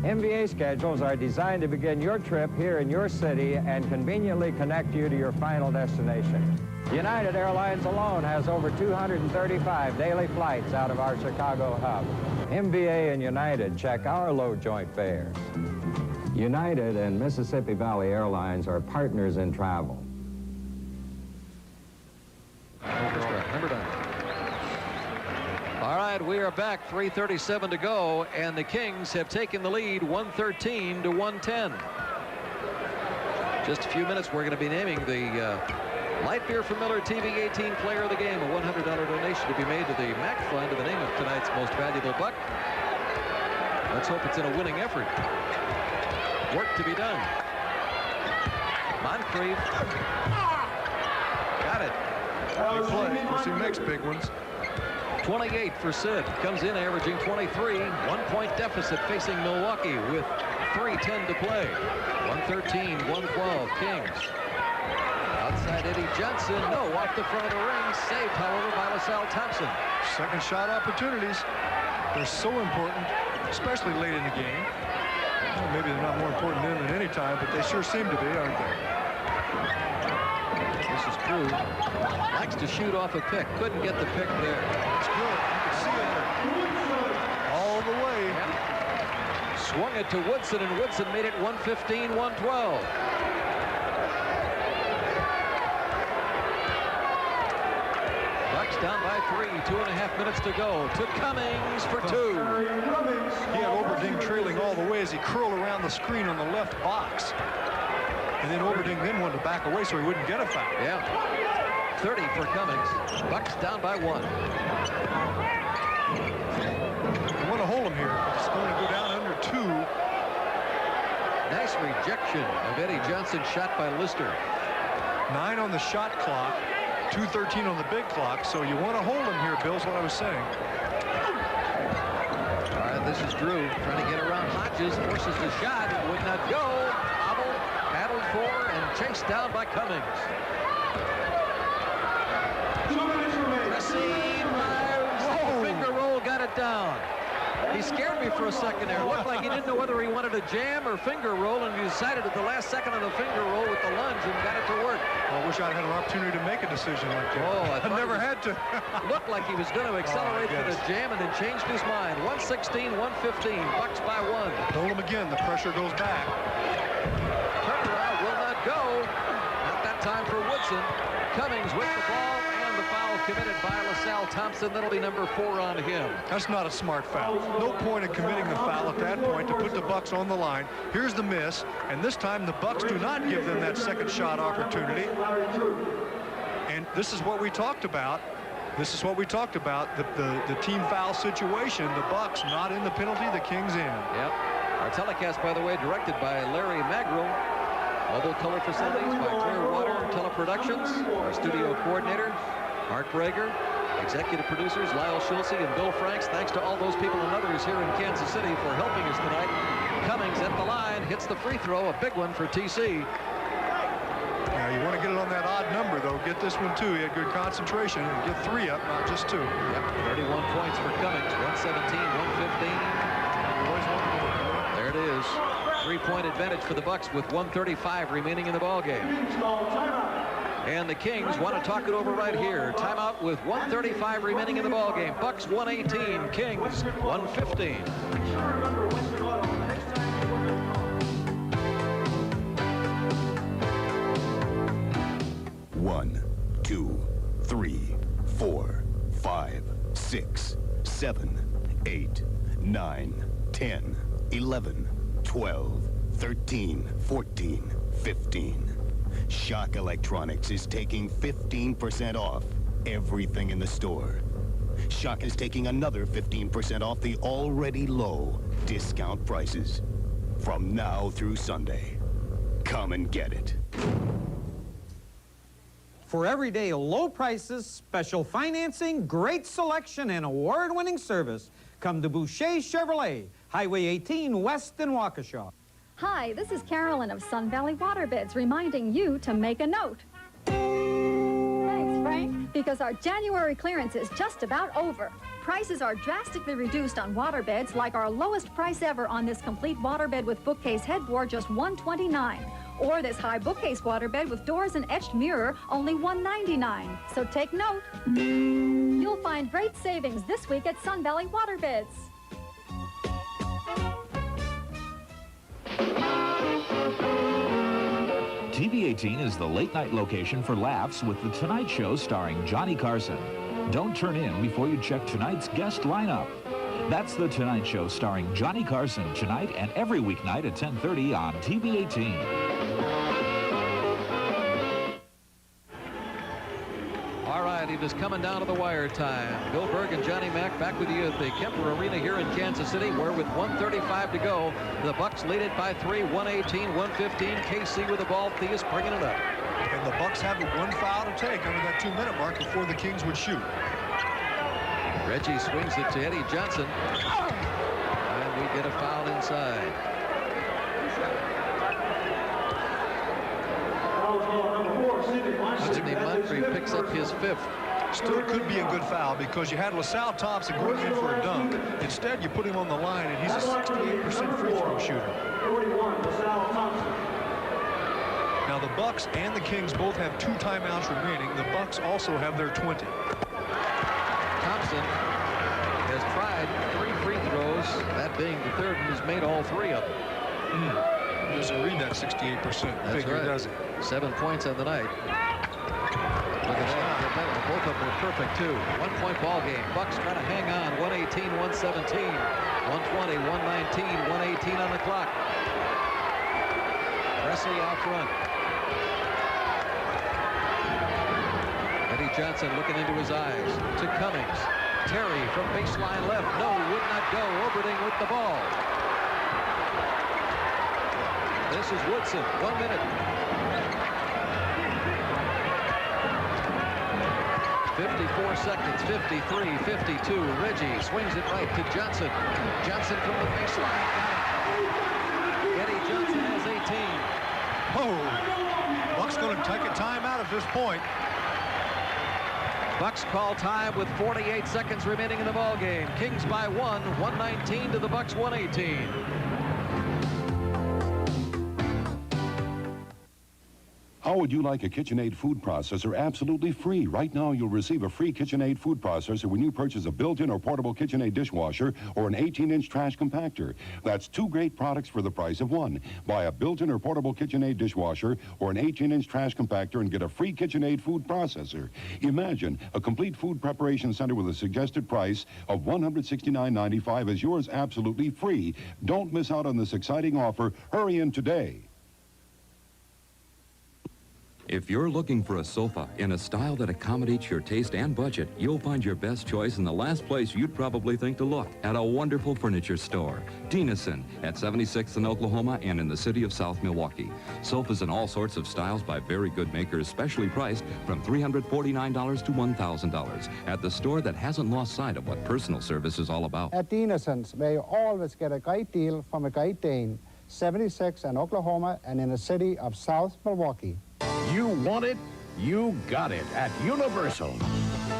MVA schedules are designed to begin your trip here in your city and conveniently connect you to your final destination. United Airlines alone has over 235 daily flights out of our Chicago hub. MVA and United check our low joint fares. United and Mississippi Valley Airlines are partners in travel. Number 9. All right, we are back, 3:37 to go, and the Kings have taken the lead 113 to 110. Just a few minutes, we're going to be naming the Light Beer from Miller TV 18 Player of the Game, a $100 donation to be made to the MAC Fund in the name of tonight's most valuable buck. Let's hope it's in a winning effort. Work to be done. Moncrief. Got it. Big play. Of course, he makes big ones. 28 for Sid. Comes in averaging 23. 1-point deficit facing Milwaukee with 3:10 to play. 113, 112, Kings. Outside Eddie Johnson. No, off the front of the ring. Saved, however, by LaSalle Thompson. Second shot opportunities. They're so important, especially late in the game. Well, maybe they're not more important then than any time, but they sure seem to be, aren't they? This is Drew. Likes to shoot off a pick. Couldn't get the pick there. It's good. You can see it all the way. Yep. Swung it to Woodson, and Woodson made it 115, 112. Bucks down by 3, 2.5 minutes to go. To Cummings for 2. He had Oberding trailing all the way as he curled around the screen on the left box. And then Oberding then wanted to back away so he wouldn't get a foul. Yeah. 30 for Cummings. Bucks down by 1. You want to hold him here. It's going to go down under 2. Nice rejection of Eddie Johnson's shot by Lister. 9 on the shot clock. 2:13 on the big clock, so you want to hold him here, Bill, is what I was saying. All right, this is Drew trying to get around Hodges, forces the shot, it would not go. Hobbled, paddled for, and chased down by Cummings. Received by finger roll, got it down. He scared me for a second there. It looked like he didn't know whether he wanted a jam or finger roll, and he decided at the last second on the finger roll with the lunge and got it to work. Well, I wish I had an opportunity to make a decision like that. Oh, I never had to. Looked like he was going to accelerate for the jam and then changed his mind. 116, 115, Bucks by 1. Hold him again. The pressure goes back. Turnaround will not go. Not that time for Woodson. Cummings with the ball and the foul committed by LaSalle Thompson. That'll be number 4 on him. That's not a smart foul. No point in committing the foul at that point to put the Bucks on the line. Here's the miss, and this time the Bucks do not give them that second shot opportunity. And this is what we talked about. This is what we talked about, the team foul situation. The Bucks not in the penalty, the Kings in. Yep. Our telecast, by the way, directed by Larry Magrill. Mobile color facilities by Clearwater Teleproductions. Our studio coordinator, Mark Brager. Executive producers, Lyle Schulze and Bill Franks. Thanks to all those people and others here in Kansas City for helping us tonight. Cummings at the line, hits the free throw, a big one for TC. Now, you want to get it on that odd number, though. Get this one, too. He had good concentration. And get 3 up, not just 2. Yep, 31 points for Cummings. 117, 115. There it is. 3-point advantage for the Bucks with 1:35 remaining in the ballgame. And the Kings want to talk it over right here. Timeout with 1:35 remaining in the ballgame. Bucks 118, Kings 115. One, 2, 3, 4, 5, 6, 7, 8, 9, 10, 11, 12, 13, 14, 15. Shock Electronics is taking 15% off everything in the store. Shock is taking another 15% off the already low discount prices from now through Sunday. Come and get it. For everyday low prices, special financing, great selection, and award-winning service, come to Boucher Chevrolet, Highway 18 West in Waukesha. Hi, this is Carolyn of Sun Valley Waterbeds reminding you to make a note. Thanks, Frank. Because our January clearance is just about over. Prices are drastically reduced on waterbeds, like our lowest price ever on this complete waterbed with bookcase headboard, just $129. Or this high bookcase waterbed with doors and etched mirror, only $199. So take note. You'll find great savings this week at Sun Valley Waterbeds. TV18 is the late-night location for laughs with The Tonight Show starring Johnny Carson. Don't turn in before you check tonight's guest lineup. That's The Tonight Show starring Johnny Carson tonight and every weeknight at 10:30 on TV18. All right, it is coming down to the wire time. Bill Berg and Johnny Mack back with you at the Kemper Arena here in Kansas City, where with 1:35 to go, the Bucks lead it by 3, 118-115. KC with the ball. Theus bringing it up. And the Bucks have one foul to take under that 2-minute mark before the Kings would shoot. Reggie swings it to Eddie Johnson. And we get a foul inside. Sidney Moncrief picks up his 5th. Still could be a good foul because you had LaSalle Thompson going in for a dunk. Instead, you put him on the line, and he's a 68% free throw shooter. Now, the Bucks and the Kings both have 2 timeouts remaining. The Bucks also have their 20. Thompson has tried 3 free throws, that being the 3rd, and has made all 3 of them. Doesn't read that 68% figure, right. does it? 7 points on the night. Look at that. Both of them were perfect, too. 1-point ball game. Bucks trying to hang on. 118-117. 120-119. 118 on the clock. Presley out front. Eddie Johnson looking into his eyes to Cummings. Terry from baseline left. No, would not go. Oberding with the ball. This is Woodson. 1 minute. 54 seconds. 53, 52. Reggie swings it right to Johnson. Johnson from the baseline. Eddie Johnson has 18. Oh, Bucks going to take a timeout at this point. Bucks call time with 48 seconds remaining in the ball game. Kings by 1, 119 to the Bucks 118. How would you like a KitchenAid food processor absolutely free? Right now, you'll receive a free KitchenAid food processor when you purchase a built-in or portable KitchenAid dishwasher or an 18-inch trash compactor. That's 2 great products for the price of 1. Buy a built-in or portable KitchenAid dishwasher or an 18-inch trash compactor and get a free KitchenAid food processor. Imagine a complete food preparation center with a suggested price of $169.95 is yours absolutely free. Don't miss out on this exciting offer. Hurry in today. If you're looking for a sofa in a style that accommodates your taste and budget, you'll find your best choice in the last place you'd probably think to look, at a wonderful furniture store. Denison at 76th and Oklahoma and in the city of South Milwaukee. Sofas in all sorts of styles by very good makers, specially priced from $349 to $1,000 at the store that hasn't lost sight of what personal service is all about. At Denison's, where you always get a great deal from a great Dane. 76 in Oklahoma and in the city of South Milwaukee. You want it, you got it at Universal.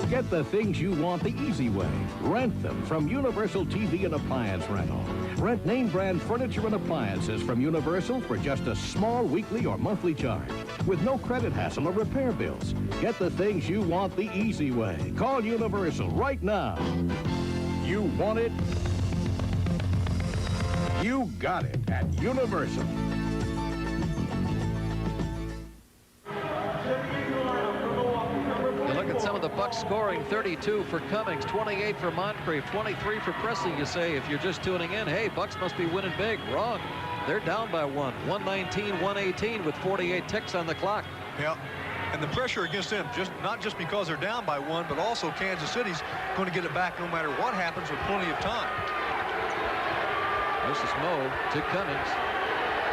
Get the things you want the easy way. Rent them from Universal TV and Appliance Rental. Rent name brand furniture and appliances from Universal for just a small weekly or monthly charge with no credit hassle or repair bills. Get the things you want the easy way. Call Universal right now. You want it, you got it at Universal. Some of the Bucks scoring. 32 for Cummings, 28 for Moncrief, 23 for Presley. You say, if you're just tuning in, hey, Bucks must be winning big. Wrong. They're down by 1. 119-118 with 48 ticks on the clock. Yeah, and the pressure against them, not just because they're down by 1, but also Kansas City's going to get it back no matter what happens with plenty of time. This is Moe to Cummings.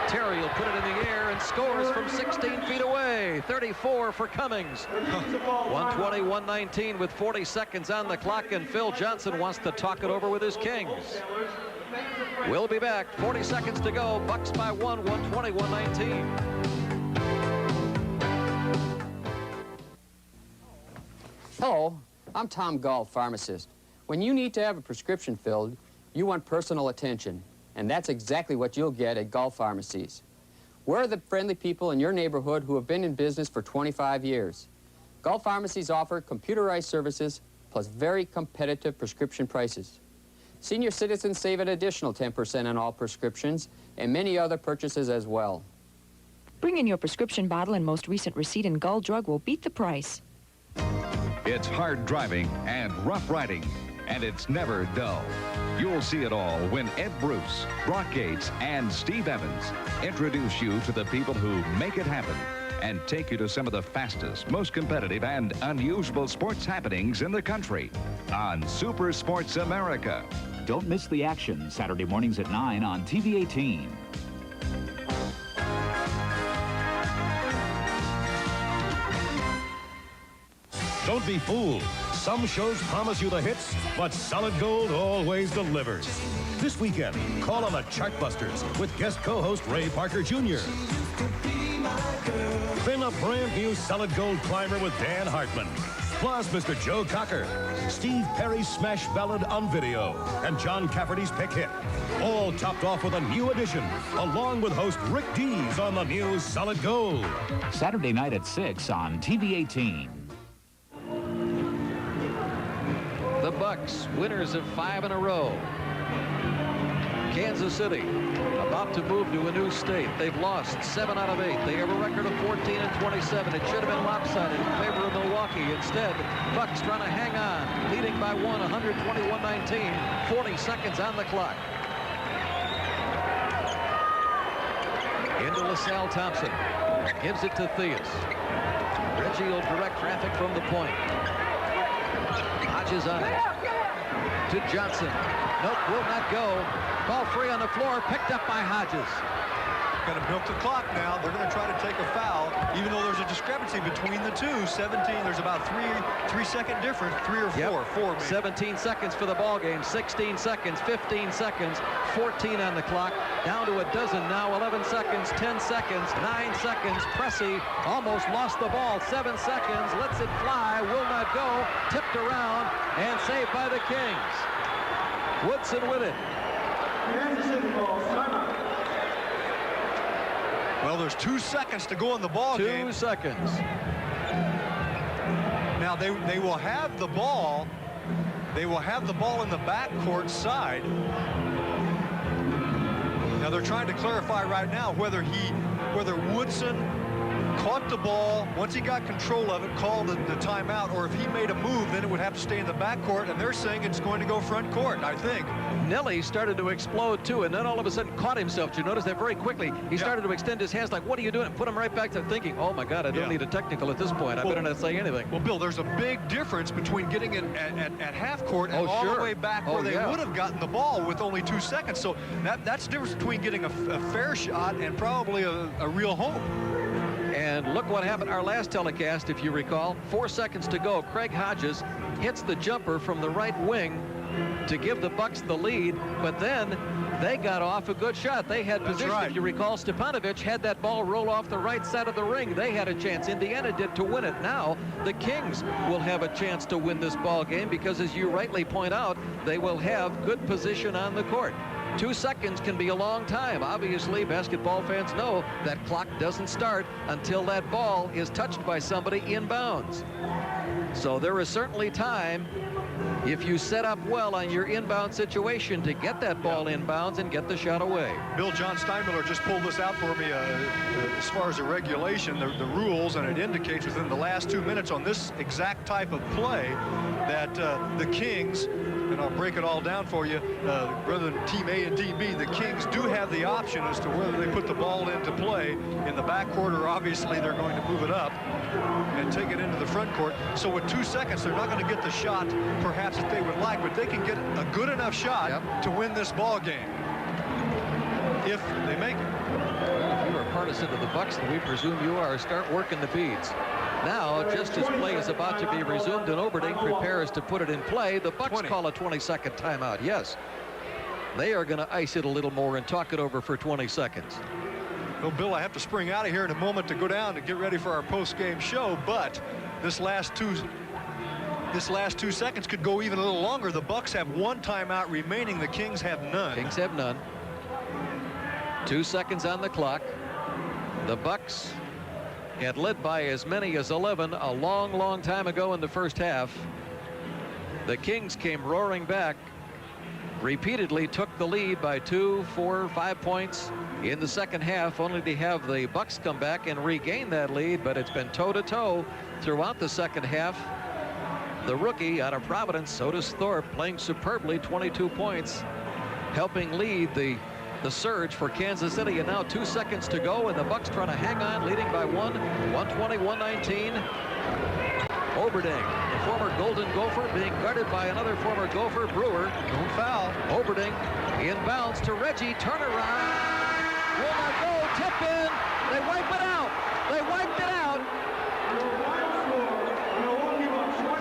Terry will put it in the air and scores from 16 feet away. 34 for Cummings. 120-119 with 40 seconds on the clock, and Phil Johnson wants to talk it over with his Kings. We'll be back. 40 seconds to go. Bucks by 1, 120-119. Hello, I'm Tom Gall, pharmacist. When you need to have a prescription filled, you want personal attention. And that's exactly what you'll get at Gulf Pharmacies. We're the friendly people in your neighborhood who have been in business for 25 years. Gulf Pharmacies offer computerized services plus very competitive prescription prices. Senior citizens save an additional 10% on all prescriptions and many other purchases as well. Bring in your prescription bottle and most recent receipt and Gull Drug will beat the price. It's hard driving and rough riding, and it's never dull. You'll see it all when Ed Bruce, Brock Gates, and Steve Evans introduce you to the people who make it happen and take you to some of the fastest, most competitive, and unusual sports happenings in the country on Super Sports America. Don't miss the action Saturday mornings at 9 on TV 18. Don't be fooled. Some shows promise you the hits, but Solid Gold always delivers. This weekend, call on the Chartbusters with guest co-host Ray Parker Jr. Then a brand new Solid Gold climber with Dan Hartman. Plus Mr. Joe Cocker, Steve Perry's smash ballad on video, and John Cafferty's pick hit. All topped off with a new edition, along with host Rick Dees on the new Solid Gold. Saturday night at 6 on TV 18. The Bucks, winners of 5 in a row. Kansas City, about to move to a new state. They've lost 7 out of 8. They have a record of 14 and 27. It should have been lopsided in favor of Milwaukee. Instead, Bucks trying to hang on, leading by 1, 121-19, 40 seconds on the clock. Into LaSalle Thompson, gives it to Theus. Reggie will direct traffic from the point. Hodges on it. To Johnson. Nope, will not go. Ball free on the floor, picked up by Hodges. Going to milk the clock now. They're going to try to take a foul, even though there's a discrepancy between the two. 17, there's about 3-second difference, 3 or 4. Yep. 4 maybe. 17 seconds for the ball game, 16 seconds, 15 seconds, 14 on the clock, down to a dozen now, 11 seconds, 10 seconds, 9 seconds. Pressey almost lost the ball, 7 seconds, lets it fly, will not go, tipped around, and saved by the Kings. Woodson with it. Well, there's 2 seconds to go in the ball game. 2 seconds. Now they will have the ball. They will have the ball in the backcourt side. Now they're trying to clarify right now whether Woodson caught the ball, once he got control of it, called the timeout, or if he made a move, then it would have to stay in the backcourt, and they're saying it's going to go front court, I think. Nelly started to explode too, and then all of a sudden caught himself. Did you notice that very quickly? He started to extend his hands like, what are you doing? And put him right back to thinking, oh my God, I don't need a technical at this point. I better not say anything. Well, Bill, there's a big difference between getting it at half court and all the way back where they would have gotten the ball with only 2 seconds. So that's the difference between getting a fair shot and probably a real home. And look what happened our last telecast, if you recall. 4 seconds to go. Craig Hodges hits the jumper from the right wing to give the Bucks the lead, but then they got off a good shot. They had position, if you recall. Stepanovic had that ball roll off the right side of the ring. They had a chance. Indiana did to win it. Now the Kings will have a chance to win this ball game because, as you rightly point out, they will have good position on the court. 2 seconds can be a long time. Obviously, basketball fans know that clock doesn't start until that ball is touched by somebody inbounds. So there is certainly time, if you set up well on your inbound situation, to get that ball inbounds and get the shot away. Bill, John Steinmiller just pulled this out for me as far as the regulation, the rules, and it indicates within the last 2 minutes on this exact type of play that the Kings, and I'll break it all down for you, rather than Team A and Team B, the Kings do have the option as to whether they put the ball into play in the backcourt, or obviously they're going to move it up and take it into the front court. So with 2 seconds, they're not going to get the shot perhaps that they would like, but they can get a good enough shot to win this ball game if they make it. Well, if you are partisan of the Bucks, and we presume you are, start working the beads. Now, just as play is about to be resumed and Oberding prepares to put it in play, the Bucks call a 20-second timeout. Yes, they are going to ice it a little more and talk it over for 20 seconds. Well, Bill, I have to spring out of here in a moment to go down to get ready for our post-game show, but this last two seconds could go even a little longer. The Bucks have 1 timeout remaining. The Kings have none. Kings have none. 2 seconds on the clock. The Bucks had led by as many as 11 a long, long time ago in the first half. The Kings came roaring back repeatedly took the lead by 2, 4, 5 points in the second half, only to have the Bucks come back and regain that lead, but it's been toe-to-toe throughout the second half. The rookie out of Providence, Otis Thorpe, playing superbly, 22 points, helping lead the surge for Kansas City. And now 2 seconds to go, and the Bucks trying to hang on, leading by 120-119. Oberding, the former Golden Gopher, being guarded by another former Gopher, Brewer. Don't foul. Oberding inbounds to Reggie. Turnaround. Will not go. Tip in. They wipe it out. They wiped it out.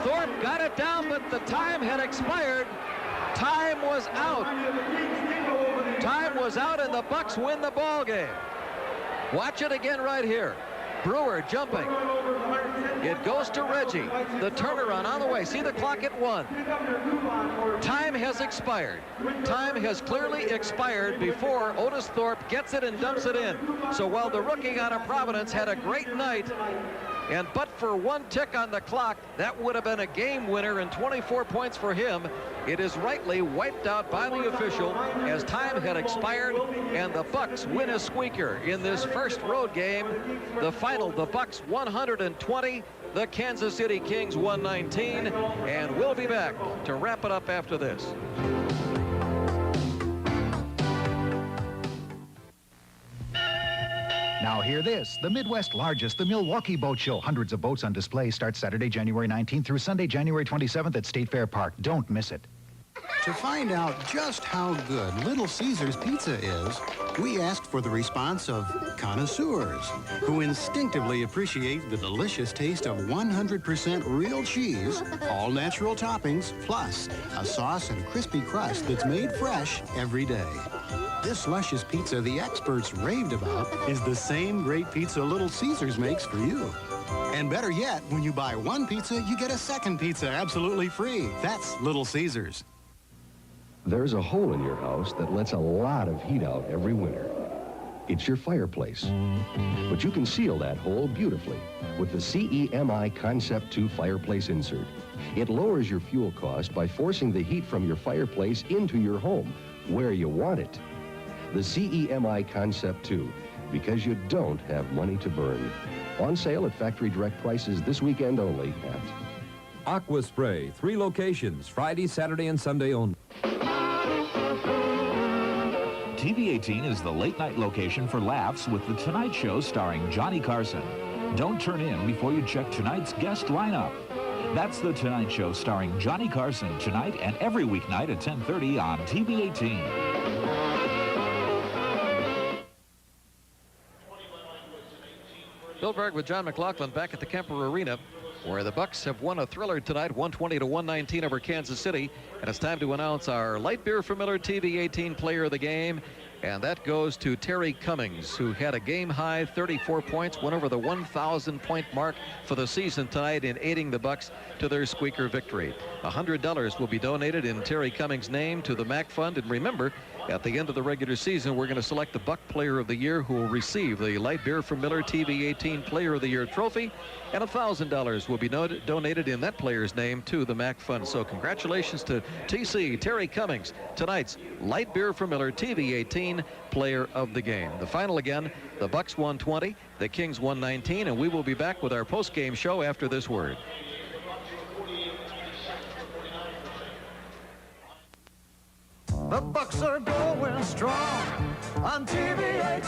Thorpe got it down, but the time had expired. Time was out. Time was out, and the Bucks win the ball game. Watch it again right here. Brewer jumping. It goes to Reggie. The turnaround on the way. See the clock at 1. Time has expired. Time has clearly expired before Otis Thorpe gets it and dumps it in. So while the rookie out of Providence had a great night, and but for 1 tick on the clock, that would have been a game winner and 24 points for him. It is rightly wiped out by the official as time had expired, and the Bucks win a squeaker in this first road game. The final, the Bucks 120, the Kansas City Kings 119, and we'll be back to wrap it up after this. Now hear this. The Midwest's largest, the Milwaukee Boat Show. Hundreds of boats on display. Starts Saturday, January 19th through Sunday, January 27th at State Fair Park. Don't miss it. To find out just how good Little Caesars Pizza is, we asked for the response of connoisseurs who instinctively appreciate the delicious taste of 100% real cheese, all natural toppings, plus a sauce and crispy crust that's made fresh every day. This luscious pizza the experts raved about is the same great pizza Little Caesars makes for you. And better yet, when you buy 1 pizza, you get a second pizza absolutely free. That's Little Caesars. There's a hole in your house that lets a lot of heat out every winter. It's your fireplace. But you can seal that hole beautifully with the CEMI Concept 2 fireplace insert. It lowers your fuel cost by forcing the heat from your fireplace into your home, where you want it. The CEMI Concept 2, because you don't have money to burn. On sale at factory direct prices this weekend only at Aqua Spray, 3 locations, Friday, Saturday, and Sunday only. TV18 is the late-night location for laughs with The Tonight Show starring Johnny Carson. Don't turn in before you check tonight's guest lineup. That's The Tonight Show starring Johnny Carson tonight and every weeknight at 10:30 on TV18. Bill Berg with John McLaughlin back at the Kemper Arena, where the Bucks have won a thriller tonight, 120-119 over Kansas City. And it's time to announce our Light Beer for Miller TV18 player of the game. And that goes to Terry Cummings, who had a game-high 34 points, went over the 1,000-point mark for the season tonight in aiding the Bucks to their squeaker victory. $100 will be donated in Terry Cummings' name to the MAC Fund. And remember, at the end of the regular season, we're going to select the Buck Player of the Year, who will receive the Light Beer from Miller TV18 Player of the Year trophy, and $1,000 will be donated in that player's name to the MAC Fund. So congratulations to TC Terry Cummings, tonight's Light Beer from Miller TV18 Player of the Game. The final again, the Bucks 120, the Kings 119, and we will be back with our post-game show after this word. The Bucks are going strong on TV18.